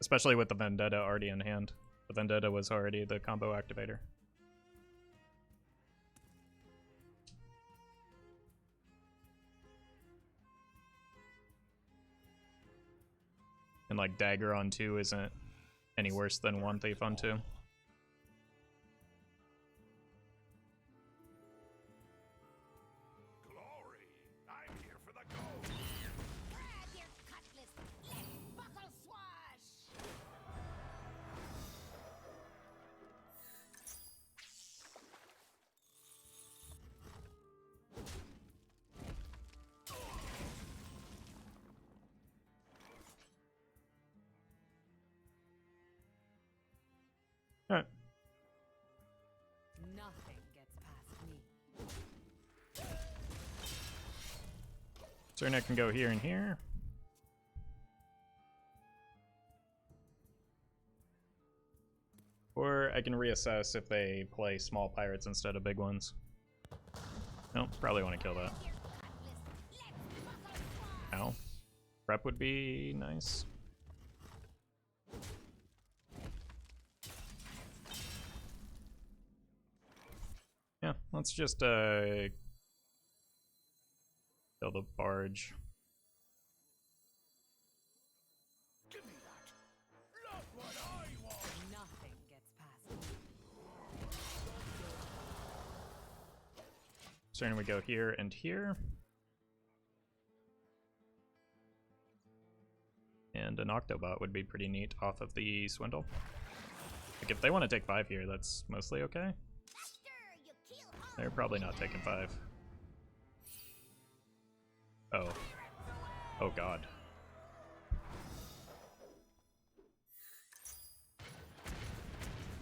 Especially with the Vendetta already in hand. The Vendetta was already the combo activator. And like Dagger on 2 isn't any worse than 1 Thief on 2. Glory! I'm here for the gold! Grab your cutlass. Let's buckle swash. Alright. Nothing gets past me. Turn I can go here and here. Or I can reassess if they play small pirates instead of big ones. Nope, probably want to kill that. Ow. Prep would be nice. Yeah, let's just kill the barge. Give me that. Not what I want. Nothing gets past me. Turn we go here and here. And an Octo-bot would be pretty neat off of the Swindle. Like if they want to take 5 here, that's mostly okay. They're probably not taking 5. Oh. Oh god.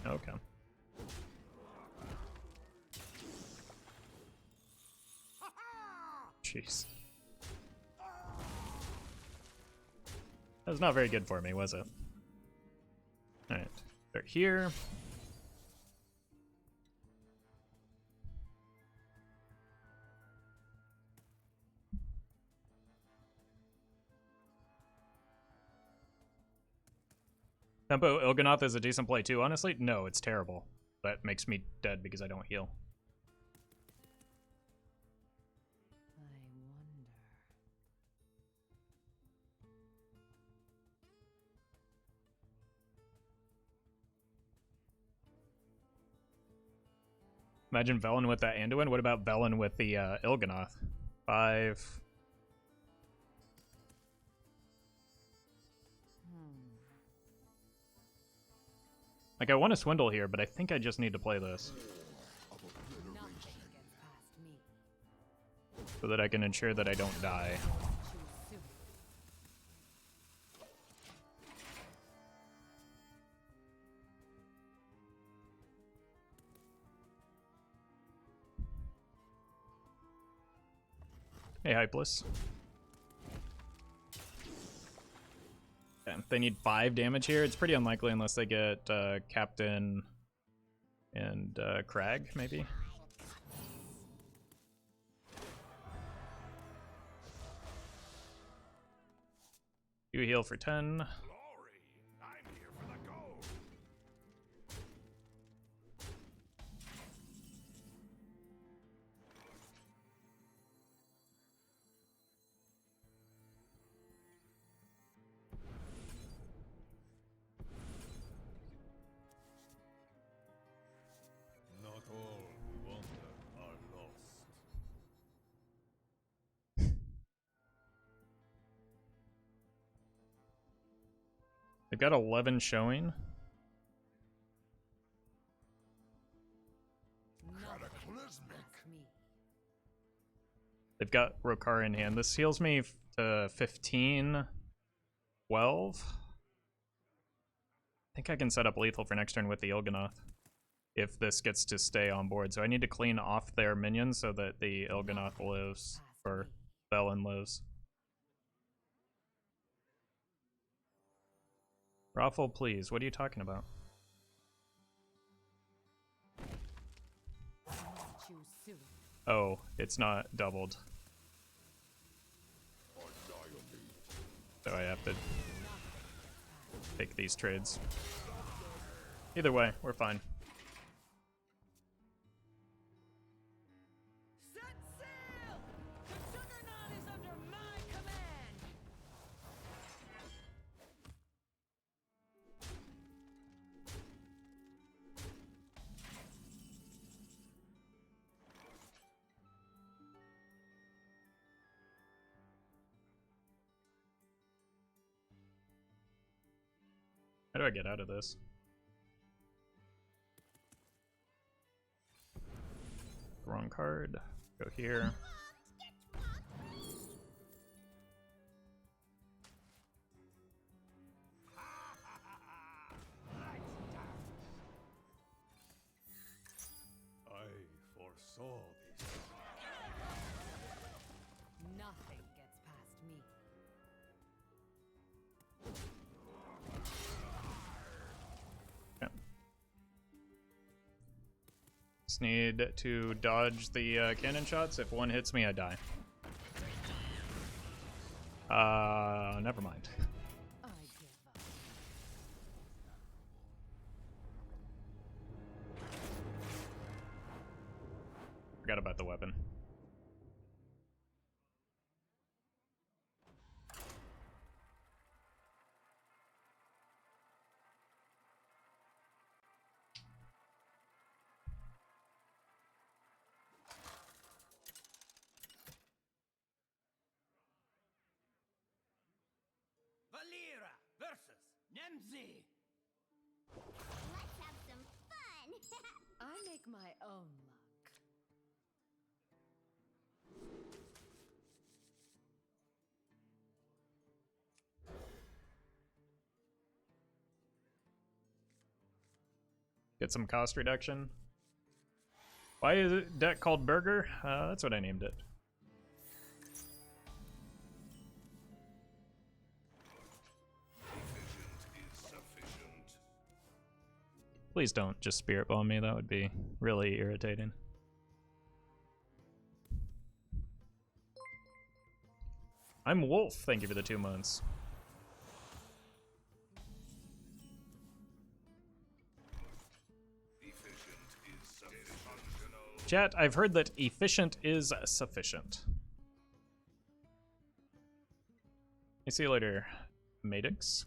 Okay. Jeez. That was not very good for me, was it? Alright. They're here. Tempo Il'gynoth is a decent play too, honestly? No, it's terrible. That makes me dead because I don't heal. I wonder. Imagine Velen with that Anduin. What about Velen with the Il'gynoth? 5. Like, I want to Swindle here, but I think I just need to play this. Nothing gets past me. So that I can ensure that I don't die. Too soon. Hey, Hypeless. Yeah, they need 5 damage here. It's pretty unlikely unless they get Captain and Crag, maybe. You heal for 10. Glory! I'm here for the gold! Not all who wander are lost. They've got 11 showing. Nothing gets past me. They've got Rokar in hand. This heals me to 15, 12. I think I can set up lethal for next turn with the Il'gynoth if this gets to stay on board. So I need to clean off their minions so that the Il'gynoth lives, or Velen lives. Roffle, please. What are you talking about? I must choose soon. Oh, it's not doubled. So I have to take these trades. Either way, we're fine. Set sail! The Juggernaut is under my command! How do I get out of this? Wrong card. Go here. I foresaw this. Nothing gets past me. Just need to dodge the cannon shots. If one hits me, I die. Never mind. I give up. Forgot about the weapon. Myra versus Nemzi. Let's have some fun! I make my own luck. Get some cost reduction. Why is it deck called Burger? That's what I named it. Please don't just spirit bomb me, that would be really irritating. I'm Wolf, thank you for the 2 months. Chat, I've heard that efficient is sufficient. See you later, Madix.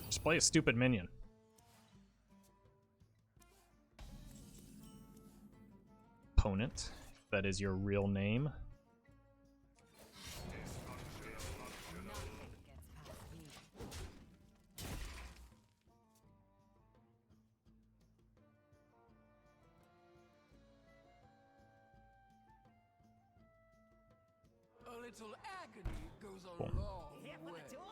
Just play a stupid minion. Opponent, if that is your real name. Nothing gets past me. A little agony goes a long Here for way. the tour.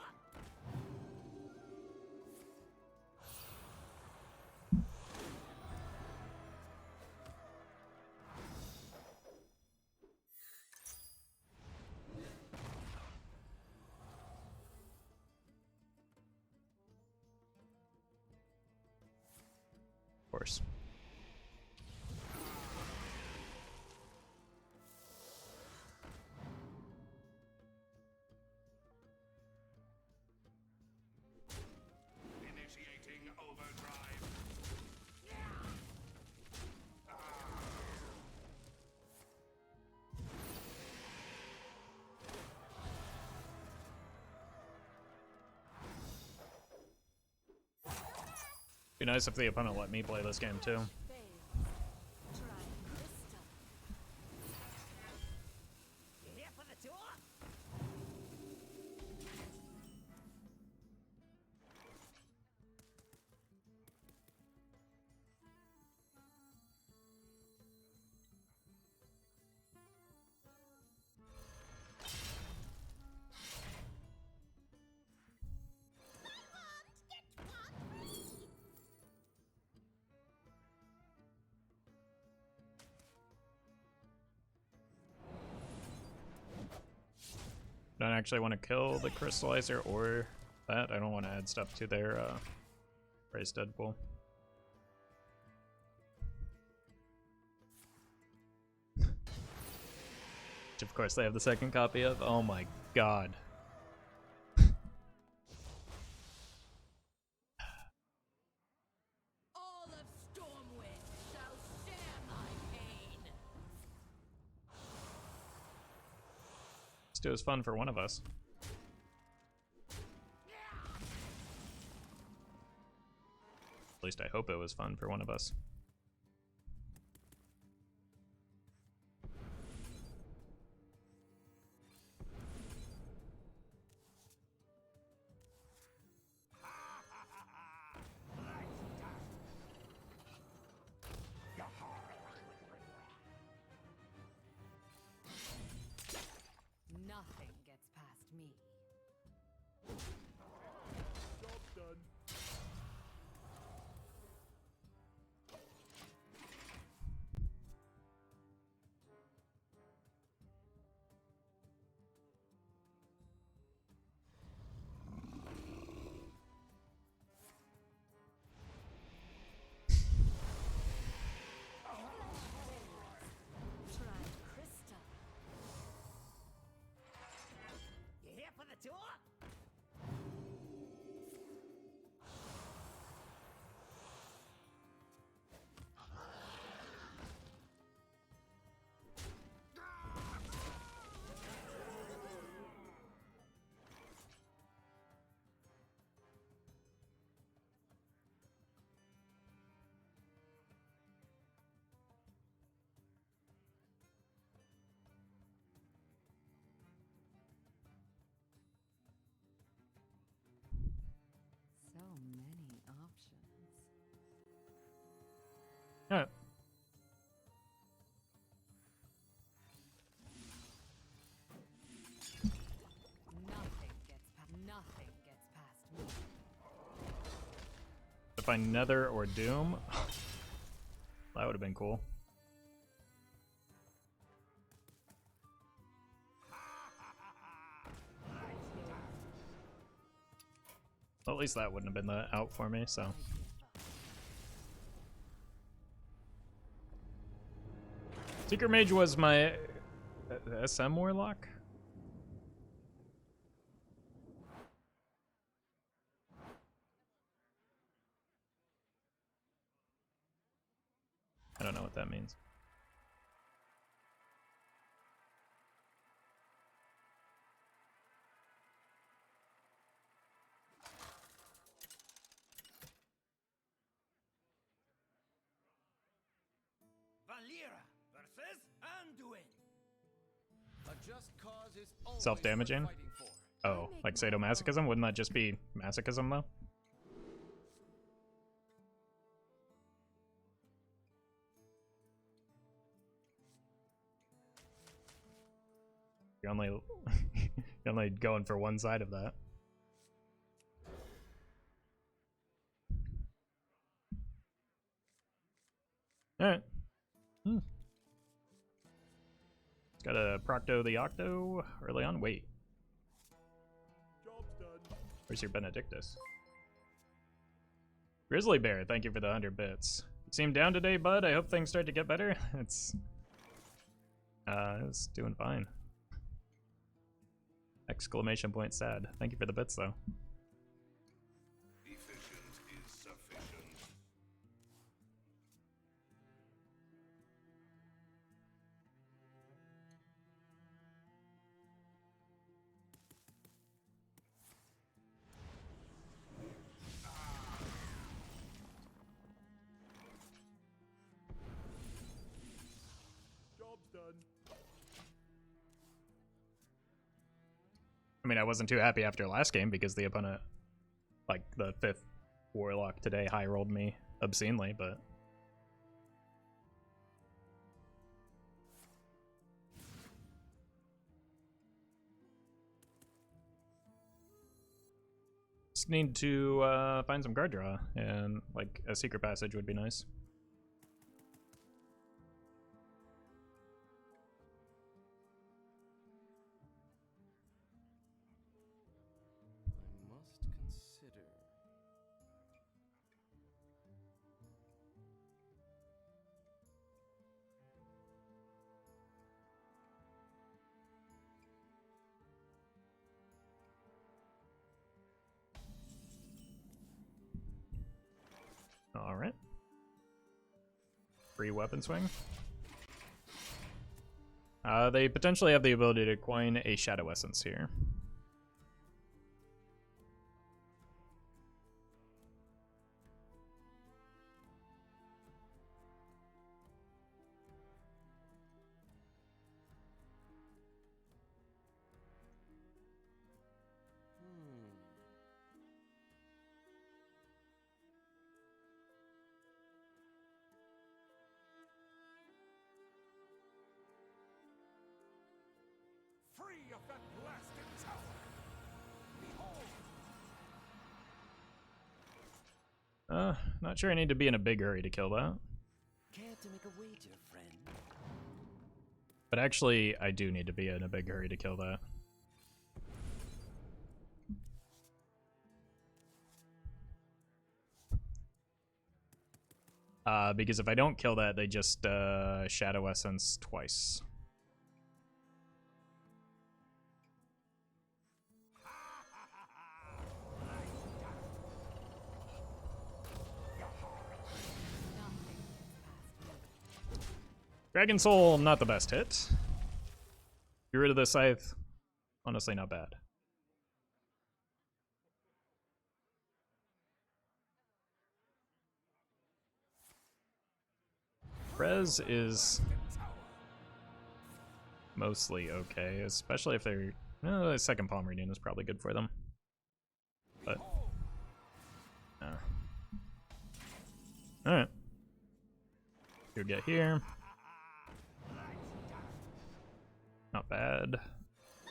Of course. Initiating overdrive. Be nice if the opponent let me play this game too. Fails. Try this time. Here for the tour. I don't actually want to kill the crystallizer or that. I don't want to add stuff to their raised Deadpool. Which of course they have the second copy of. Oh my god. All of Stormwind shall share my pain. It was fun for one of us. At least I hope it was fun for one of us. Nothing gets past me. Job done. Try crystal. You here for the tour? So many options. Alright. Nothing gets past me. If I Nether or Doom, that would have been cool. Well, at least that wouldn't have been the out for me, so. Secret Mage was my SM Warlock? I don't know what that means. Myra versus Anduin. A just cause is always Self-damaging? worth fighting for. Oh, like sadomasochism? Wouldn't that just be masochism though? You're only you're only going for one side of that. Alright. Got a Procto the Octo early on. Wait, Job's done. where's your Benedictus? Grizzly Bear, thank you for the 100 bits. You seem down today, bud. I hope things start to get better. It's doing fine. Exclamation point sad. Thank you for the bits though. Efficient is sufficient. Job's done. I mean, I wasn't too happy after last game because the opponent, like the 5th Warlock today, high rolled me obscenely, but just need to find some card draw, and like a secret passage would be nice. Alright. Free weapon swing. They potentially have the ability to coin a Shadow Essence here. Free of that blasted tower. Behold. Not sure I need to be in a big hurry to kill that. Care to make a wager, friend? But actually, I do need to be in a big hurry to kill that. Because if I don't kill that, they just Shadow Essence twice. Dragon Soul, not the best hit. Get rid of the Scythe, honestly not bad. Prez is mostly okay, especially if they're... the second Palm Reading is probably good for them. But... Alright. You'll get here. Not bad.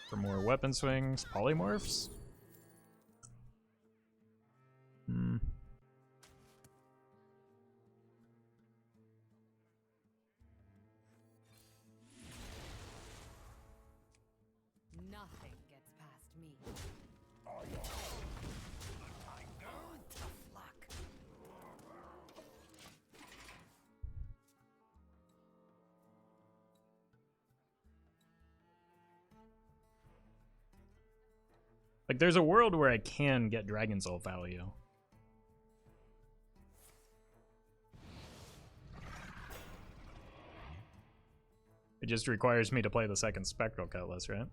For more weapon swings. Polymorphs? Nothing gets past me. Tough luck. Like, there's a world where I can get Dragon Soul value. It just requires me to play the second Spectral Cutlass, right?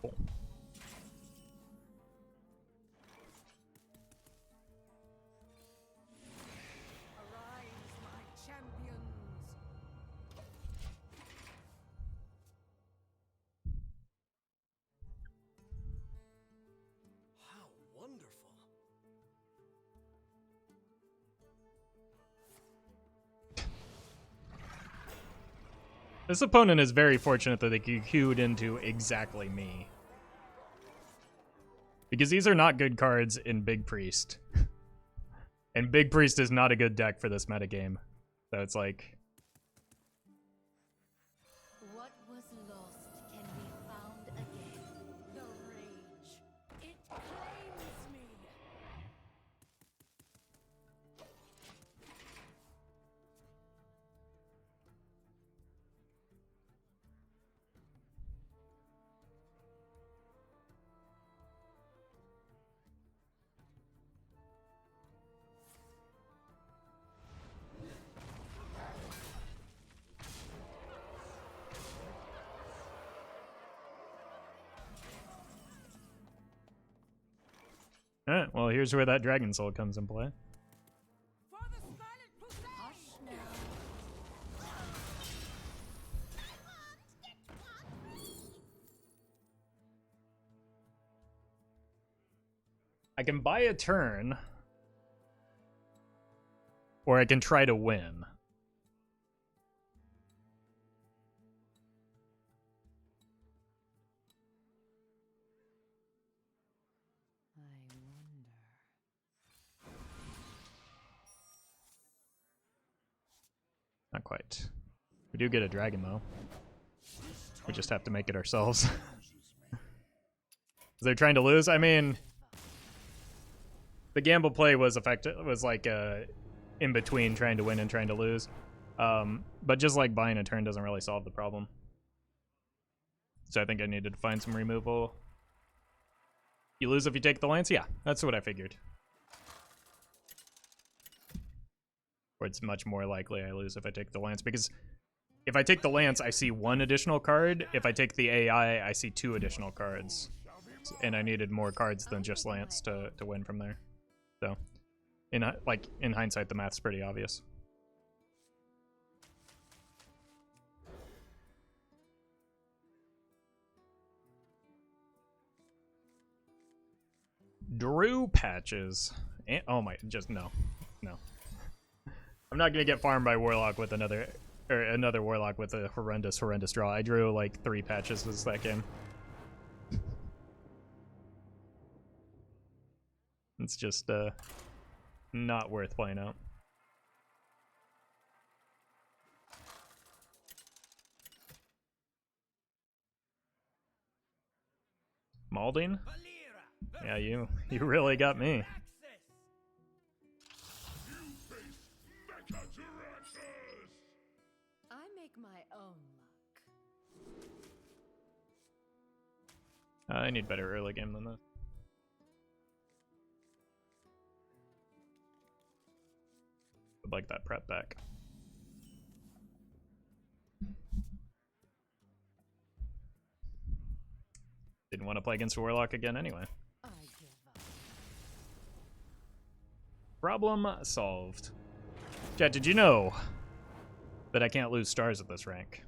Cool. Arise, my champions. How wonderful. This opponent is very fortunate that they queued into exactly me. Because these are not good cards in Big Priest. And Big Priest is not a good deck for this metagame. So it's like... What was lost can be found again. The rage. It claims me. Alright, well here's where that Dragon Soul comes in play. For the Scarlet Crusade. Hush now. I can buy a turn, or I can try to win. I wonder. Not quite. We do get a dragon though. We just have to make it ourselves. They're trying to lose. I mean, the gamble play was effective. Was like in between trying to win and trying to lose. But just like buying a turn doesn't really solve the problem. So I think I needed to find some removal. You lose if you take the lance? Yeah, that's what I figured. Or it's much more likely I lose if I take the lance, because if I take the lance, I see 1 additional card. If I take the AI, I see 2 additional cards. And I needed more cards than just lance to win from there. So, in hindsight, the math's pretty obvious. Drew patches. Oh my, just no. I'm not gonna get farmed by Warlock with another Warlock with a horrendous draw. I drew like 3 patches this that game. It's just not worth playing out. Malding? Yeah, you really got me. I make my own luck. I need better early game than this. Would like that prep back. Didn't want to play against Warlock again anyway. I give up. Problem solved. Chat, did you know that I can't lose stars at this rank?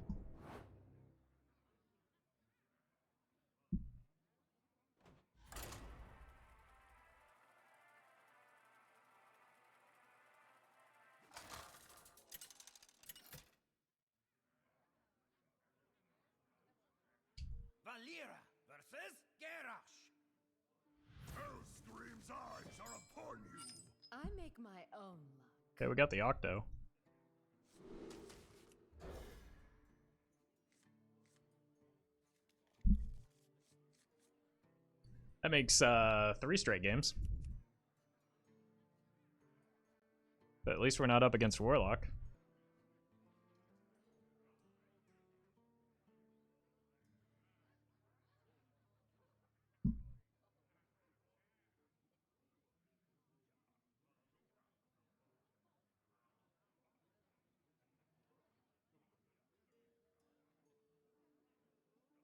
Valera versus Garrosh. Hellscream's eyes are upon you. I make my own luck. Okay, we got the Octo. That makes 3 straight games. But at least we're not up against Warlock.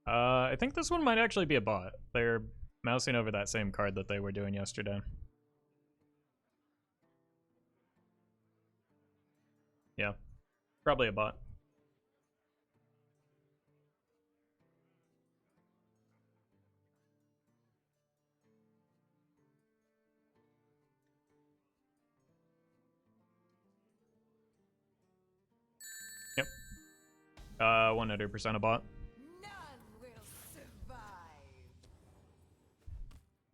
I think this one might actually be a bot. They're mousing over that same card that they were doing yesterday. Yeah, probably a bot. Yep. 100% a bot. None will survive.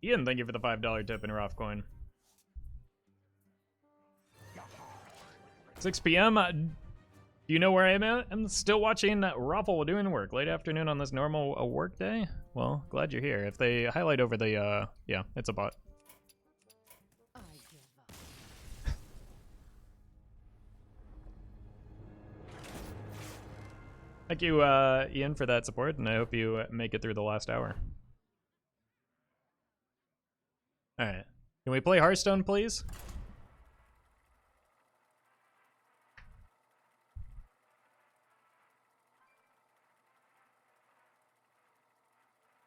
Ian, thank you for the $5 tip in Roff coin. 6 p.m. Do you know where I'm at? I'm still watching Roffle doing work late afternoon on this normal work day. Well, glad you're here. If they highlight over the, yeah, it's a bot. I give up. Thank you, Ian, for that support, and I hope you make it through the last hour. Alright. Can we play Hearthstone, please?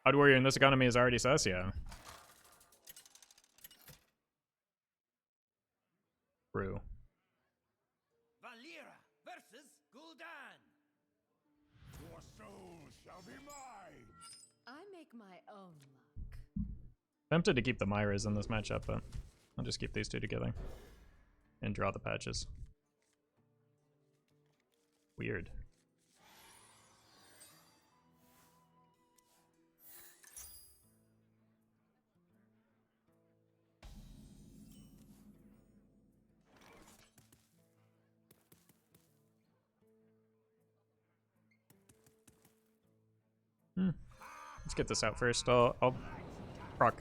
Odd Warrior in this economy is already sus, yeah. True. Valera versus Gul'dan. Your soul shall be mine. I make my own luck. Tempted to keep the Myras in this matchup, but I'll just keep these 2 together. And draw the patches. Weird. Let's get this out first. I'll proc.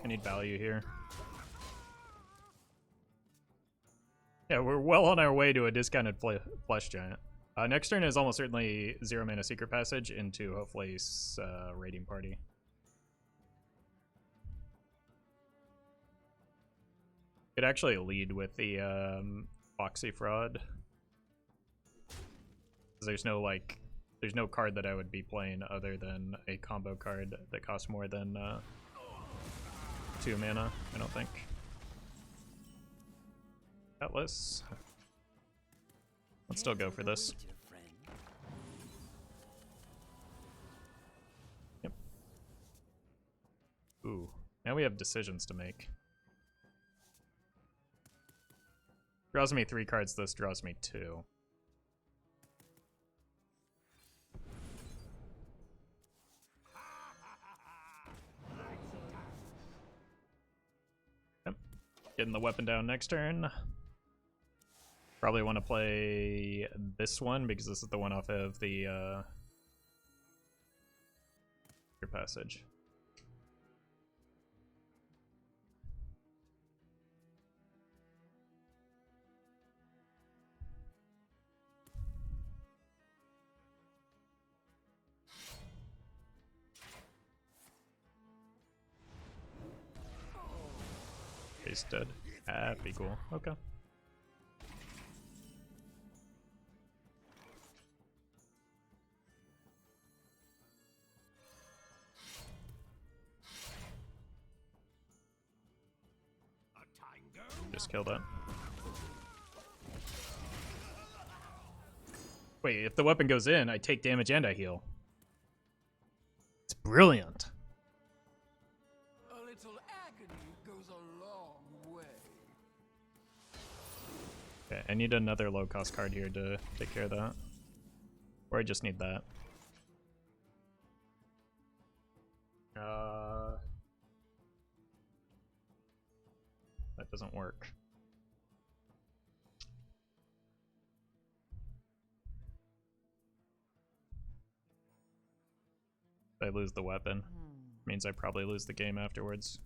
I need value here. Yeah, we're well on our way to a discounted Flesh Giant. Next turn is almost certainly 0 mana Secret Passage into hopefully Raiding Party. Could actually lead with the Foxy Fraud. There's no there's no card that I would be playing other than a combo card that costs more than 2 mana, I don't think. Cutlass. Let's still go for this. Yep. Ooh, now we have decisions to make. Draws me 3 cards, this draws me 2. Yep. Getting the weapon down next turn. Probably want to play this one because this is the one off of the your passage. He's dead. That'd be cool. Okay. Just kill that. Wait, if the weapon goes in, I take damage and I heal. It's brilliant. A little agony goes a long way. Okay, I need another low-cost card here to take care of that. Or I just need that. That doesn't work. If I lose the weapon, means I probably lose the game afterwards.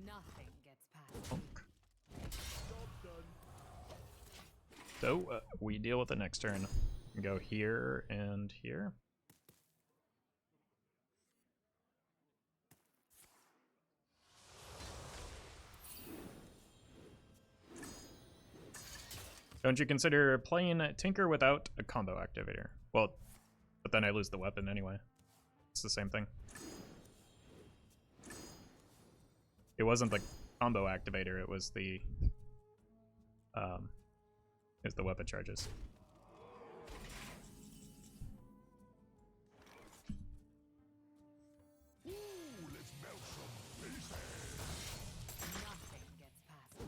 Nothing gets past me. So we deal with the next turn. Go here and here. Don't you consider playing Tinker without a combo activator? Well, but then I lose the weapon anyway. It's the same thing. It wasn't the combo activator, it was the weapon charges. Let's melt some faces. Nothing gets past me.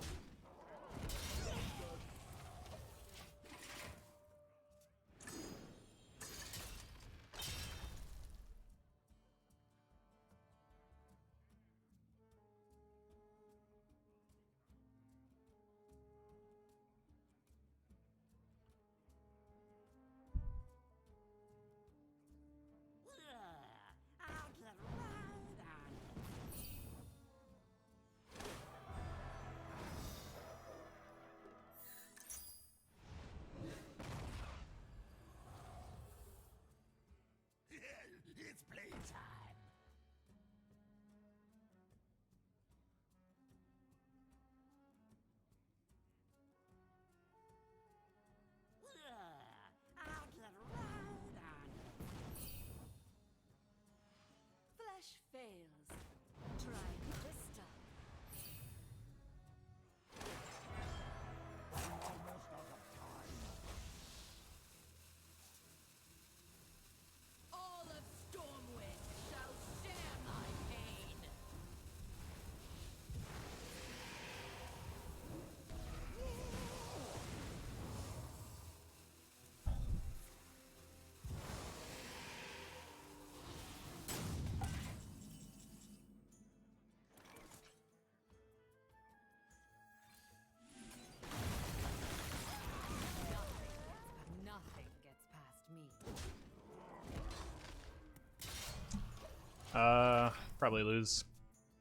Probably lose,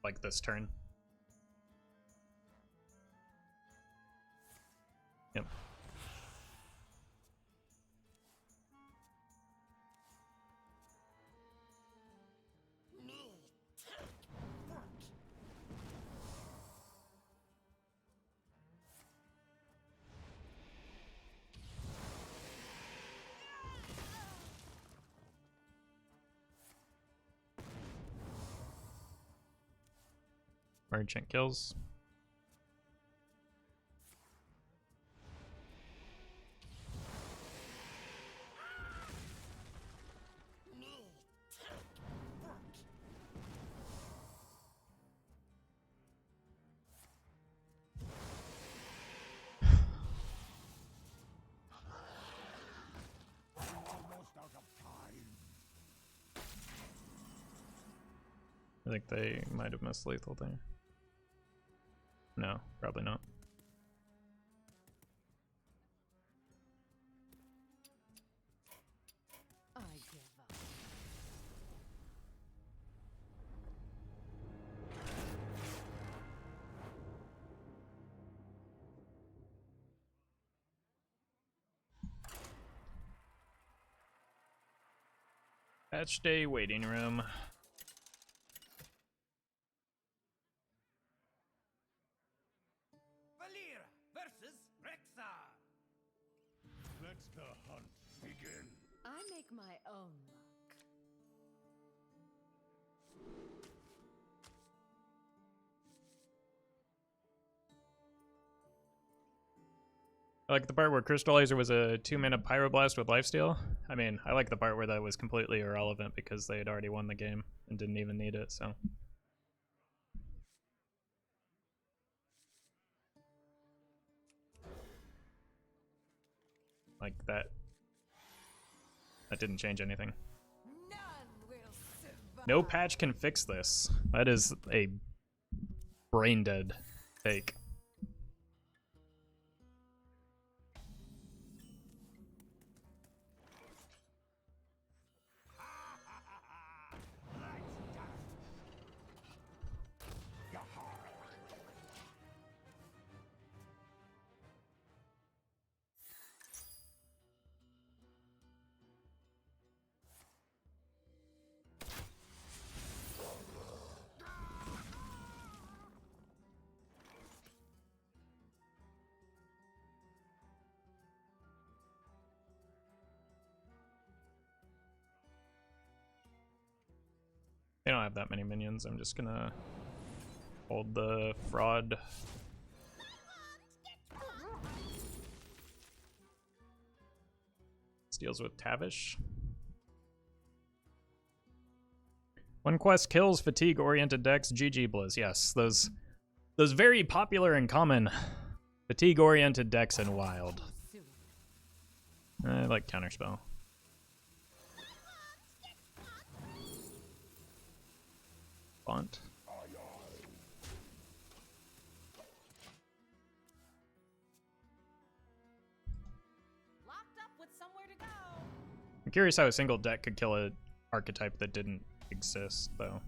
like, this turn. Yep. Merchant kills. Almost out of time. I think they might have missed lethal there. No, probably not. I give up. Patch day waiting room. Valir versus Rexar. Let the hunt begin. I make my own luck. I like the part where Crystallizer was a 2-mana Pyroblast with lifesteal. I mean, I like the part where that was completely irrelevant because they had already won the game and didn't even need it, so. Like that. That didn't change anything. None will survive. No patch can fix this. That is a brain dead take. They don't have that many minions. I'm just gonna hold the fraud. Deals with Tavish. One quest kills fatigue-oriented decks. GG Blizz. Yes, those very popular and common fatigue-oriented decks in Wild. I like Counterspell. Font. Locked up with somewhere to go. I'm curious how a single deck could kill an archetype that didn't exist, though.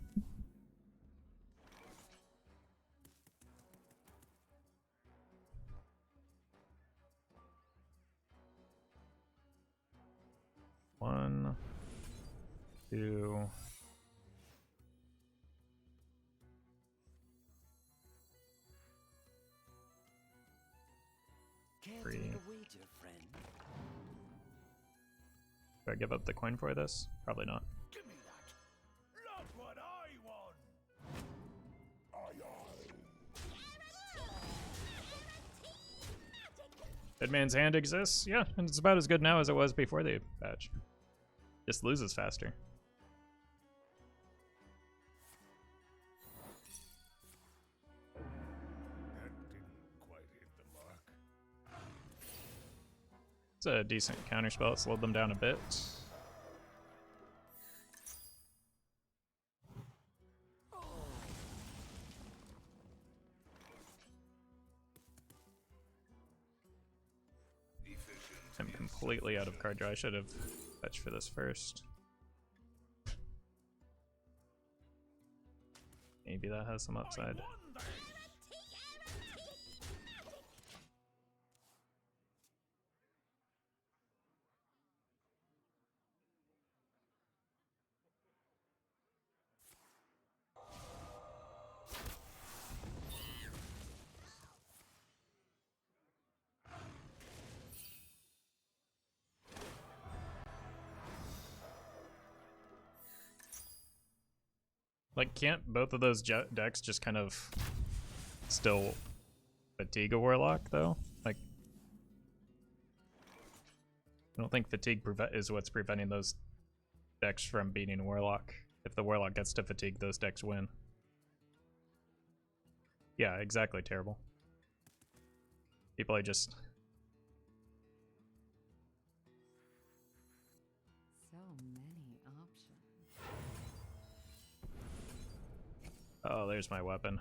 One, two. Three. Do I give up the coin for this? Probably not. Give me that. Look what I won. Deadman's Hand exists? Yeah, and it's about as good now as it was before the patch. Just loses faster. That didn't quite hit the mark. It's a decent counterspell. It slowed them down a bit. I'm completely out of card draw. I should have fetched for this first. Maybe that has some upside. Like, can't both of those decks just kind of still fatigue a Warlock, though? Like, I don't think fatigue is what's preventing those decks from beating Warlock. If the Warlock gets to fatigue, those decks win. Yeah, exactly, terrible. People are just... So many options. Oh, there's my weapon.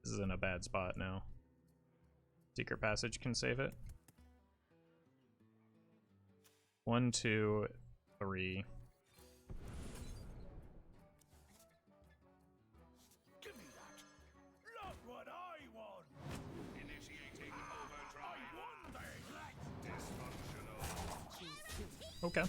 This is in a bad spot now. Secret Passage can save it. 1, 2, 3. Give me that. Look what I want. Initiating overdrive. Dysfunctional. Okay.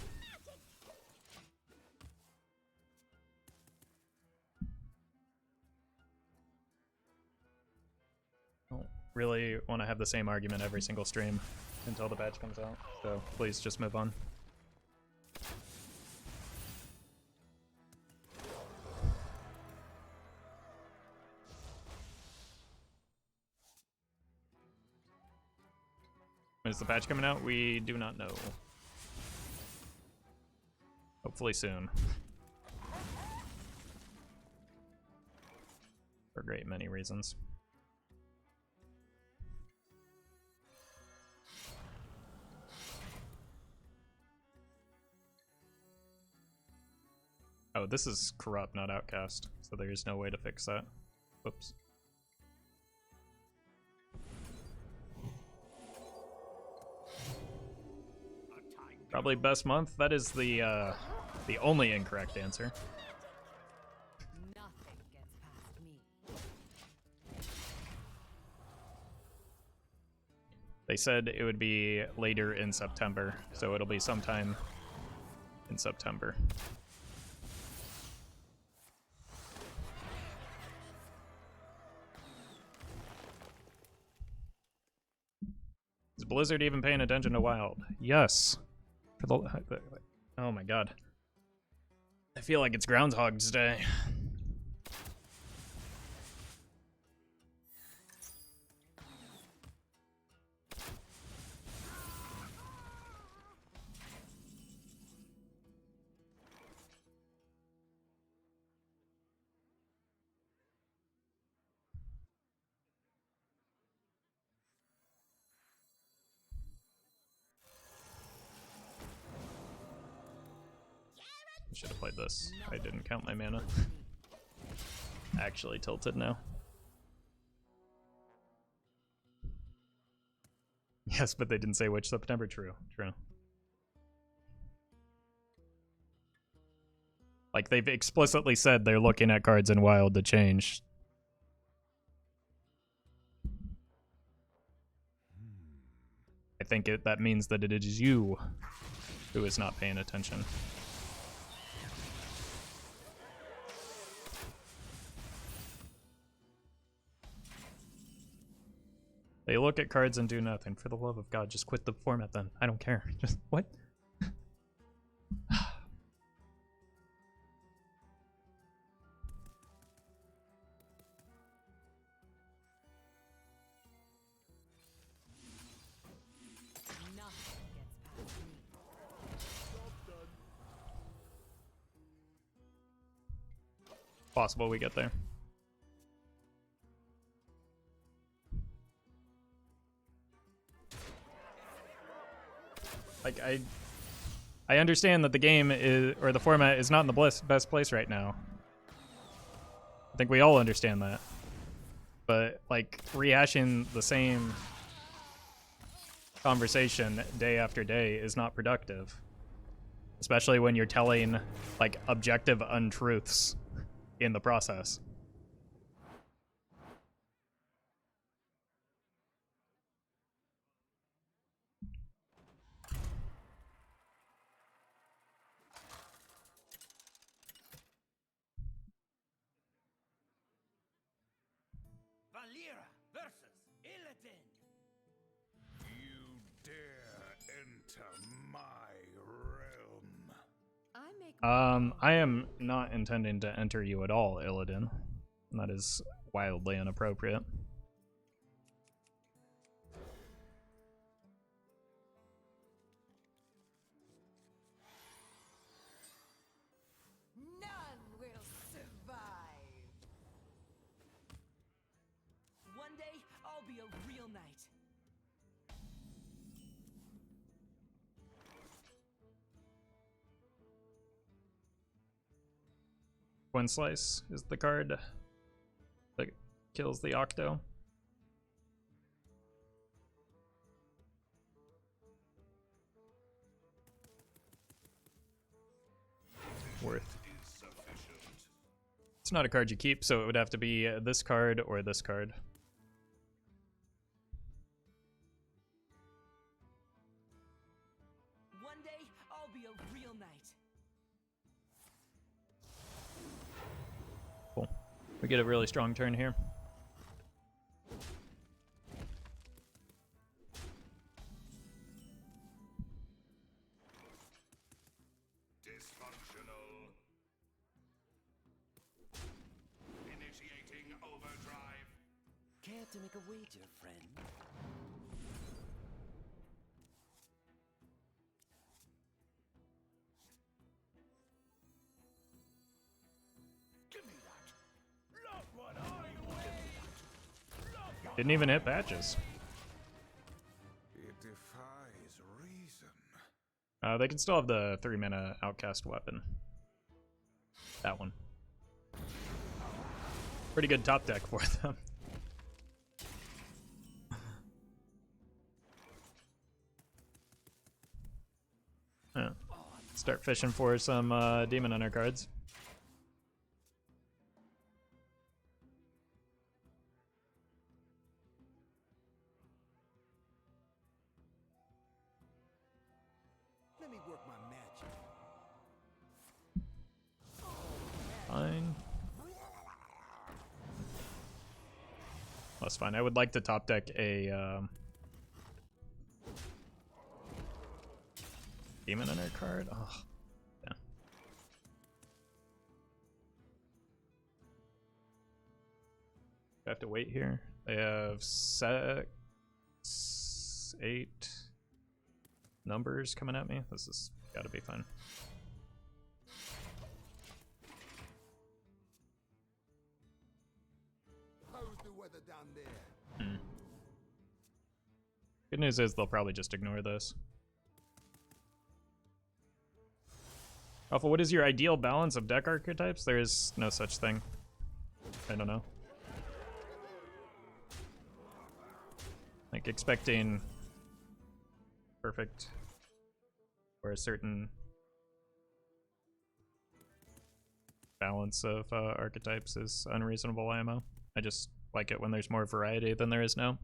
Don't really want to have the same argument every single stream until the patch comes out, so please just move on. When is the patch coming out? We do not know. Hopefully soon. For a great many reasons. Oh, this is corrupt, not outcast, so there's no way to fix that. Whoops. Probably best month. That is the only incorrect answer. Nothing gets past me. They said it would be later in September, so it'll be sometime in September. Is Blizzard even paying attention to Wild? Yes. For the, oh my god. I feel like it's Groundhog's Day. I should have played this. I didn't count my mana. Actually tilted now. Yes, but they didn't say which September. True, true. Like, they've explicitly said they're looking at cards in Wild to change. I think that means that it is you who is not paying attention. They look at cards and do nothing. For the love of God, just quit the format then. I don't care. Just, what? Nothing gets past me. Possible we get there. Like, I understand that the game is, or the format is not in the best place right now. I think we all understand that. But, like, rehashing the same conversation day after day is not productive. especially when you're telling like objective untruths in the process. Myra versus Illidan. You dare enter my realm. I make I am not intending to enter you at all, Illidan. That is wildly inappropriate. None will survive. One day, I'll be a real knight. Twin Slice is the card that kills the Octo. Worth. It's not a card you keep, so it would have to be this card or this card. One day, I'll be a real knight. Cool. We get a really strong turn here. Dysfunctional. Initiating overdrive. Care to make a wager, friend? Give me that. Look what I weigh. Didn't even hit patches. It defies reason. They can still have the 3-mana outcast weapon. That one. Pretty good top deck for them. Yeah. Start fishing for some Demon Hunter cards. Let me work my magic. Fine. That's fine. I would like to top deck a Demon Hunter card. Oh, yeah. I have to wait here. They have 8 numbers coming at me. This has got to be fun. How's the weather down there? Good news is they'll probably just ignore this. Roffle, what is your ideal balance of deck archetypes? There is no such thing. I don't know. Like expecting perfect or a certain balance of archetypes is unreasonable IMO. I just like it when there's more variety than there is now.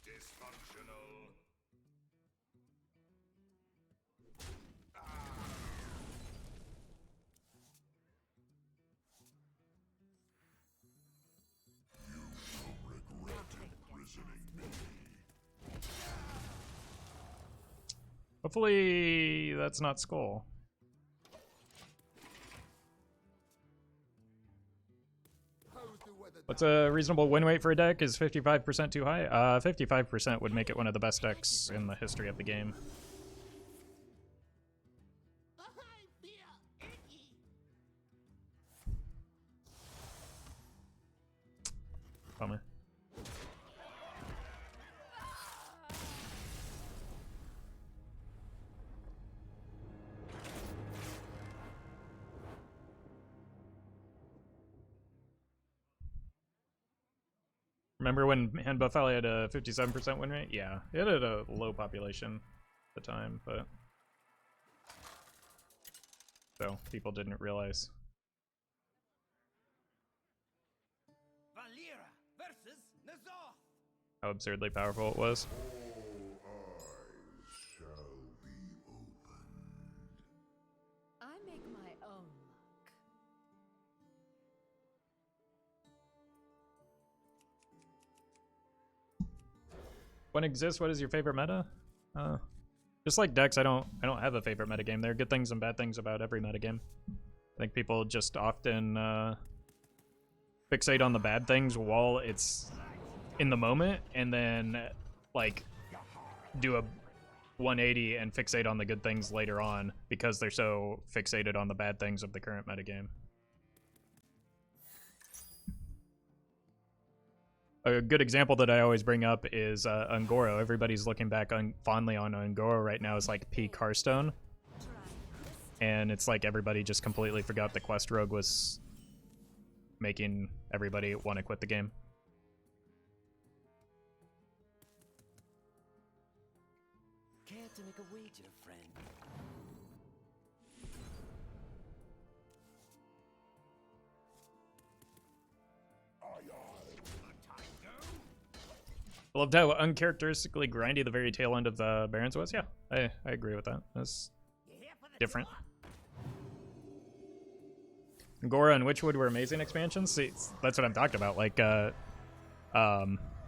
Dysfunctional. Hopefully that's not Skull. What's a reasonable win rate for a deck? Is 55% too high? 55% would make it one of the best decks in the history of the game. Bummer. Remember when Hand Buff Alley had a 57% win rate? Yeah, it had a low population at the time, but so people didn't realize Valera versus Nazar. how absurdly powerful it was. I make my own luck. When exists, what is your favorite meta? Just like decks, I don't have a favorite metagame. There are good things and bad things about every metagame. I think people just often fixate on the bad things while it's in the moment, and then like do a 180 and fixate on the good things later on because they're so fixated on the bad things of the current metagame. A good example that I always bring up is Ungoro. Everybody's looking back fondly on Ungoro right now as like peak Hearthstone. And it's like everybody just completely forgot the Quest Rogue was making everybody want to quit the game. Care to make a wager, friend? I loved how uncharacteristically grindy the very tail end of the Barons was. Yeah, I agree with that. That's different. Gora and Witchwood were amazing expansions. See, that's what I'm talking about. Like,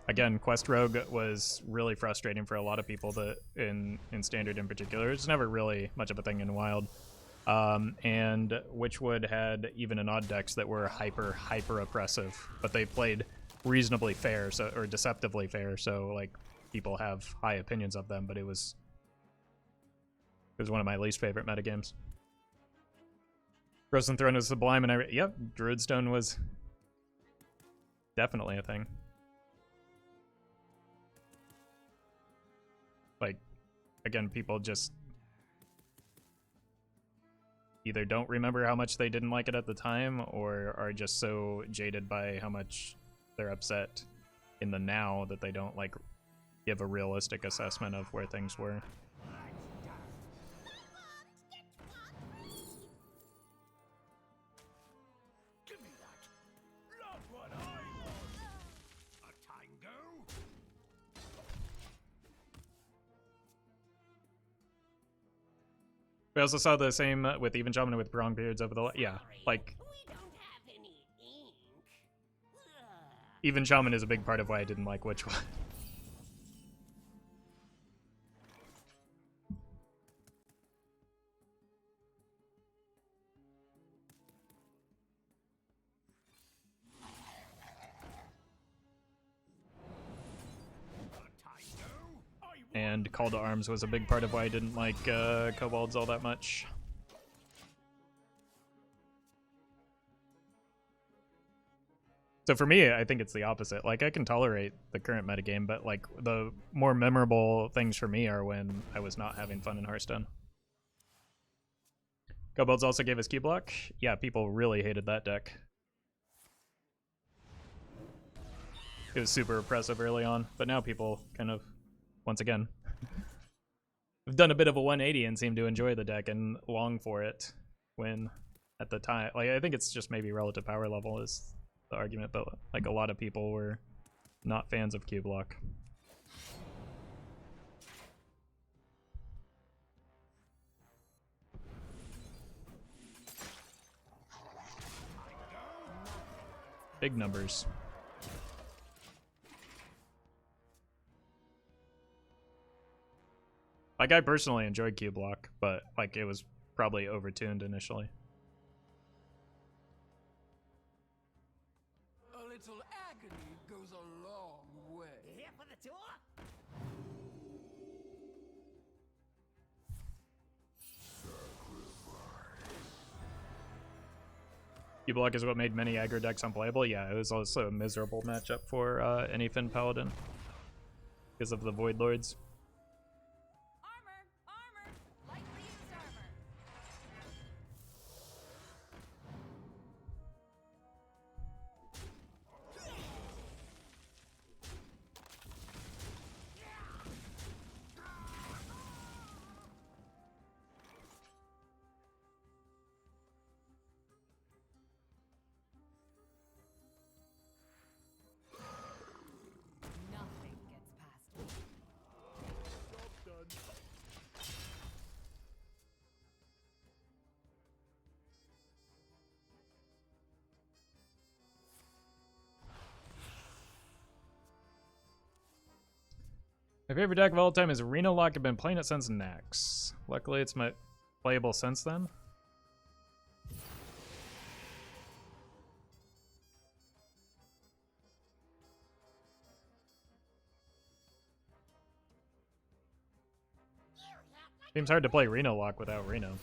again, Quest Rogue was really frustrating for a lot of people that in Standard in particular. It's never really much of a thing in Wild. And Witchwood had even an odd decks that were hyper oppressive, but they played reasonably fair, so or deceptively fair, so like people have high opinions of them, but it was one of my least favorite metagames. Frozen Throne was sublime, and yep, Druidstone was definitely a thing. Like, again, people just either don't remember how much they didn't like it at the time, or are just so jaded by how much they're upset in the now that they don't like give a realistic assessment of where things were. Give me that. Not what I want. A tango. We also saw the same with Even Shaman with prolonged periods over the yeah, like We don't have any ink. Even Shaman is a big part of why I didn't like Witchwood. And Call to Arms was a big part of why I didn't like Kobolds all that much. So for me, I think it's the opposite. Like, I can tolerate the current metagame, but like the more memorable things for me are when I was not having fun in Hearthstone. Kobolds also gave us Q block. Yeah, people really hated that deck. It was super oppressive early on, but now people kind of, once again, have done a bit of a 180 and seem to enjoy the deck and long for it when at the time, like, I think it's just maybe relative power level is the argument, but like a lot of people were not fans of Q block. Big numbers. Like, I personally enjoyed Q block, but like it was probably overtuned initially. A little agony goes a long way. Here for the tour. Q block is what made many aggro decks unplayable. Yeah, it was also a miserable matchup for any Finn Paladin because of the Void Lords. Armor! Lightly used armor. My favorite deck of all time is Arena Lock. I've been playing it since Nax. Luckily, it's my playable since then. Seems hard to play Reno Lock without Reno.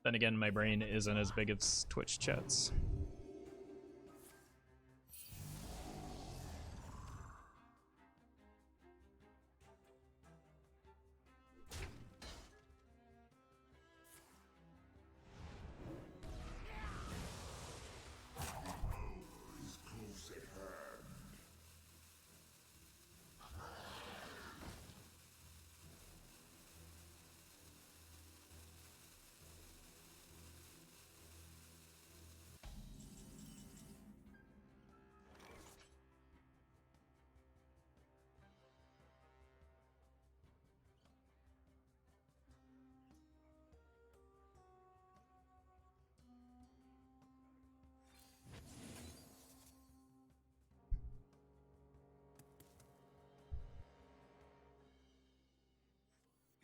Then again, my brain isn't as big as Twitch chats.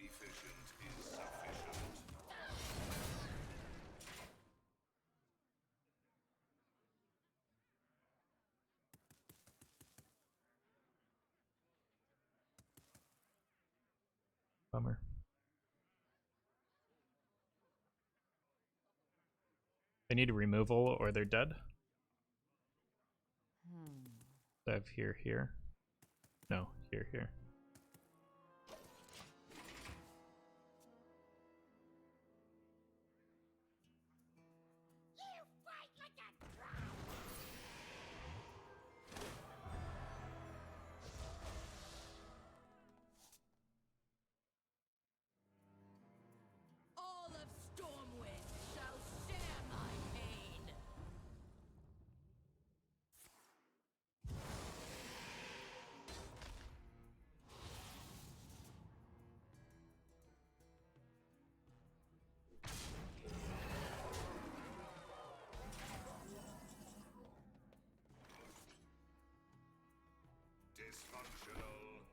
Efficient is sufficient. Bummer. They need a removal or they're dead. I have here. No, here. All of Stormwind shall share my pain. Dysfunctional.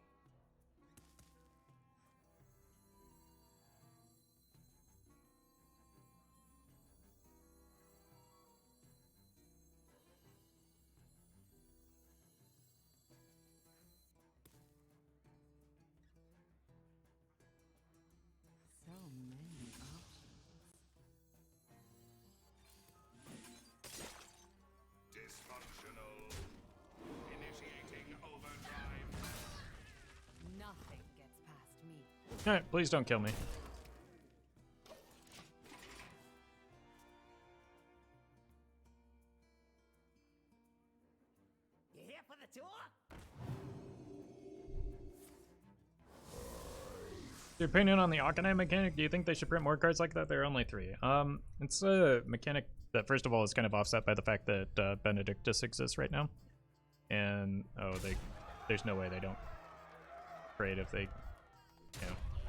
So many options. Dysfunctional. Initiating overdrive. Nothing gets past me. Alright, please don't kill me. You here for the tour? Your opinion on the Arcanine mechanic? Do you think they should print more cards like that? There are only 3. It's a mechanic that, first of all, is kind of offset by the fact that Benedictus exists right now. And, there's no way they don't trade if they,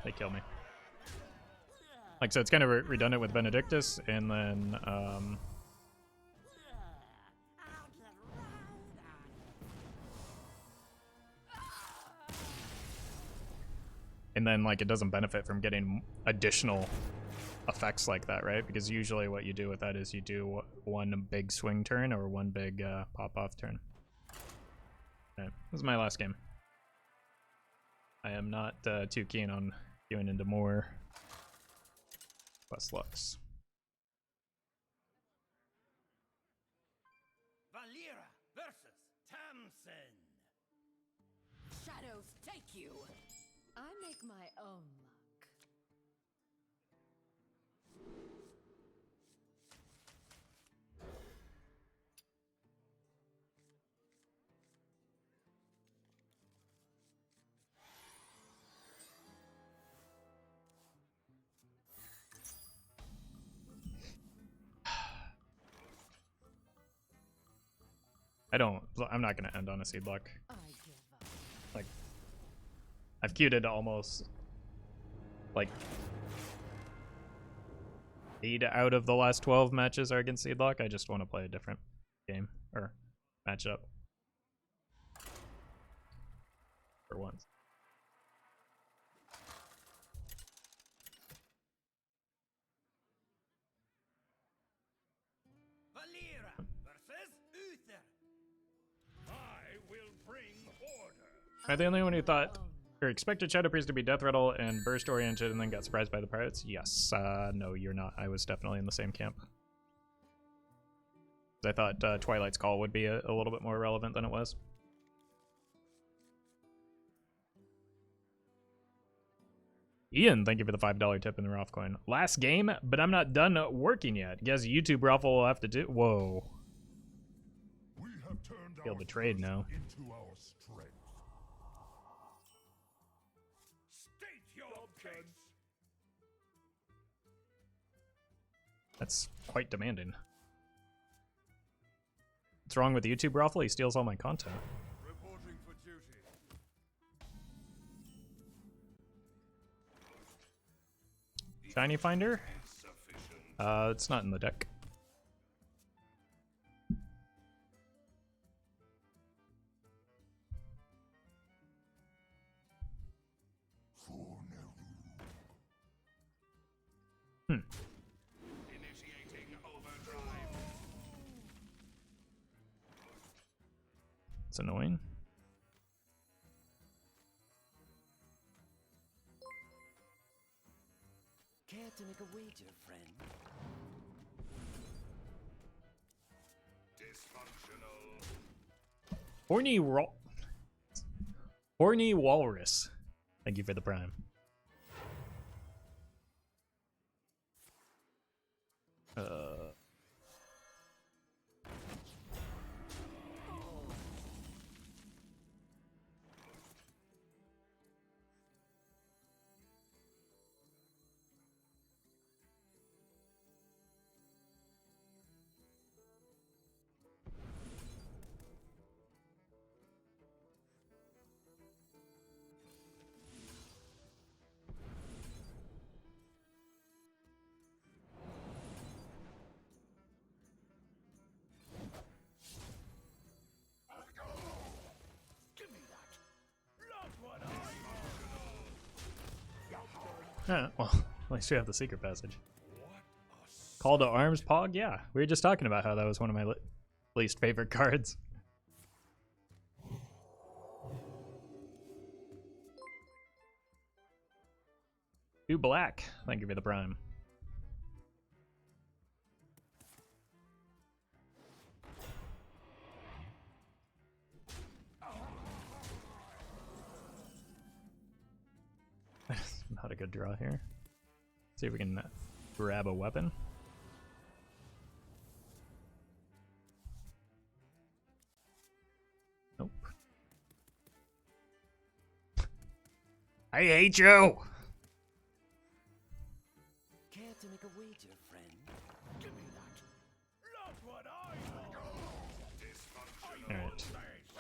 they kill me. Like, so it's kind of redundant with Benedictus, and then, like, it doesn't benefit from getting additional effects like that, right? Because usually what you do with that is you do one big swing turn or one big pop-off turn. Alright, this is my last game. I am not too keen on going into more quest looks. Myra versus Tamsin. Shadows take you. I make my own luck. I'm not gonna end on a seed block. I give up. Like, I've queued it almost like 8 out of the last 12 matches are against seed block. I just want to play a different game, or matchup. For once. Myra versus Uther. I will bring order. Am I the only one who thought or expected Shadow Priest to be death rattle and burst oriented and then got surprised by the pirates? Yes. No, you're not. I was definitely in the same camp. I thought Twilight's Call would be a little bit more relevant than it was. Ian, thank you for the $5 tip in the Roff coin. Last game, but I'm not done working yet. Guess YouTube Roffle will have to do. Whoa. We have turned Feel our betrayed thirst now. into our strength. State your case. That's quite demanding. What's wrong with YouTube Roffle? He steals all my content. Reporting for duty. Shiny Finder? It's not in the deck. Initiating overdrive. It's annoying. Care to make a wager, friend? Dysfunctional. Horny Walrus. Thank you for the prime. Give me that. Not what I Well, at least we have the secret passage. Call to Arms, Pog? Yeah, we were just talking about how that was one of my least favorite cards. Do black. Thank you for the prime. Not a good draw here. See if we can grab a weapon. Nope. I hate you! Care to make a wager, friend? give me that. Not what I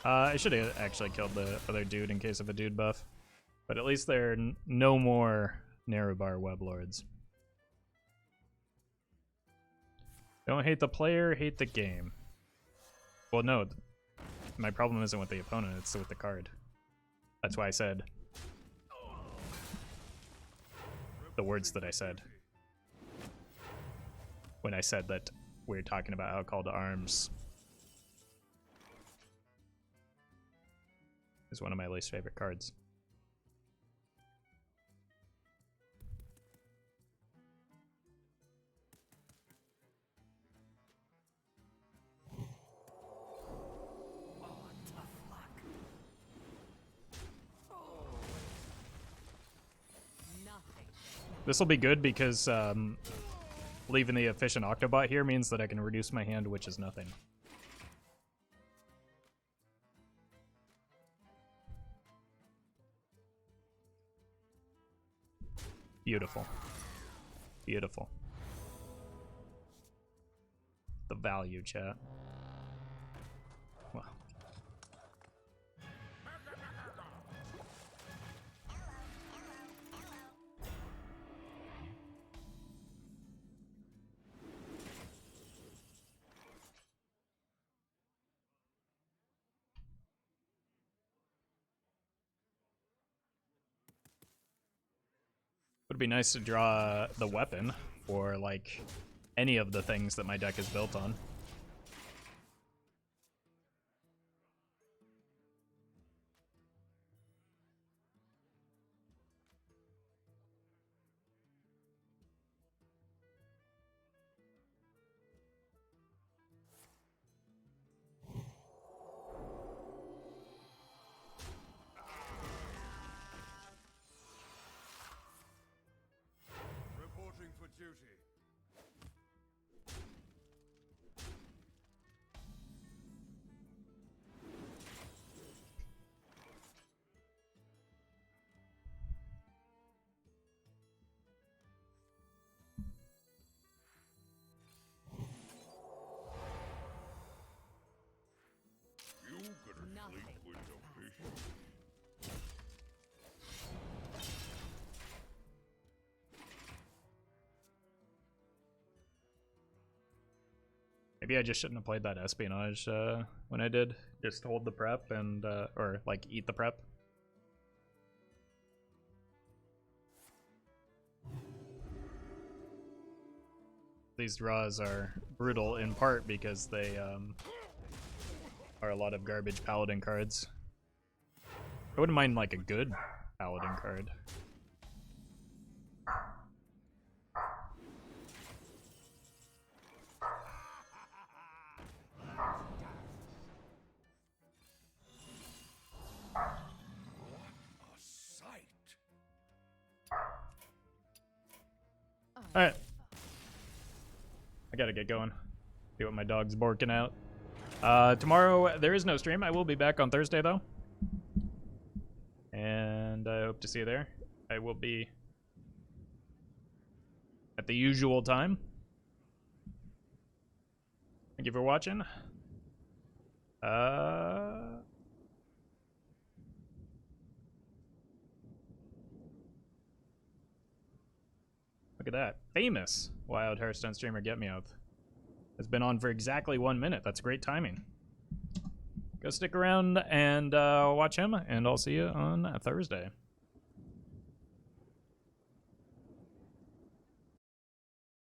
Alright. I should have actually killed the other dude in case of a dude buff. But at least there are no more narrow bar web lords. Don't hate the player, hate the game. Well, no. My problem isn't with the opponent, it's with the card. That's why I said the words that I said when I said that we're talking about how Call to Arms is one of my least favorite cards. This will be good because leaving the efficient Octo-bot here means that I can reduce my hand, which is nothing. Beautiful. Beautiful. The value, chat. Wow. Would be nice to draw the weapon or like any of the things that my deck is built on. Reporting for duty. You gonna Nothing sleep with your passes. fish? Maybe I just shouldn't have played that Espionage when I did. Just hold the prep and, or like eat the prep. These draws are brutal in part because they are a lot of garbage paladin cards. I wouldn't mind like a good paladin card. A sight. Alright. I gotta get going. See what my dog's barking out. Tomorrow there is no stream. I will be back on Thursday though. And I hope to see you there. I will be at the usual time. Thank you for watching. Look at that. Famous Wild Hearthstone streamer Get Me Out. Has been on for exactly 1 minute. That's great timing. Go stick around and watch him, and I'll see you on Thursday.